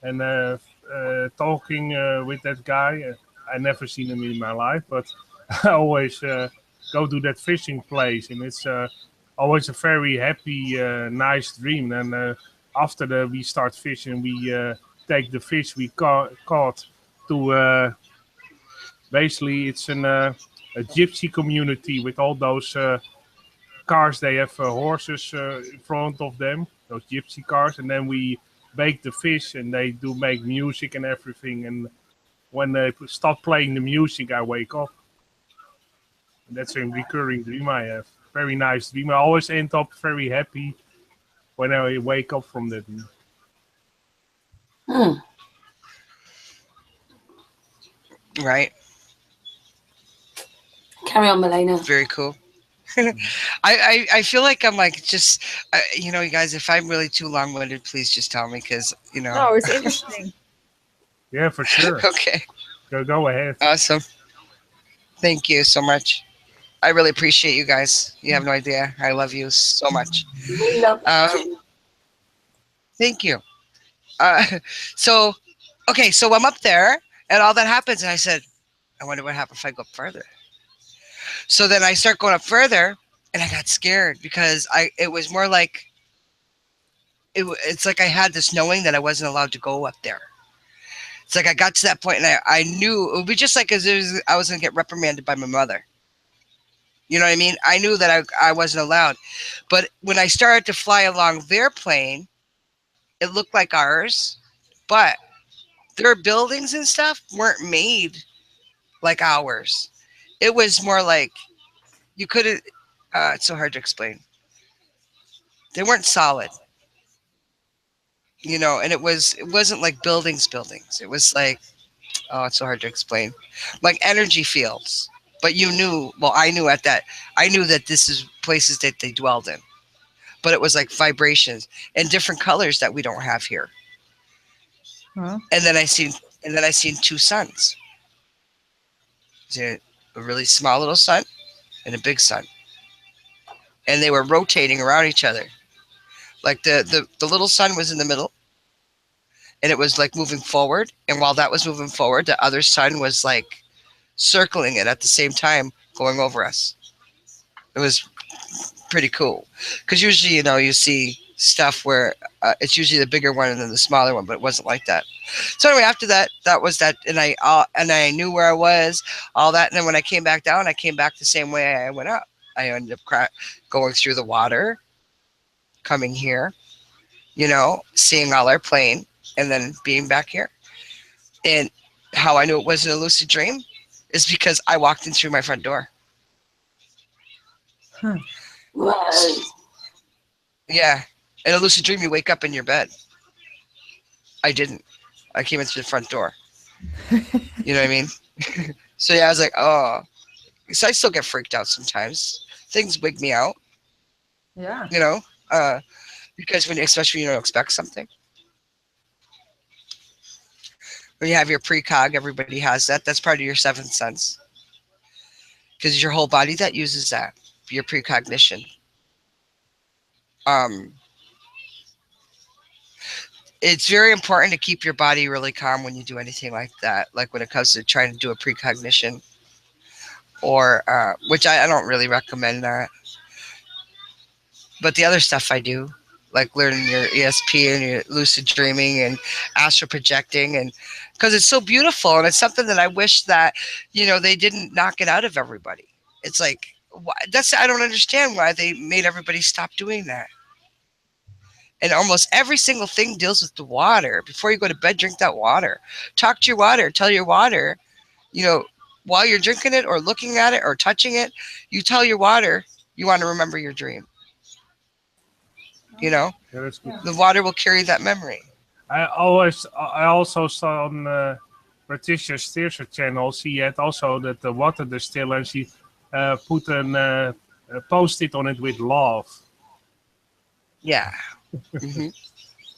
and talking with that guy. I never seen him in my life, but I always go to that fishing place, and it's always a very happy, nice dream. And after we start fishing, we take the fish we caught to basically it's a gypsy community with all those cars. They have horses in front of them, those gypsy cars, and then we bake the fish, and they do make music and everything. And when they stop playing the music, I wake up. And that's a recurring dream I have. Very nice dream. I always end up very happy when I wake up from that dream. Right. Carry on, Marlena. Very cool. I feel like I'm like just you guys, if I'm really too long-winded, please just tell me, because No, it's interesting. Yeah, for sure. Okay. Go ahead. Awesome. Thank you so much. I really appreciate you guys. You have no idea. I love you so much. We love you. Thank you. So I'm up there and all that happens, and I said, I wonder what happens if I go up further. So then I start going up further, and I got scared because it was more like it's like I had this knowing that I wasn't allowed to go up there. It's like I got to that point, and I knew it would be just like as I was going to get reprimanded by my mother. You know what I mean? I knew that I wasn't allowed. But when I started to fly along their plane, it looked like ours, but their buildings and stuff weren't made like ours. It was more like you couldn't, it's so hard to explain. They weren't solid, and it wasn't like buildings. It was like, oh, it's so hard to explain. Like energy fields. But I knew that this is places that they dwelled in. But it was like vibrations and different colors that we don't have here. Huh? And then I seen two suns. A really small little sun and a big sun. And they were rotating around each other. Like the little sun was in the middle, and it was like moving forward. And while that was moving forward, the other sun was like circling it at the same time, going over us. It was pretty cool, because usually you see stuff where it's usually the bigger one and then the smaller one, but it wasn't like that. So anyway, after that was that, and I knew where I was, all that. And then when I came back down, I came back the same way I went up. I ended up going through the water, coming here, seeing all our plane, and then being back here. And how I knew it wasn't a lucid dream is because I walked in through my front door. Huh. Right. Yeah. In a lucid dream, you wake up in your bed. I didn't. I came in through the front door. You know what I mean? So yeah, I was like, oh. So I still get freaked out sometimes. Things wig me out. Yeah. Because especially when you don't expect something. When you have your precog, everybody has that. That's part of your seventh sense. Because it's your whole body that uses that, your precognition. It's very important to keep your body really calm when you do anything like that. Like when it comes to trying to do a precognition, or which I don't really recommend that. But the other stuff I do, like learning your ESP and your lucid dreaming and astral projecting, and because it's so beautiful and it's something that I wish that they didn't knock it out of everybody. It's like I don't understand why they made everybody stop doing that. And almost every single thing deals with the water. Before you go to bed, drink that water. Talk to your water. Tell your water, while you're drinking it or looking at it or touching it, you tell your water you want to remember your dream. Yeah, that's good. The water will carry that memory. I also saw on Patricia's Ceres channel, she had also that the water distiller, and she put a post-it on it with love. Yeah. Mm-hmm.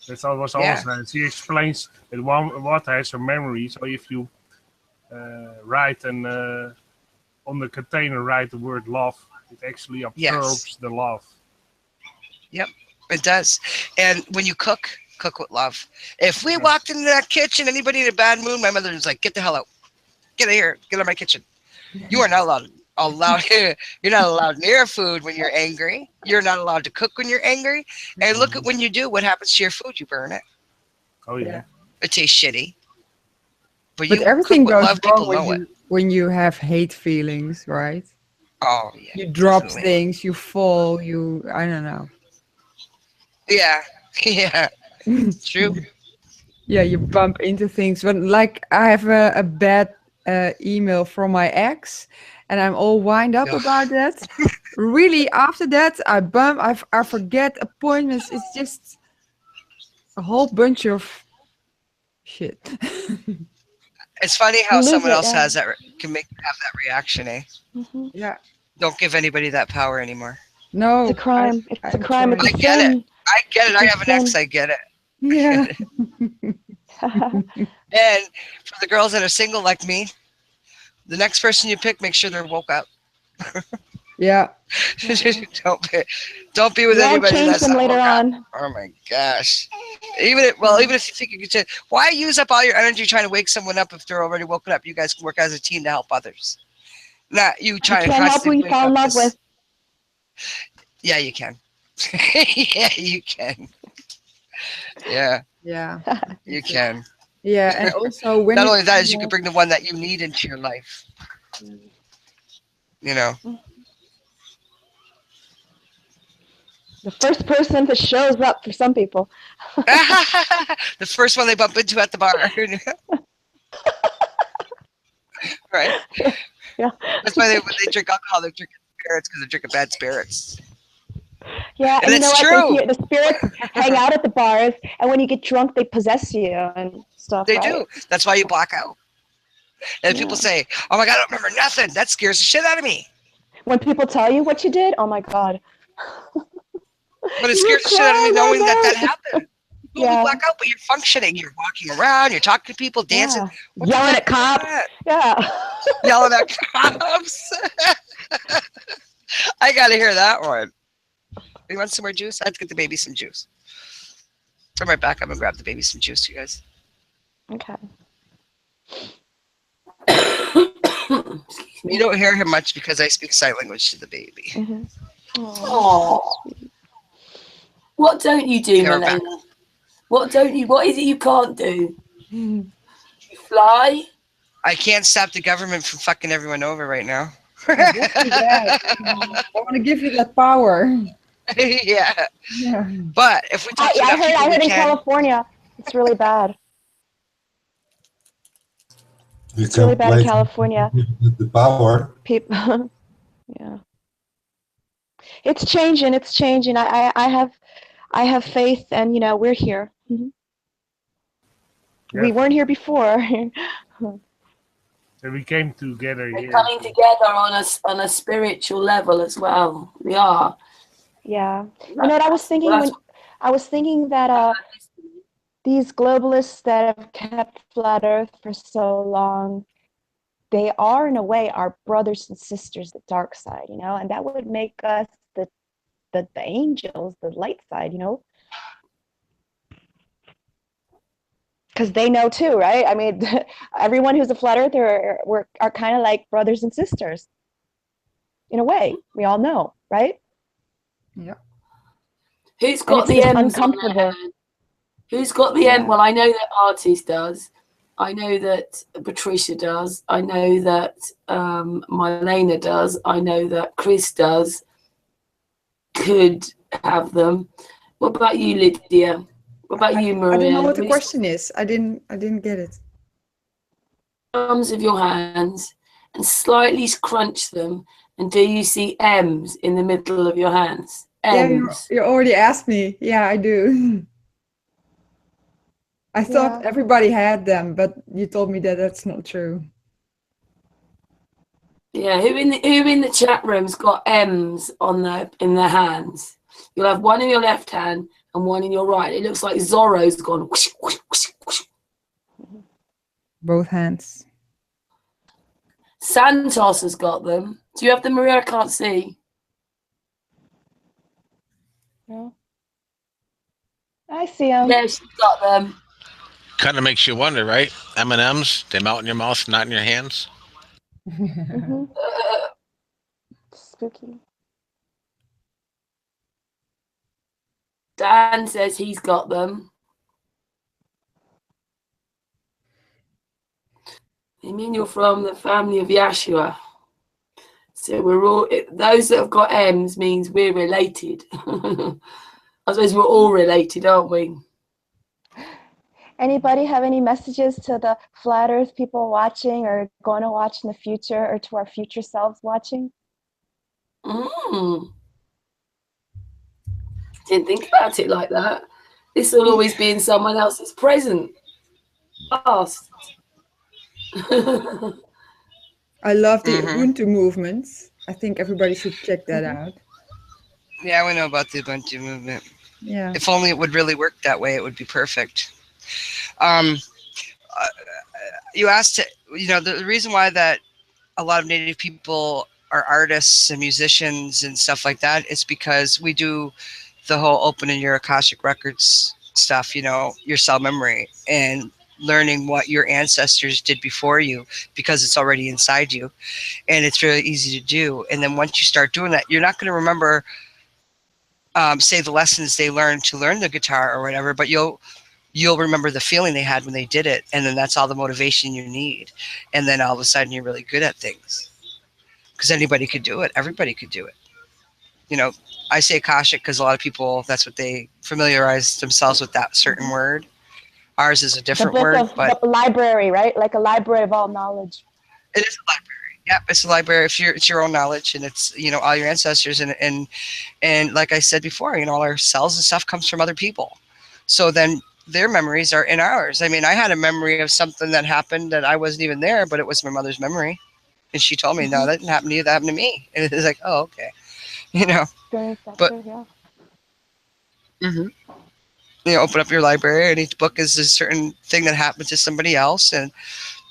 That's was always nice. She explains that water has a memory, so if you write on the container, write the word love, it actually absorbs the love. Yep, it does. And when you cook with love. If we walked into that kitchen, anybody in a bad mood, my mother was like, "Get the hell out! Get out of here! Get out of my kitchen! You are not allowed." You're not allowed near food when you're angry. You're not allowed to cook when you're angry. And look at when you do, what happens to your food? You burn it. Oh yeah. It tastes shitty. But everything goes love, wrong when you have hate feelings, right? Oh yeah. You drop things, you fall, I don't know. Yeah. Yeah. True. Yeah, you bump into things. But like I have a bad email from my ex, and I'm all wind up about that. Really, after that, I forget appointments. It's just a whole bunch of shit. It's funny how someone else has that can have that reaction, eh? Mm-hmm. Yeah. Don't give anybody that power anymore. No, it's a crime. It's a crime. It's a I get sin. it. I get it. I have an ex. I get it. Yeah. And for the girls that are single like me, the next person you pick, make sure they're woke up. Yeah. Don't be with anybody change that's them not later woke on. up. Oh my gosh. Even if you think you could, why use up all your energy trying to wake someone up if they're already woken up? You guys can work as a team to help others. Not you trying to help who you fall in love with. Yeah, you can. Yeah, you can. Yeah. Yeah. You can. Yeah, and also when not only that is you can bring the one that you need into your life. The first person that shows up for some people. The first one they bump into at the bar. Right? Yeah. That's why when they drink alcohol, they're drinking spirits because they're drinking bad spirits. Yeah, and it's true. The spirits hang out at the bars, and when you get drunk, they possess you and stuff. They do. That's why you black out. And people say, "Oh my God, I don't remember nothing." That scares the shit out of me. When people tell you what you did, oh my God. But it scares the shit out of me knowing that happened. You black out, but you're functioning. You're walking around. You're talking to people, dancing, yelling at cops. Yeah, yelling at cops. I gotta hear that one. You want some more juice? I have to get the baby some juice. I'm right back. I'm gonna grab the baby some juice, you guys. Okay. You don't hear him much because I speak sign language to the baby. Mm-hmm. Oh. What don't you do, Marlena? What is it you can't do? You fly? I can't stop the government from fucking everyone over right now. I want to give you that power. Yeah. But if we talk I heard in California, it's really bad. It's really bad in California. The power. People, yeah. It's changing. It's changing. I have faith, and we're here. Mm-hmm. Yeah. We weren't here before. So we came together. We're coming together on a spiritual level as well. We are. Yeah. You know what I was thinking I was thinking that these globalists that have kept flat Earth for so long, they are in a way our brothers and sisters, the dark side, and that would make us the angels, the light side, because they know too, right? I mean, everyone who's a flat earther are kind of like brothers and sisters in a way. We all know, right? Yeah. Who's And got it's the just M's on their uncomfortable. hand? Who's got the M? Yeah. Well, I know that Artie's does. I know that Patricia does. I know that Marlena does. I know that Chris does. Could have them. What about you, Lydia? What about you, I don't know Maria? what the Which question is. I didn't get it. palms of your hands and slightly crunch them, and do you see M's in the middle of your hands? Yeah, M's. you already asked me. Yeah, I do. I thought Yeah. everybody had them, but you told me that that's not true. Yeah, who in the chat room's got M's on in their hands? You'll have one in your left hand and one in your right. It looks like Zorro's gone. Whoosh, whoosh, whoosh, whoosh. Both hands. Santos has got them. Do you have them, Maria? I can't see. Yeah. I see them. Yeah, she's got them. Kind of makes you wonder, right? M&Ms, they melt in your mouth, not in your hands. Mm-hmm. Spooky. Dan says he's got them. I mean, you're from the family of Yashua. So we're all, those that have got M's means we're related. I suppose we're all related, aren't we? Anybody have any messages to the flat earth people watching or going to watch in the future, or to our future selves watching? Didn't think about it like that. This will always be in someone else's present. Past. I love the Mhm. Ubuntu movement. I think everybody should check that out. Yeah, we know about the Ubuntu movement. Yeah. If only it would really work that way, it would be perfect. You asked, the reason why that a lot of Native people are artists and musicians and stuff like that is because we do the whole opening your Akashic Records stuff, your cell memory, and learning what your ancestors did before you, because it's already inside you and it's really easy to do. And then once you start doing that, you're not going to remember, say, the lessons they learned to learn the guitar or whatever, but you'll remember the feeling they had when they did it. And then that's all the motivation you need. And then all of a sudden you're really good at things, because anybody could do it. Everybody could do it. I say Akashic because a lot of people, that's what they familiarize themselves with, that certain word. Ours is a different word, but the library, right? Like a library of all knowledge. it is a library. Yep, it's a library. It's your own knowledge, and it's all your ancestors, and like I said before, all our cells and stuff comes from other people. So then their memories are in ours. I mean, I had a memory of something that happened that I wasn't even there, but it was my mother's memory, and she told me, "No, that didn't happen to you. That happened to me." And it was like, "Oh, okay," But open up your library, and each book is a certain thing that happened to somebody else, and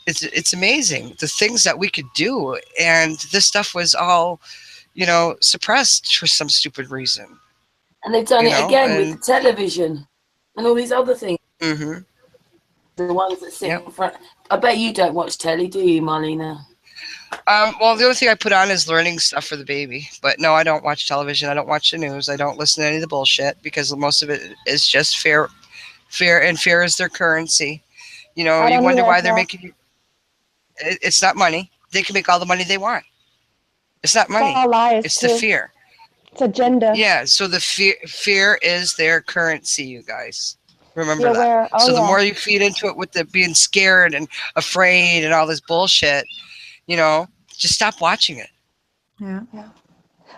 it's amazing the things that we could do. And this stuff was all, suppressed for some stupid reason. And they've done it again with television and all these other things. Mm-hmm. The ones that sit in front. I bet you don't watch telly, do you, Marlena? Well, the only thing I put on is learning stuff for the baby. But no, I don't watch television. I don't watch the news. I don't listen to any of the bullshit, because most of it is just fear, and fear is their currency. You wonder why they're making. It's not money. They can make all the money they want. It's not money. It's all lies, it's too. the fear. It's agenda. Yeah. So the fear is their currency, you guys. Remember Be aware. that. So the yeah. more you feed into it with the being scared and afraid and all this bullshit, just stop watching it.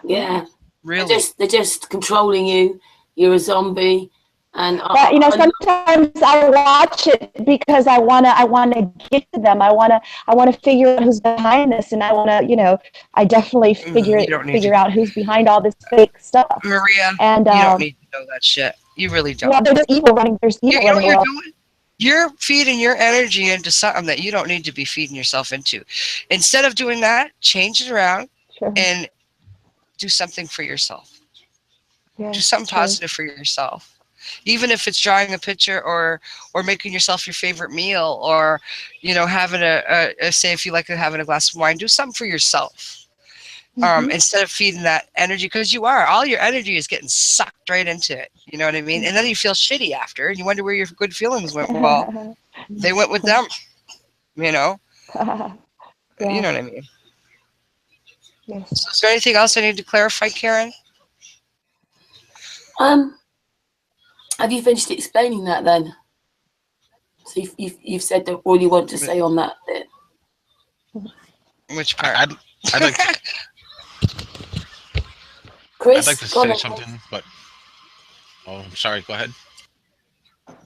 Yeah. Really. They're just controlling you. You're a zombie. And But sometimes I watch it because I wanna get to them. I wanna figure out who's behind this, and I wanna I definitely figure out who's behind all this fake stuff. Maria, and you don't need to know that shit. You really don't. Well, there's evil running. There's evil You know running what the you're world. doing? You're feeding your energy into something that you don't need to be feeding yourself into. Instead of doing that, change it around and do something for yourself. Yeah, do something positive for yourself. Even if it's drawing a picture or making yourself your favorite meal, or having a say, if you like having a glass of wine, do something for yourself. instead of feeding that energy, because all your energy is getting sucked right into it. You know what I mean? And then you feel shitty after, and you wonder where your good feelings went. Well, they went with them. You know. Yeah. You know what I mean? Yes. So is there anything else I need to clarify, Karen? Have you finished explaining that then? So you've said that all you want to say on that bit. Which part? I'd like to, Chris, I'd like to go say on. something, but I'm sorry. Go ahead.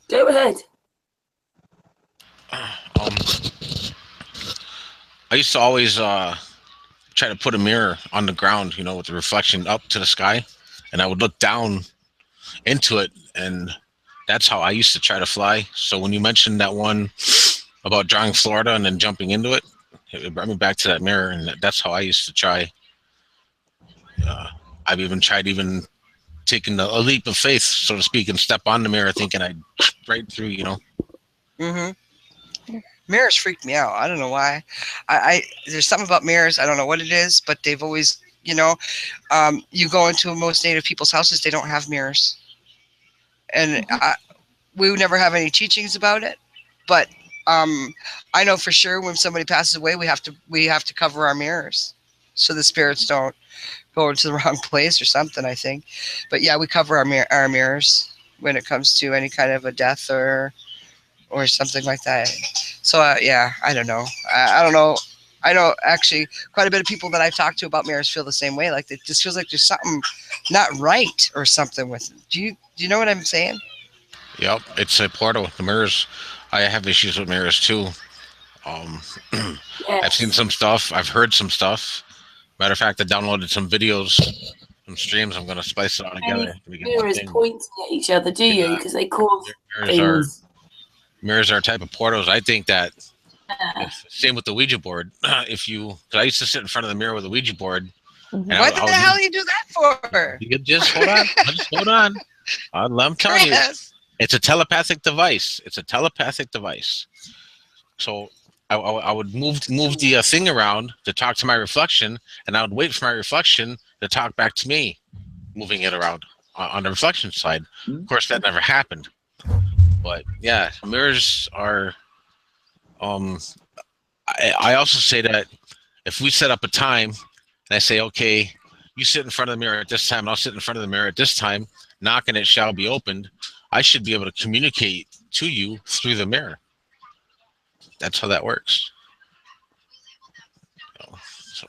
Go ahead. I used to always try to put a mirror on the ground, with the reflection up to the sky, and I would look down into it, and that's how I used to try to fly. So when you mentioned that one about drawing Florida and then jumping into it, it brought me back to that mirror, and that's how I used to try. I've even tried taking a leap of faith, so to speak, and step on the mirror thinking I'd right through, Mirrors freak me out. I don't know why. There's something about mirrors. I don't know what it is, but they've always, you go into most Native people's houses, they don't have mirrors. And we would never have any teachings about it. But I know for sure when somebody passes away, we have to cover our mirrors so the spirits don't go into the wrong place or something, I think. But yeah, we cover our mirrors when it comes to any kind of a death or something like that. So yeah, I don't know. I don't know. I know actually quite a bit of people that I've talked to about mirrors feel the same way. Like it just feels like there's something not right or something with it. Do you know what I'm saying? Yep, it's a portal. The mirrors. I have issues with mirrors too. Yes. I've seen some stuff. I've heard some stuff. Matter of fact, I downloaded some videos, some streams. I'm going to spice it all together. Mirrors pointing at each other, do you? Because they cause things. Mirrors are a type of portals. I think that. Same with the Ouija board. Cause I used to sit in front of the mirror with a Ouija board. What the hell do you do that for? You just hold on. Just hold on. I'm telling you, it's a telepathic device. It's a telepathic device. So I would move the thing around to talk to my reflection, and I would wait for my reflection to talk back to me, moving it around on the reflection side. Of course, that never happened. But yeah, mirrors are. I also say that if we set up a time, and I say, okay, you sit in front of the mirror at this time, and I'll sit in front of the mirror at this time, knock and it shall be opened. I should be able to communicate to you through the mirror. That's how that works. So.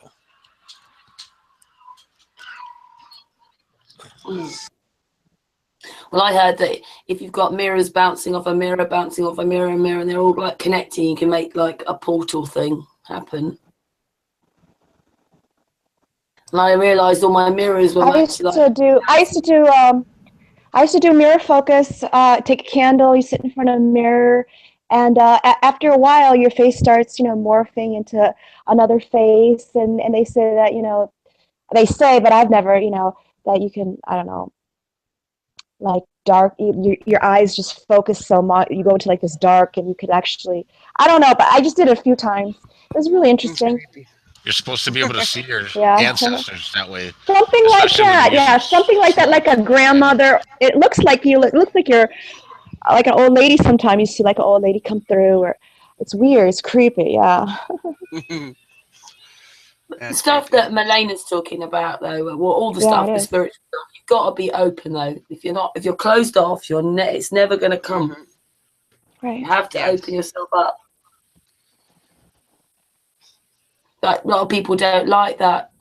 Well, I heard that if you've got mirrors bouncing off a mirror, and they're all like connecting, you can make like a portal thing happen. And I realised all my mirrors were. I used to do mirror focus. Take a candle, you sit in front of a mirror, and after a while, your face starts, morphing into another face. And they say that, but I've never, that you can, I don't know, like dark, your eyes just focus so much. You go into like this dark, and you could actually, I don't know, but I just did it a few times. It was really interesting. You're supposed to be able to see your ancestors that way. Something like that, yeah, something like that, like a grandmother. It looks like you're like an old lady. Sometimes you see like an old lady come through, or it's weird, it's creepy, yeah. The stuff that Marlena's talking about, though, all the stuff, the spiritual stuff, you've got to be open, though. If you're closed off, it's never going to come. Right. You have to open yourself up. But a lot of people don't like that.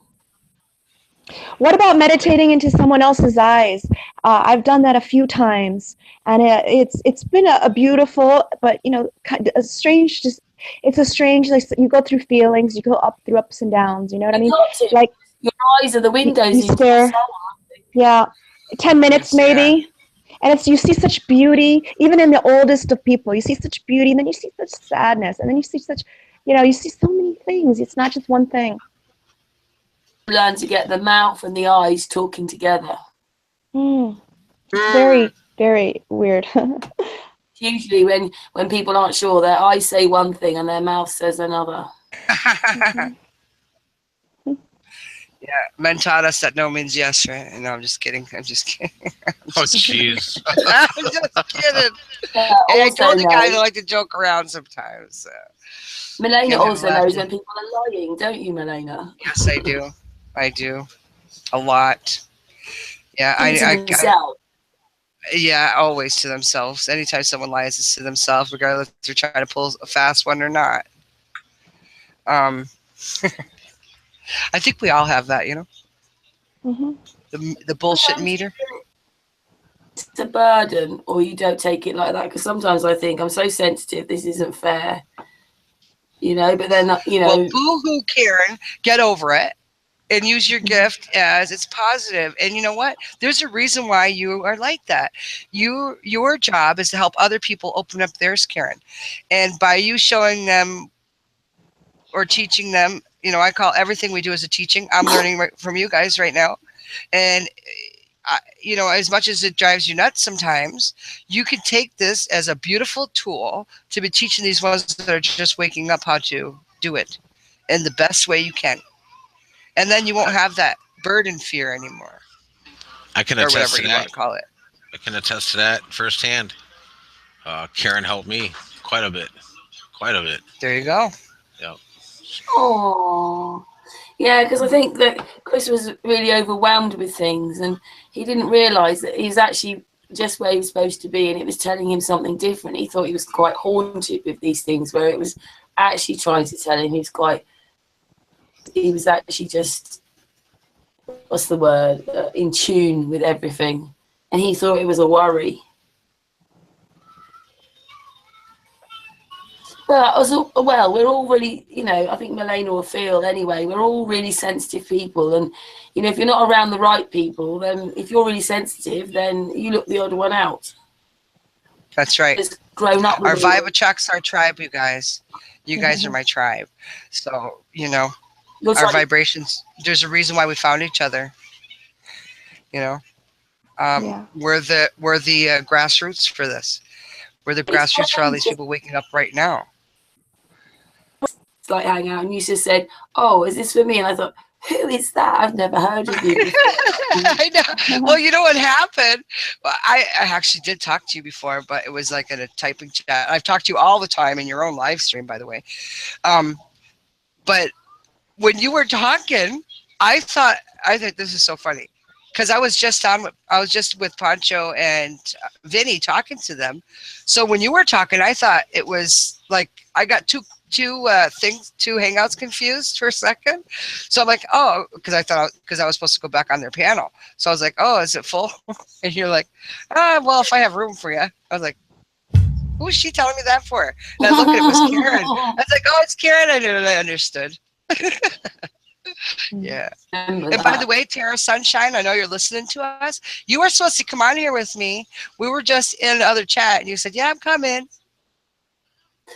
What about meditating into someone else's eyes? I've done that a few times, and it's been a beautiful, but a strange. It's a strange. Like, you go through feelings. You go through ups and downs. You know what I mean? Like your eyes are the windows. You stare. Yeah, 10 minutes maybe. And you see such beauty, even in the oldest of people. You see such beauty, and then you see such sadness, and then you see such. You see so many things. It's not just one thing. Learn to get the mouth and the eyes talking together. Very, very weird. Usually when people aren't sure, their eyes say one thing and their mouth says another. Yeah, Yeah, men taught us that no means yes, right? No, I'm just kidding. I'm just kidding. Oh, jeez. I'm just kidding. Yeah, Hey, I also told you guys I knows, like to joke around sometimes. Marlena Can't help also knows laughing. when people are lying, don't you, Marlena? Yes, I do. I do. A lot. Yeah, Even to themselves. yeah, always to themselves. Anytime someone lies, it's to themselves, regardless if they're trying to pull a fast one or not. Um, I think we all have that, you know, Hmm. the bullshit Sometimes meter. it's a burden, or you don't take it like that. Because sometimes I think I'm so sensitive, this isn't fair, you know. But then, you Well, know, boo-hoo, Karen, get over it and use your gift as it's positive. And you know what? There's a reason why you are like that. Your job is to help other people open up theirs, Karen. And by you showing them or teaching them, you know, I call everything we do as a teaching. I'm learning from you guys right now. And you know, as much as it drives you nuts sometimes, you can take this as a beautiful tool to be teaching these ones that are just waking up how to do it in the best way you can. And then you won't have that burden fear anymore, I can or attest whatever to you want that. to call it. I can attest to that firsthand. Karen helped me quite a bit. Quite a bit. There you go. Yep. oh, yeah, because I think that Chris was really overwhelmed with things, and he didn't realise that he was actually just where he was supposed to be, and it was telling him something different. He thought he was quite haunted with these things, where it was actually trying to tell him he was actually just, what's the word, in tune with everything, and he thought it was a worry. But also, well, we're all really, you know, I think Marlena will feel anyway, we're all really sensitive people. And, you know, if you're not around the right people, then if you're really sensitive, then you look the odd one out. That's right. Just grown up with Our it. Vibachucks, our tribe, you guys. You guys are my tribe. So, you know, You're our trying- vibrations, there's a reason why we found each other. You know, Yeah. we're the grassroots for this. We're the grassroots for all these people waking up right now. like hang out, and you just said, "Oh, is this for me?" And I thought, "Who is that? I've never heard of you before." I know. Well, you know what happened? Well, I actually did talk to you before, but it was like in a typing chat. I've talked to you all the time in your own live stream, by the way. But when you were talking, I think this is so funny because I was just with Pancho and Vinny talking to them. So when you were talking, I thought it was like I got two hangouts confused for a second. So I'm like, oh, because I was supposed to go back on their panel. So I was like, oh, is it full? And you're like, well, if I have room for you. I was like, who is she telling me that for? And I looked at it, was Karen. I was like, oh, it's Karen. I understood. Yeah. And by the way, Tara Sunshine, I know you're listening to us. You were supposed to come on here with me. We were just in another chat, and you said, yeah, I'm coming.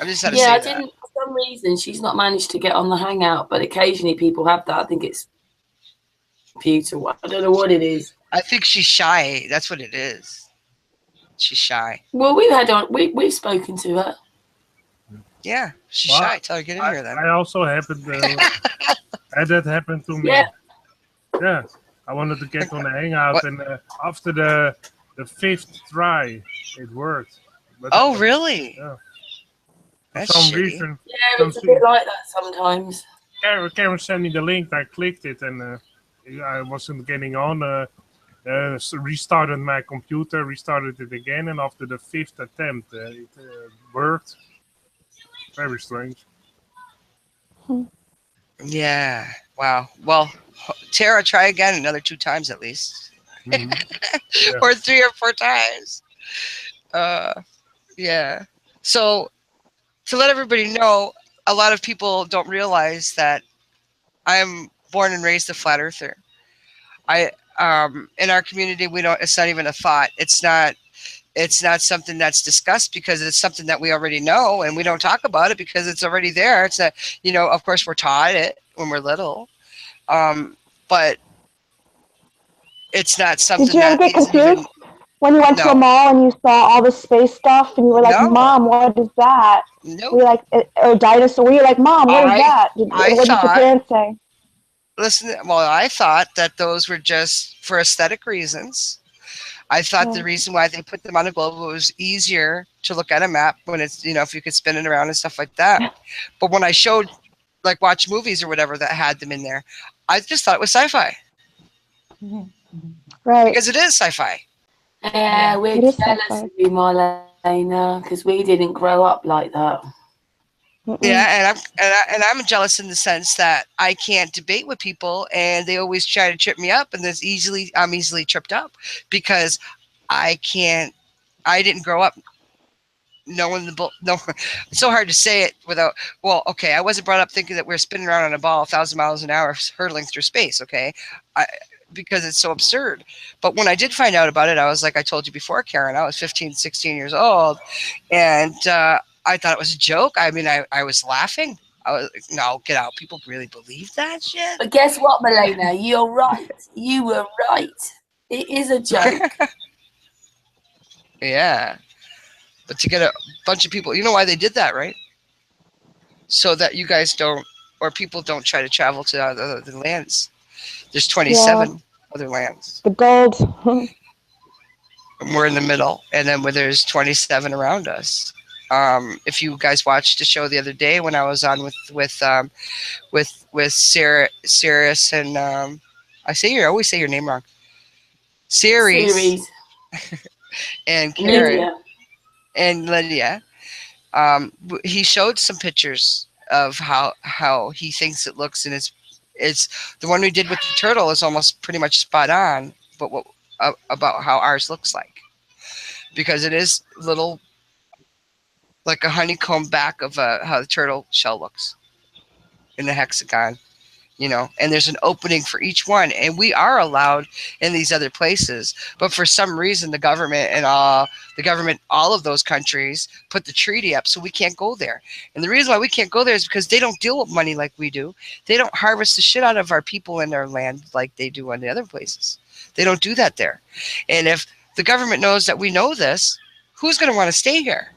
I just had to say I that. didn't. For some reason, she's not managed to get on the hangout, but occasionally people have that. I think it's computer. I don't know what it is. I think she's shy. That's what it is. She's shy. Well, we've spoken to her. Yeah, she's shy. Tell her to get in here then. I also happened that happened to me. Yeah. I wanted to get on the hangout, and after the fifth try, it worked. But oh, really? Yeah. That's for some shitty. reason. Yeah, it's a bit like that sometimes. Karen sent me the link. I clicked it, and I wasn't getting on. So restarted my computer, restarted it again, and after the fifth attempt, it worked. Very strange. Yeah. Wow. Well, Tara, try again another 2 times at least. Mm-hmm. Yeah. Or 3 or 4 times. Yeah. So to let everybody know, a lot of people don't realize that I'm born and raised a flat earther. In our community, it's not even a thought. It's not something that's discussed because it's something that we already know, and we don't talk about it because it's already there. It's not, of course we're taught it when we're little. But it's not something. Did you ever get confused even, when you went to a mall and you saw all the space stuff and you were like, No. Mom, what is that? Nope. Were you like, or dinosaur? Were you like, Mom, what is that? What did your parents say? listen. Well, I thought that those were just for aesthetic reasons. I thought the Oh. reason why they put them on a globe was easier to look at a map when it's, if you could spin it around and stuff like that. But when I showed, like, watch movies or whatever that had them in there, I just thought it was sci-fi Right. because it is sci-fi. Yeah, we're It is jealous sci-fi. of you, Marlena, because we didn't grow up like that. Yeah, and I'm jealous in the sense that I can't debate with people, and they always try to trip me up, and I'm easily tripped up because I can't. I didn't grow up knowing no. It's so hard to say it without. Well, okay, I wasn't brought up thinking that we're spinning around on a ball 1,000 miles an hour, hurtling through space. Okay, because it's so absurd. But when I did find out about it, I was like I told you before, Karen. I was 15, 16 years old, and I thought it was a joke. I mean, I was laughing. I was like, no, get out. People really believe that shit. But guess what, Marlena? You're right. You were right. It is a joke. Yeah. But to get a bunch of people, you know why they did that, right? So that you guys don't, or people don't try to travel to other lands. There's 27 other lands. The gold. And we're in the middle. And then where there's 27 around us. If you guys watched a show the other day when I was on with Ceres and I always say your name wrong. Ceres and Karen Lydia. and Lydia. He showed some pictures of how he thinks it looks, and it's the one we did with the turtle is almost pretty much spot on, but about how ours looks like, because it is little like a honeycomb back of how the turtle shell looks in the hexagon, and there's an opening for each one, and we are allowed in these other places, but for some reason the government all of those countries put the treaty up so we can't go there. And the reason why we can't go there is because they don't deal with money like we do. They don't harvest the shit out of our people and their land like they do on the other places. They don't do that there. And if the government knows that we know this, who's going to want to stay here?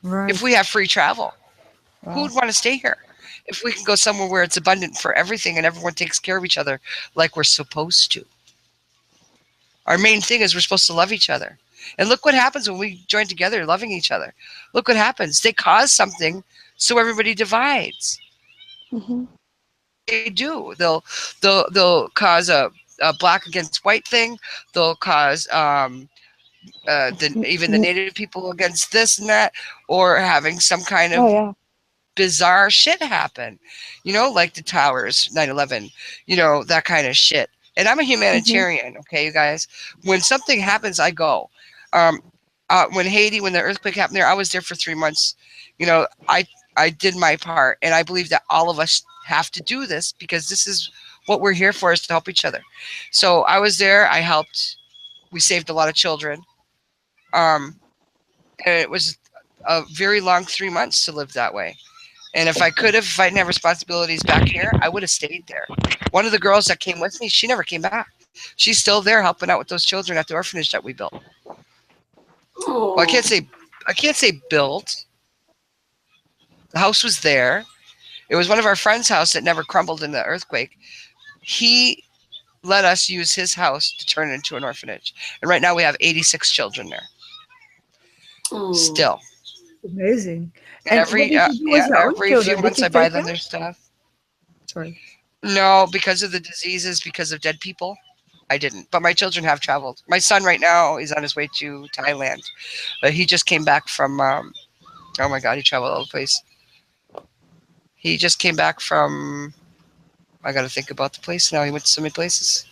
Right. If we have free travel, who would want to stay here? If we can go somewhere where it's abundant for everything and everyone takes care of each other like we're supposed to. Our main thing is we're supposed to love each other. And look what happens when we join together loving each other. Look what happens. They cause something so everybody divides. Mm-hmm. They do. They'll cause a black against white thing. They'll cause even the native people against this and that, or having some kind of bizarre shit happen, like the towers, 9/11, that kind of shit. And I'm a humanitarian, okay, you guys. When something happens, I go. When the earthquake happened there, I was there for 3 months. I did my part, and I believe that all of us have to do this because this is what we're here for, is to help each other. So I was there. I helped. We saved a lot of children. And it was a very long 3 months to live that way. And if I didn't have responsibilities back here, I would have stayed there. One of the girls that came with me, she never came back. She's still there helping out with those children at the orphanage that we built. Well, I can't say built. The house was there. It was one of our friends' house that never crumbled in the earthquake. He let us use his house to turn it into an orphanage. And right now we have 86 children there. Still. Amazing. And every few months I buy them their their stuff. Sorry. No, because of the diseases, because of dead people, I didn't. But my children have traveled. My son right now is on his way to Thailand. But he just came back from, oh my God, he traveled all the place. He just came back from, I got to think about the place now. He went to so many places.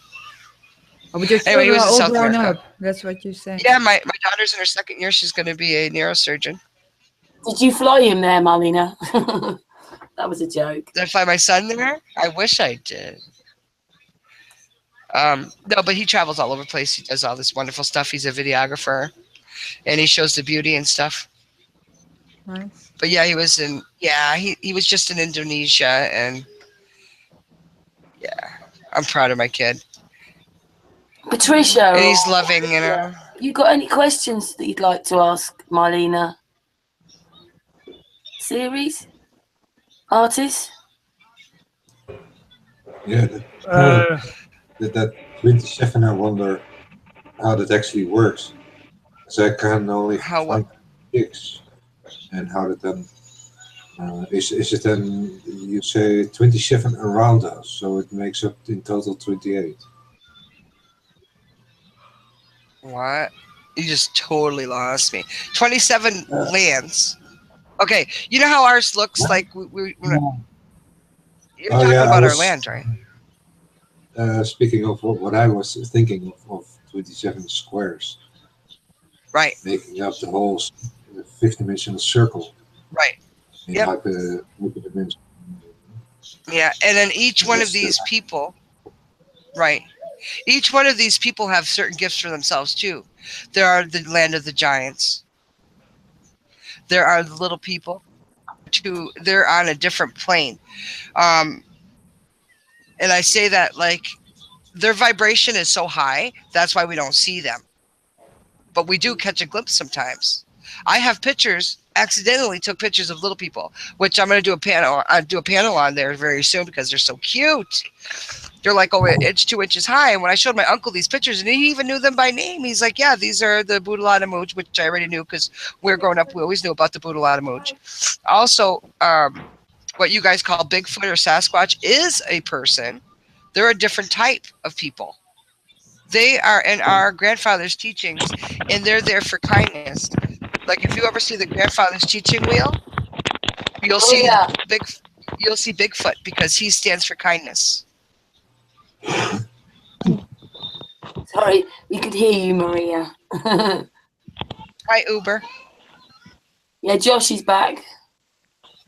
Oh, but your Anyway, he was in all South grown America. up. That's what you're saying. Yeah, my daughter's in her second year. She's going to be a neurosurgeon. Did you fly him there, Marlena? That was a joke. Did I fly my son there? I wish I did. No, but he travels all over the place. He does all this wonderful stuff. He's a videographer, and he shows the beauty and stuff. Nice. But yeah, he was just in Indonesia, and yeah, I'm proud of my kid. Patricia. And he's loving, You got any questions that you'd like to ask Marlena? Series? Artist? Yeah, Uh, that 27, I wonder how that actually works. So I can only How what? find 6. And how that then, is it then, you say 27 around us, so it makes up in total 28. What? You just totally lost me. 27 lands. Okay, you know how ours looks like? You're Oh talking yeah, I about our was land, right? speaking of what I was thinking of 27 squares, Right, making up the whole fifth-dimensional circle right. in Yep. hyperdimension. Yeah, and then each one of That's these people, right? Each one of these people have certain gifts for themselves too. There are the land of the giants. There are the little people. They're on a different plane. Um, and I say that like their vibration is so high, that's why we don't see them. But we do catch a glimpse sometimes. I have pictures, accidentally took pictures of little people, which I'm going to do a panel. I'll do a panel on there very soon because they're so cute. They're like over an inch, 2 inches high. And when I showed my uncle these pictures, and he even knew them by name, he's like, "Yeah, these are the Boodaladamuj," which I already knew because we were growing up. We always knew about the Boodaladamuj. Also, what you guys call Bigfoot or Sasquatch is a person. They're a different type of people. They are in our grandfather's teachings, and they're there for kindness. Like if you ever see the grandfather's teaching wheel, you'll Oh see yeah. big. You'll see Bigfoot because he stands for kindness. Sorry, we could hear you, Maria. Hi, Uber. Yeah, Josh is back.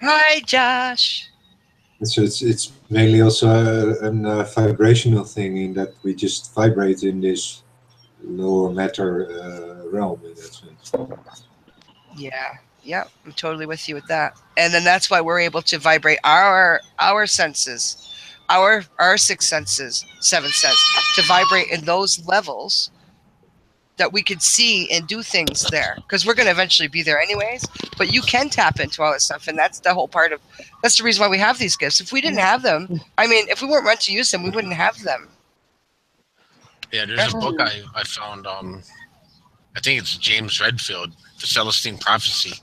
Hi, Josh. So it's mainly also a vibrational thing in that we just vibrate in this lower matter realm in that sense. Yeah, I'm totally with you with that. And then that's why we're able to vibrate our senses, our six senses, seventh sense, to vibrate in those levels that we could see and do things there. Because we're going to eventually be there anyways. But you can tap into all this stuff, and that's the whole part of. That's the reason why we have these gifts. If we didn't have them, I mean, if we weren't meant to use them, we wouldn't have them. Yeah, there's a book I found. I think it's James Redfield, The Celestine Prophecy.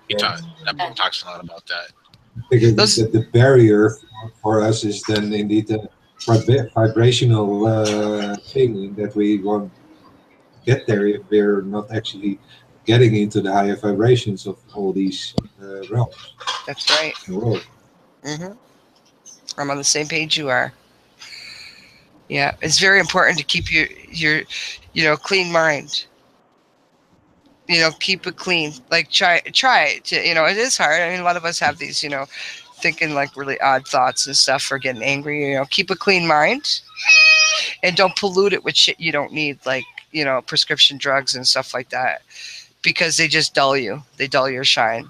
That book talks a lot about that. I think the barrier for us is then indeed the vibrational thing that we won't get there if we're not actually getting into the higher vibrations of all these realms. That's right. In the world. Mm-hmm. I'm on the same page you are. Yeah, it's very important to keep your clean mind. Keep it clean. Like try to, it is hard. I mean, a lot of us have these, thinking like really odd thoughts and stuff or getting angry. Keep a clean mind and don't pollute it with shit you don't need, like, prescription drugs and stuff like that, because they just dull you. They dull your shine.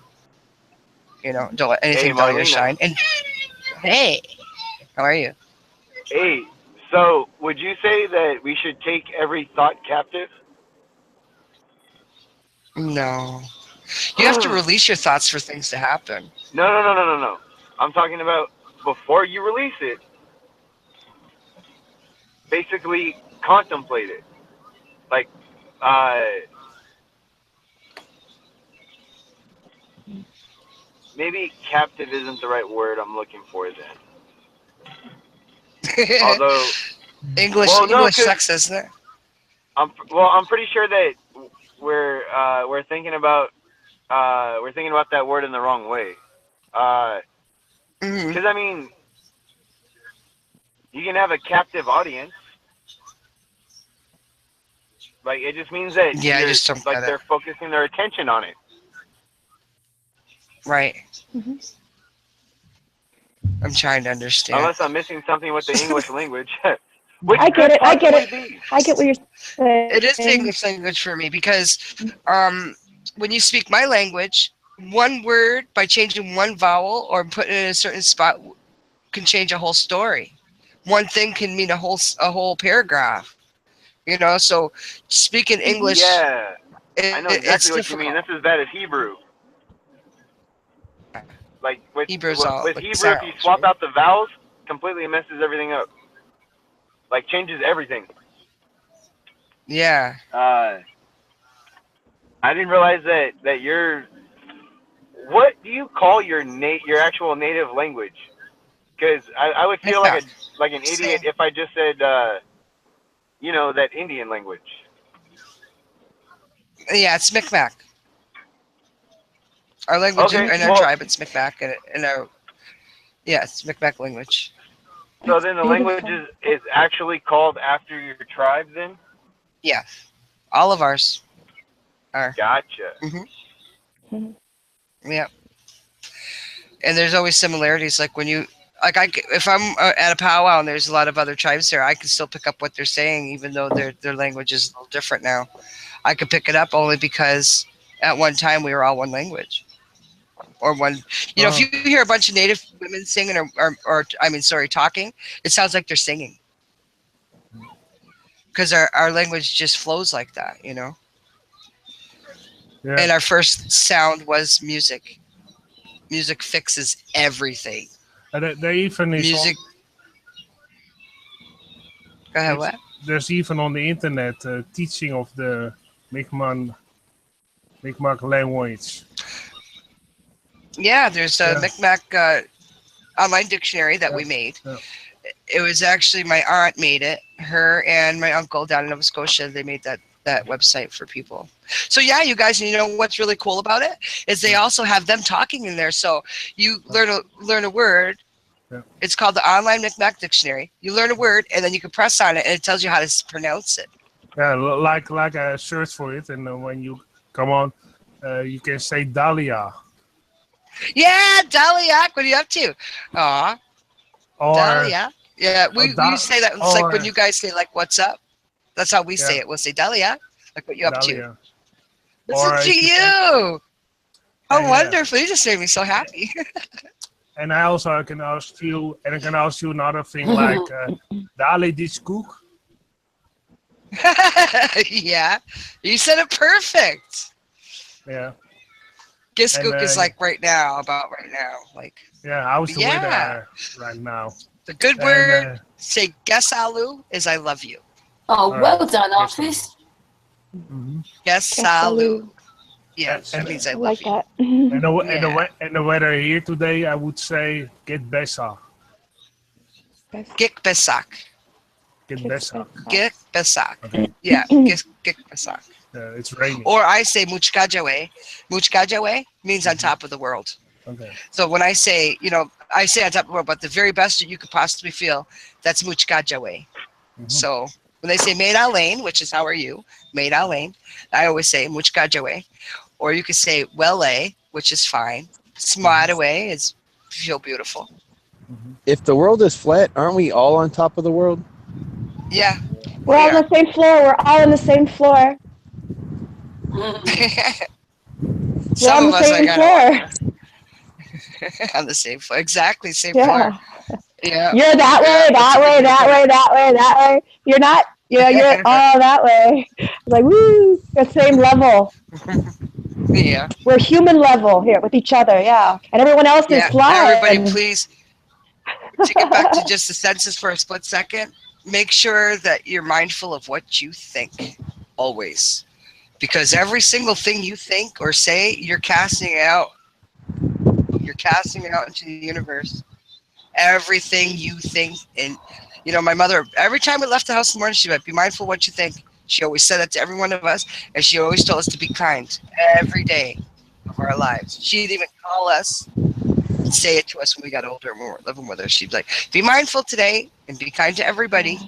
Don't let anything dull your shine. And hey, how are you? Hey, so would you say that we should take every thought captive? No. You have to release your thoughts for things to happen. No. I'm talking about before you release it. Basically, contemplate it. Like, maybe captive isn't the right word I'm looking for then. Although English sucks, isn't it? I'm pretty sure that we're thinking about that word in the wrong way. Because I mean, you can have a captive audience. Like, it just means that they're focusing their attention on it. Right. Mm-hmm. I'm trying to understand. Unless I'm missing something with the English language. I get it. I get what you're saying. It is English language for me because when you speak my language, one word, by changing one vowel or putting it in a certain spot, can change a whole story. One thing can mean a whole paragraph. So speaking English. Yeah, I know exactly what you mean. That's as bad as Hebrew. Like with Hebrew, if you swap out the vowels, completely messes everything up. Like changes everything. Yeah. I didn't realize that you're. What do you call your actual native language? Because I would feel like an idiot if I just said that Indian language. Yeah, it's Micmac. Our language in our tribe, it's Micmac, and in our it's Micmac language. So then the language is actually called after your tribe, then? Yeah, all of ours are. Gotcha. Yeah, and there's always similarities. Like when if I'm at a powwow and there's a lot of other tribes there, I can still pick up what they're saying, even though their language is a little different now. I could pick it up only because at one time we were all one language. Or one, if you hear a bunch of Native women singing or talking, it sounds like they're singing. Because our language just flows like that, Yeah. And our first sound was music. Music fixes everything. They even music. Go ahead, what? There's even on the internet teaching of the Mi'kmaq language. Yeah, there's a Micmac online dictionary that we made. Yeah. It was actually my aunt made it. Her and my uncle down in Nova Scotia, they made that website for people. So yeah, you guys, what's really cool about it is they also have them talking in there. So you learn a word. Yeah. It's called the Online Micmac Dictionary. You learn a word, and then you can press on it, and it tells you how to pronounce it. Yeah, like I search for it, and when you come on, you can say Dahlia. Yeah, Dahlia. What are you up to? Aw. Dahlia. Yeah, we say that. It's like when you guys say, like, what's up? That's how we say it. We'll say Dahlia. Like, what you up to? Listen to you. How wonderful. You just made me so happy. And I can ask you another thing, like, Dali this cook? Yeah. You said it perfect. Yeah. Giskook is like right now. Like, yeah, how's the weather right now? The good word, say Gesalu, is I love you. Oh, well done, artist. Gesalu. Yeah, that means I love you. And the weather here today, I would say get besak. Gik besak. Get besak. Gik besak. Okay. Yeah, gik besak. It's raining. Or I say Muchkajawe. Muchkajawe means on top of the world. Okay. So when I say, I say on top of the world, but the very best that you could possibly feel, that's Muchkajawe. So when they say Meida Lane, which is how are you, Meida Lane, I always say Muchkajawe. Or you could say Wele, which is fine. Smartaway is feel beautiful. If the world is flat, aren't we all on top of the world? Yeah. We're all on the same floor. We're all on the same floor. Some of us on the same floor. Exactly, same floor. Yeah. You're that way. You're not. Yeah, you're all that way. Like, woo, the same level. Yeah. We're human level here with each other, and everyone else is flying. Everybody, please, to get back to just the senses for a split second, make sure that you're mindful of what you think, always. Because every single thing you think or say, you're casting it out. You're casting it out into the universe. Everything you think. And, my mother, every time we left the house in the morning, she would be mindful of what you think. She always said that to every one of us. And she always told us to be kind every day of our lives. She'd even call us and say it to us when we got older and we weren't living with her. She'd be like, be mindful today and be kind to everybody.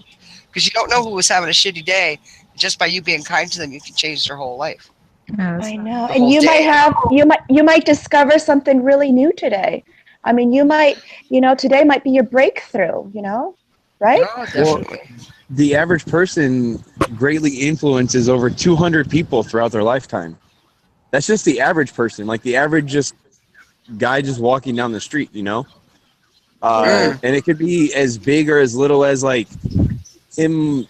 Because you don't know who was having a shitty day. Just by you being kind to them, you can change their whole life. I know, and you might discover something really new today. I mean, you might, today might be your breakthrough. Right? Oh, definitely. Well, the average person greatly influences over 200 people throughout their lifetime. That's just the average person, like the average guy just walking down the street. And it could be as big or as little as like him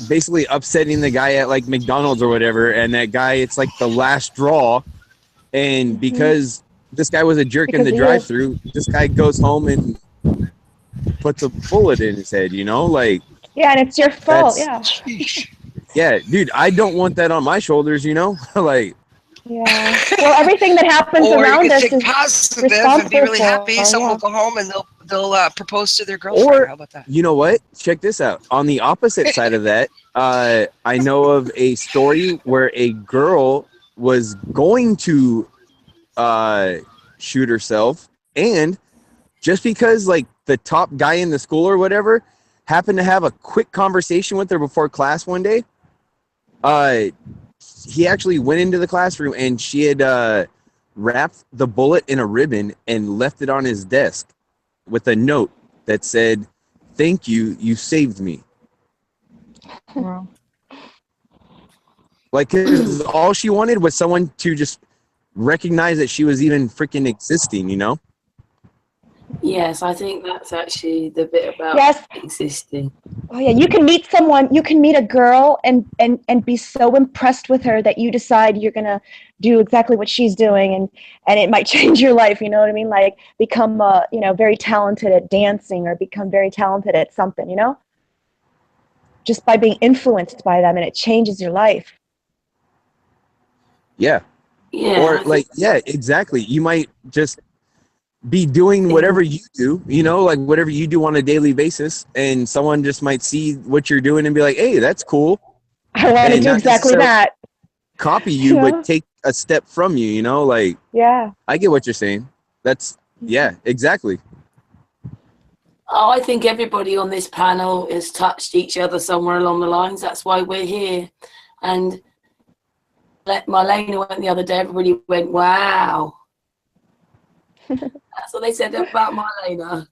basically upsetting the guy at like McDonald's or whatever, and that guy, it's like the last straw, and because this guy was a jerk in the drive-thru, this guy goes home and puts a bullet in his head, you know, like Yeah, and it's your fault. that's Yeah. yeah, dude, I don't want that on my shoulders, you know? Like Yeah. Well, everything that happens Or you around can us think is positive and be responsible really for. happy. Someone Yeah. will go home and they'll propose to their girlfriend. or How about that? you know what? Check this out. On the opposite side of that, I know of a story where a girl was going to shoot herself, and just because like the top guy in the school or whatever happened to have a quick conversation with her before class one day, he actually went into the classroom and she had wrapped the bullet in a ribbon and left it on his desk with a note that said, "Thank you, you saved me." Wow. Like, 'cause all she wanted was someone to just recognize that she was even freaking existing, you know? Yes, I think that's actually the bit about Yes. existing. Oh yeah, you can meet someone, you can meet a girl and be so impressed with her that you decide you're gonna do exactly what she's doing, and it might change your life, you know what I mean? Like become very talented at dancing or become very talented at something, you know? Just by being influenced by them, and it changes your life. Yeah. Yeah, Or I like, think yeah, exactly. You might just be doing whatever you do, you know, like whatever you do on a daily basis, and someone just might see what you're doing and be like, "Hey, that's cool," I want to and do not exactly necessarily that. copy You you, but know? take a step from you, you know? Like, Yeah. I get what you're saying. That's, yeah, exactly. I think everybody on this panel has touched each other somewhere along the lines. That's why we're here. And Marlena went the other day, everybody went, wow. That's what they said about Marlena.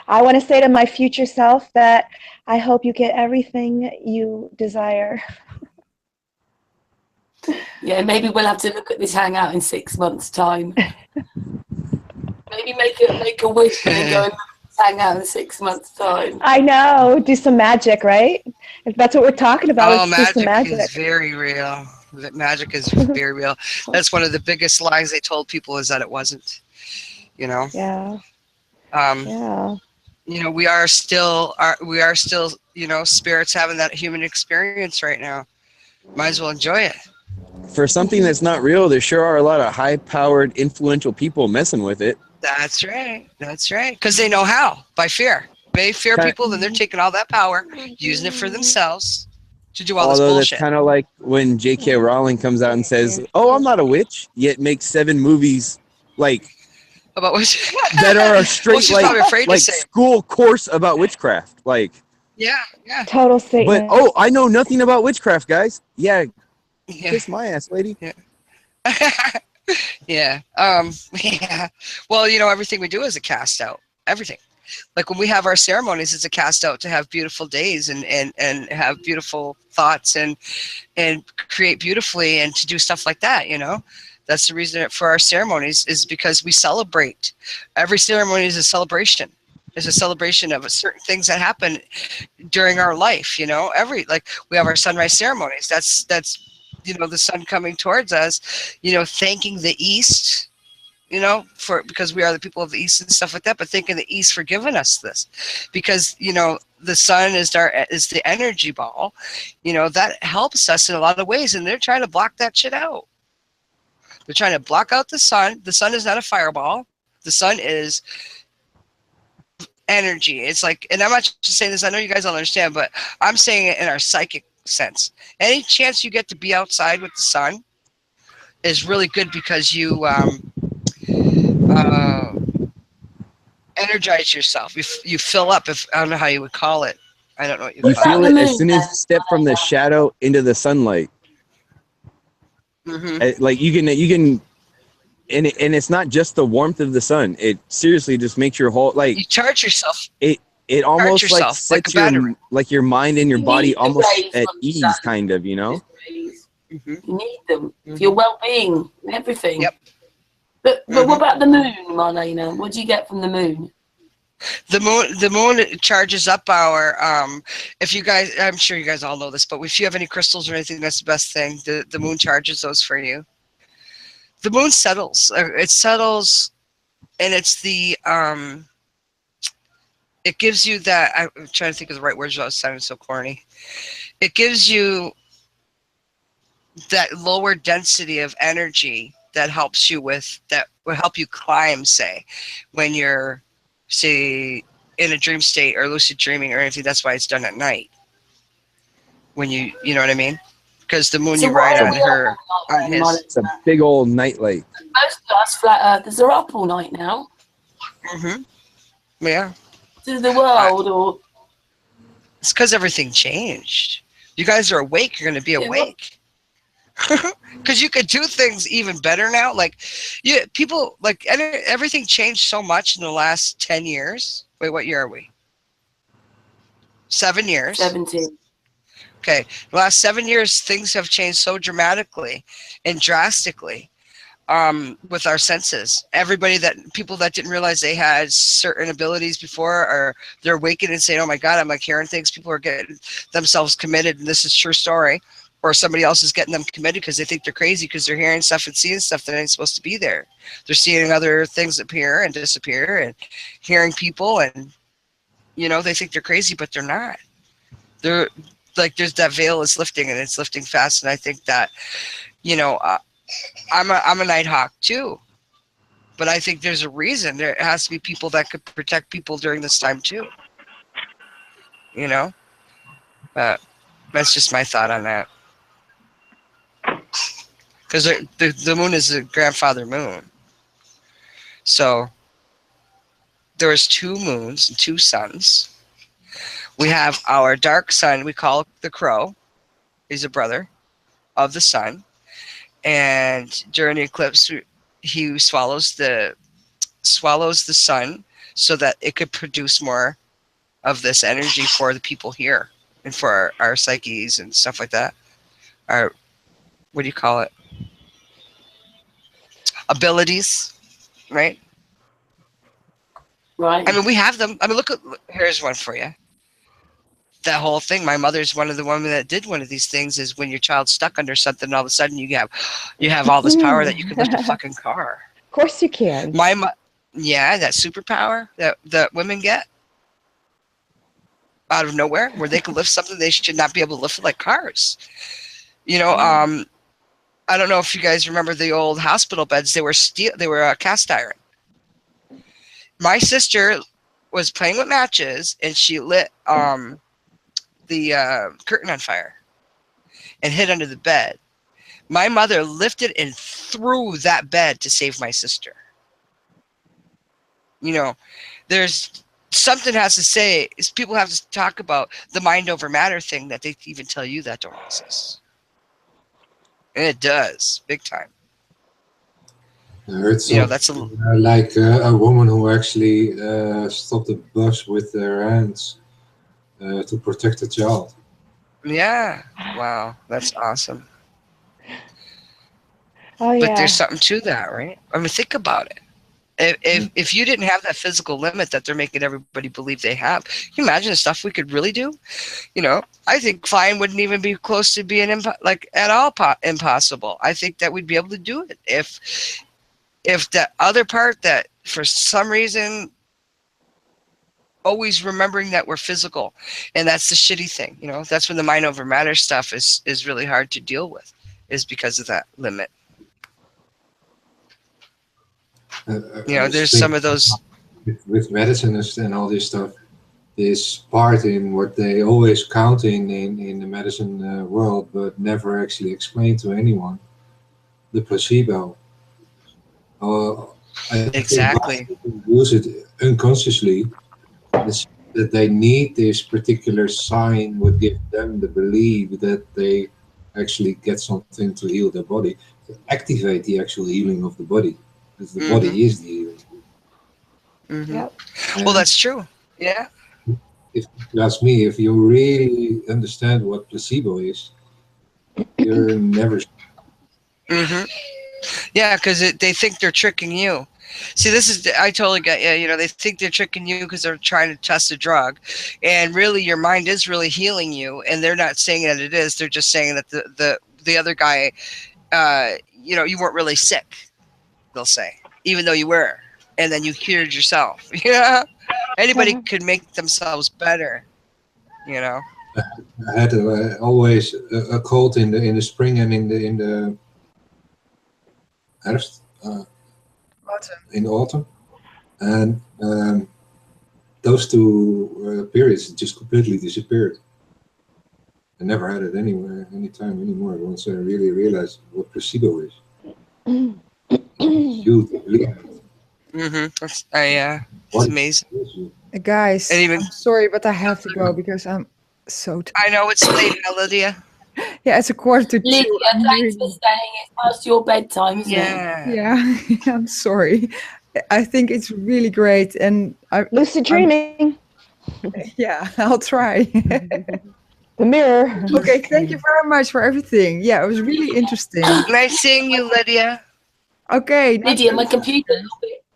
I want to say to my future self that I hope you get everything you desire. Yeah, maybe we'll have to look at this hangout in 6 months' time. Maybe make a wish and then go and hang out in 6 months' time. I know. Do some magic, right? If that's what we're talking about, Oh, let's do some magic is magic. very real. Magic is very real. That's one of the biggest lies they told people, is that it wasn't. You know. Yeah. Um, Yeah. you know, we are still, you know, spirits having that human experience right now. Might as well enjoy it. For something that's not real, there sure are a lot of high-powered, influential people messing with it. That's right. That's right. Because they know how, by fear. They fear people, then they're taking all that power, using it for themselves to do all this Although that's bullshit. kind of like when J.K. Rowling comes out and says, "Oh, I'm not a witch," yet makes 7 movies like About what? that are a Well, straight she's probably afraid like to say it. school course about witchcraft. Like, Yeah, yeah, Total Satan. but I know nothing about witchcraft, guys. Yeah, yeah. kiss my ass, lady. Yeah. Yeah. Yeah. Well, you know, everything we do is a cast out. Everything. Like when we have our ceremonies, it's a cast out to have beautiful days and have beautiful thoughts and create beautifully and to do stuff like that, you know. That's the reason for our ceremonies, is because we celebrate. Every ceremony is a celebration. It's a celebration of certain things that happen during our life, you know. Like we have our sunrise ceremonies. That's you know, the sun coming towards us, you know, thanking the East, you know, because we are the people of the East and stuff like that, but thanking the East for giving us this, because, you know, the sun is the energy ball, you know, that helps us in a lot of ways, and they're trying to block that shit out. They're trying to block out the sun. The sun is not a fireball. The sun is energy. It's like, and I'm not just saying this, I know you guys don't understand, but I'm saying it in our psychic sense. Any chance you get to be outside with the sun is really good, because you energize yourself. You fill up. If I don't know how you would call it. I don't know what you You call feel it. it as soon as you step from the shadow into the sunlight. Mm-hmm. Like you can, and it's not just the warmth of the sun. It seriously just makes your whole You charge yourself. It almost like yourself like sets a battery. your mind and your You body need the almost rays at from the ease, sun. kind of, you know. Mm-hmm. You need them for your well-being, everything. Yep. But what about the moon, Marlena? What do you get from the moon? The moon charges up our if you guys, I'm sure you guys all know this, but if you have any crystals or anything, that's the best thing. The moon charges those for you. The moon settles. It settles and it's the it gives you that. I'm trying to think of the right words without sounding so corny. It gives you that lower density of energy that helps you with, that will help you climb, say, when you're, say, in a dream state or lucid dreaming or anything. That's why it's done at night. When you know what I mean? Because the moon So you why ride are on we up her, all on night, his. It's a big old nightlight. Most of us flat earthers are up all night now. Yeah. To the world, or It's because everything changed. You guys are awake. You're going to be awake. Because you could do things even better now. Like, people, like, everything changed so much in the last 10 years. Wait, what year are we? 7 years. 17. Okay. The last 7 years, things have changed so dramatically and drastically with our senses. People that didn't realize they had certain abilities before, or they're awakening and saying, oh my God, I'm like hearing things. People are getting themselves committed, and this is a true story. Or somebody else is getting them committed because they think they're crazy because they're hearing stuff and seeing stuff that ain't supposed to be there. They're seeing other things appear and disappear and hearing people, and they think they're crazy, but they're not. They're like, there's that veil is lifting, and it's lifting fast. And I think that, I'm a Nighthawk too, but I think there's a reason. There has to be people that could protect people during this time too. But that's just my thought on that. Because the moon is a grandfather moon. So there was 2 moons and 2 suns. We have our dark sun, we call the crow. He's a brother of the sun. And during the eclipse, he swallows the sun so that it could produce more of this energy for the people here and for our psyches and stuff like that. Our, what do you call it? Abilities, right? Right. I mean, we have them. I mean, here's one for you. That whole thing, my mother's one of the women that did one of these things, is when your child's stuck under something, all of a sudden you have all this power that you can lift a fucking car. Of course you can. Yeah, that superpower that women get out of nowhere, where they can lift something they should not be able to lift, like cars. I don't know if you guys remember the old hospital beds. They were steel. They were cast iron. My sister was playing with matches, and she lit the curtain on fire and hid under the bed. My mother lifted and threw that bed to save my sister. There's something has to say, is people have to talk about the mind over matter thing that they even tell you that don't exist. And it does, big time. I heard That's like a woman who actually stopped a bus with their hands to protect a child. Yeah. Wow. That's awesome. Oh, yeah. But there's something to that, right? I mean, think about it. If you didn't have that physical limit that they're making everybody believe they have, can you imagine the stuff we could really do? I think flying wouldn't even be close to being at all impossible. I think that we'd be able to do it if that other part that for some reason always remembering that we're physical, and that's the shitty thing. That's when the mind over matter stuff is really hard to deal with, is because of that limit. There's some of those with medicine and all this stuff. This part in what they always count in the medicine world, but never actually explain to anyone, the placebo. Exactly. Use it unconsciously. That they need this particular sign would give them the belief that they actually get something to heal their body, to activate the actual healing of the body, because the body is the healing. Yep. Well, that's true. Yeah. If you ask me, if you really understand what placebo is, you're never. Yeah, because they think they're tricking you. See, I totally get you. They think they're tricking you because they're trying to test a drug, and really your mind is really healing you, and they're not saying that it is. They're just saying that the other guy, you weren't really sick, they'll say, even though you were. and then you cured yourself. Yeah, anybody could make themselves better. You know. I had always a cold in the spring and in the herfst, in the autumn, and those two periods just completely disappeared. I never had it anywhere, anytime anymore. Once I really realized what placebo is. Huge. It's amazing. Guys, And even I'm sorry, but I have to go because I'm so tired. I know it's late now, Lydia. Yeah, it's 1:45. Lydia, thanks for staying. It's past your bedtime, isn't it? Yeah. Yeah, I'm sorry. I think it's really great, and Lucid dreaming. yeah, I'll try. The mirror. Okay, thank you very much for everything. Yeah, it was really interesting. Nice seeing you, Lydia. Okay, Lydia, my computer's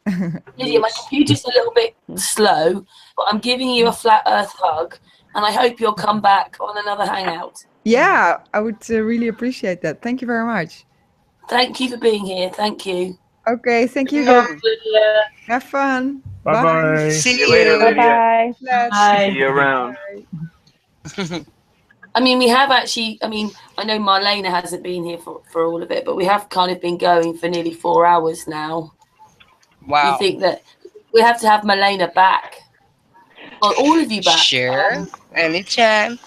a little bit slow, but I'm giving you a flat Earth hug, and I hope you'll come back on another hangout. Yeah, I would really appreciate that. Thank you very much. Thank you for being here. Thank you. Okay, thank you. Lydia. Have fun. Bye-bye. See you later, Lydia. Bye. See you around. I mean, we have actually, I know Marlena hasn't been here for all of it, but we have kind of been going for nearly 4 hours now. Wow. You think that we have to have Marlena back? Well, all of you back. Sure. Anytime.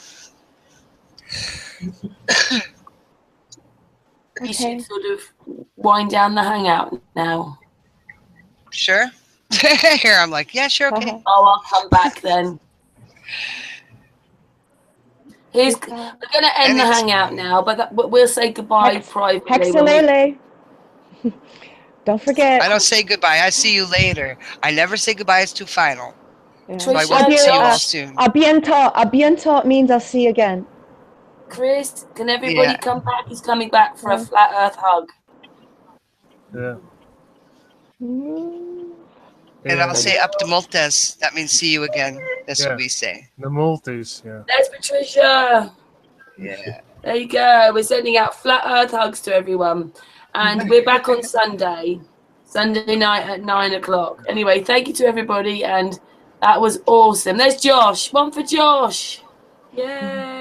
You should sort of wind down the hangout now. Sure. Here, I'm like, yeah, sure, okay. Oh, I'll come back then. We're going to end the hangout now, but we'll say goodbye privately. Hexalele. Don't forget. I don't say goodbye. I see you later. I never say goodbye. It's too final. Yeah. So I will see you all soon. Abiento means I'll see you again. Chris, can everybody come back? He's coming back for a flat Earth hug. Yeah. And I'll say up to multes. That means see you again. That's what we say. The Maltese, yeah. There's Patricia. Yeah. There you go. We're sending out flat Earth hugs to everyone. And we're back on Sunday night at 9 o'clock. Anyway, thank you to everybody. And that was awesome. There's Josh. One for Josh. Yay.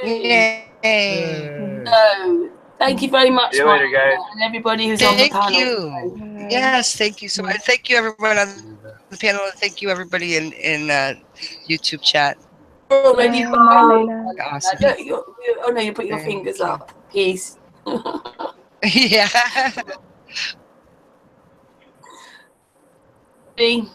Yay. So, thank you very much, See you later, guys. and everybody who's on the panel. Thank you. Yes, thank you so much. Thank you, everyone on the panel. And thank you, everybody in YouTube chat. Already Awesome. Oh, no, you put your fingers up. Peace. Yeah. See?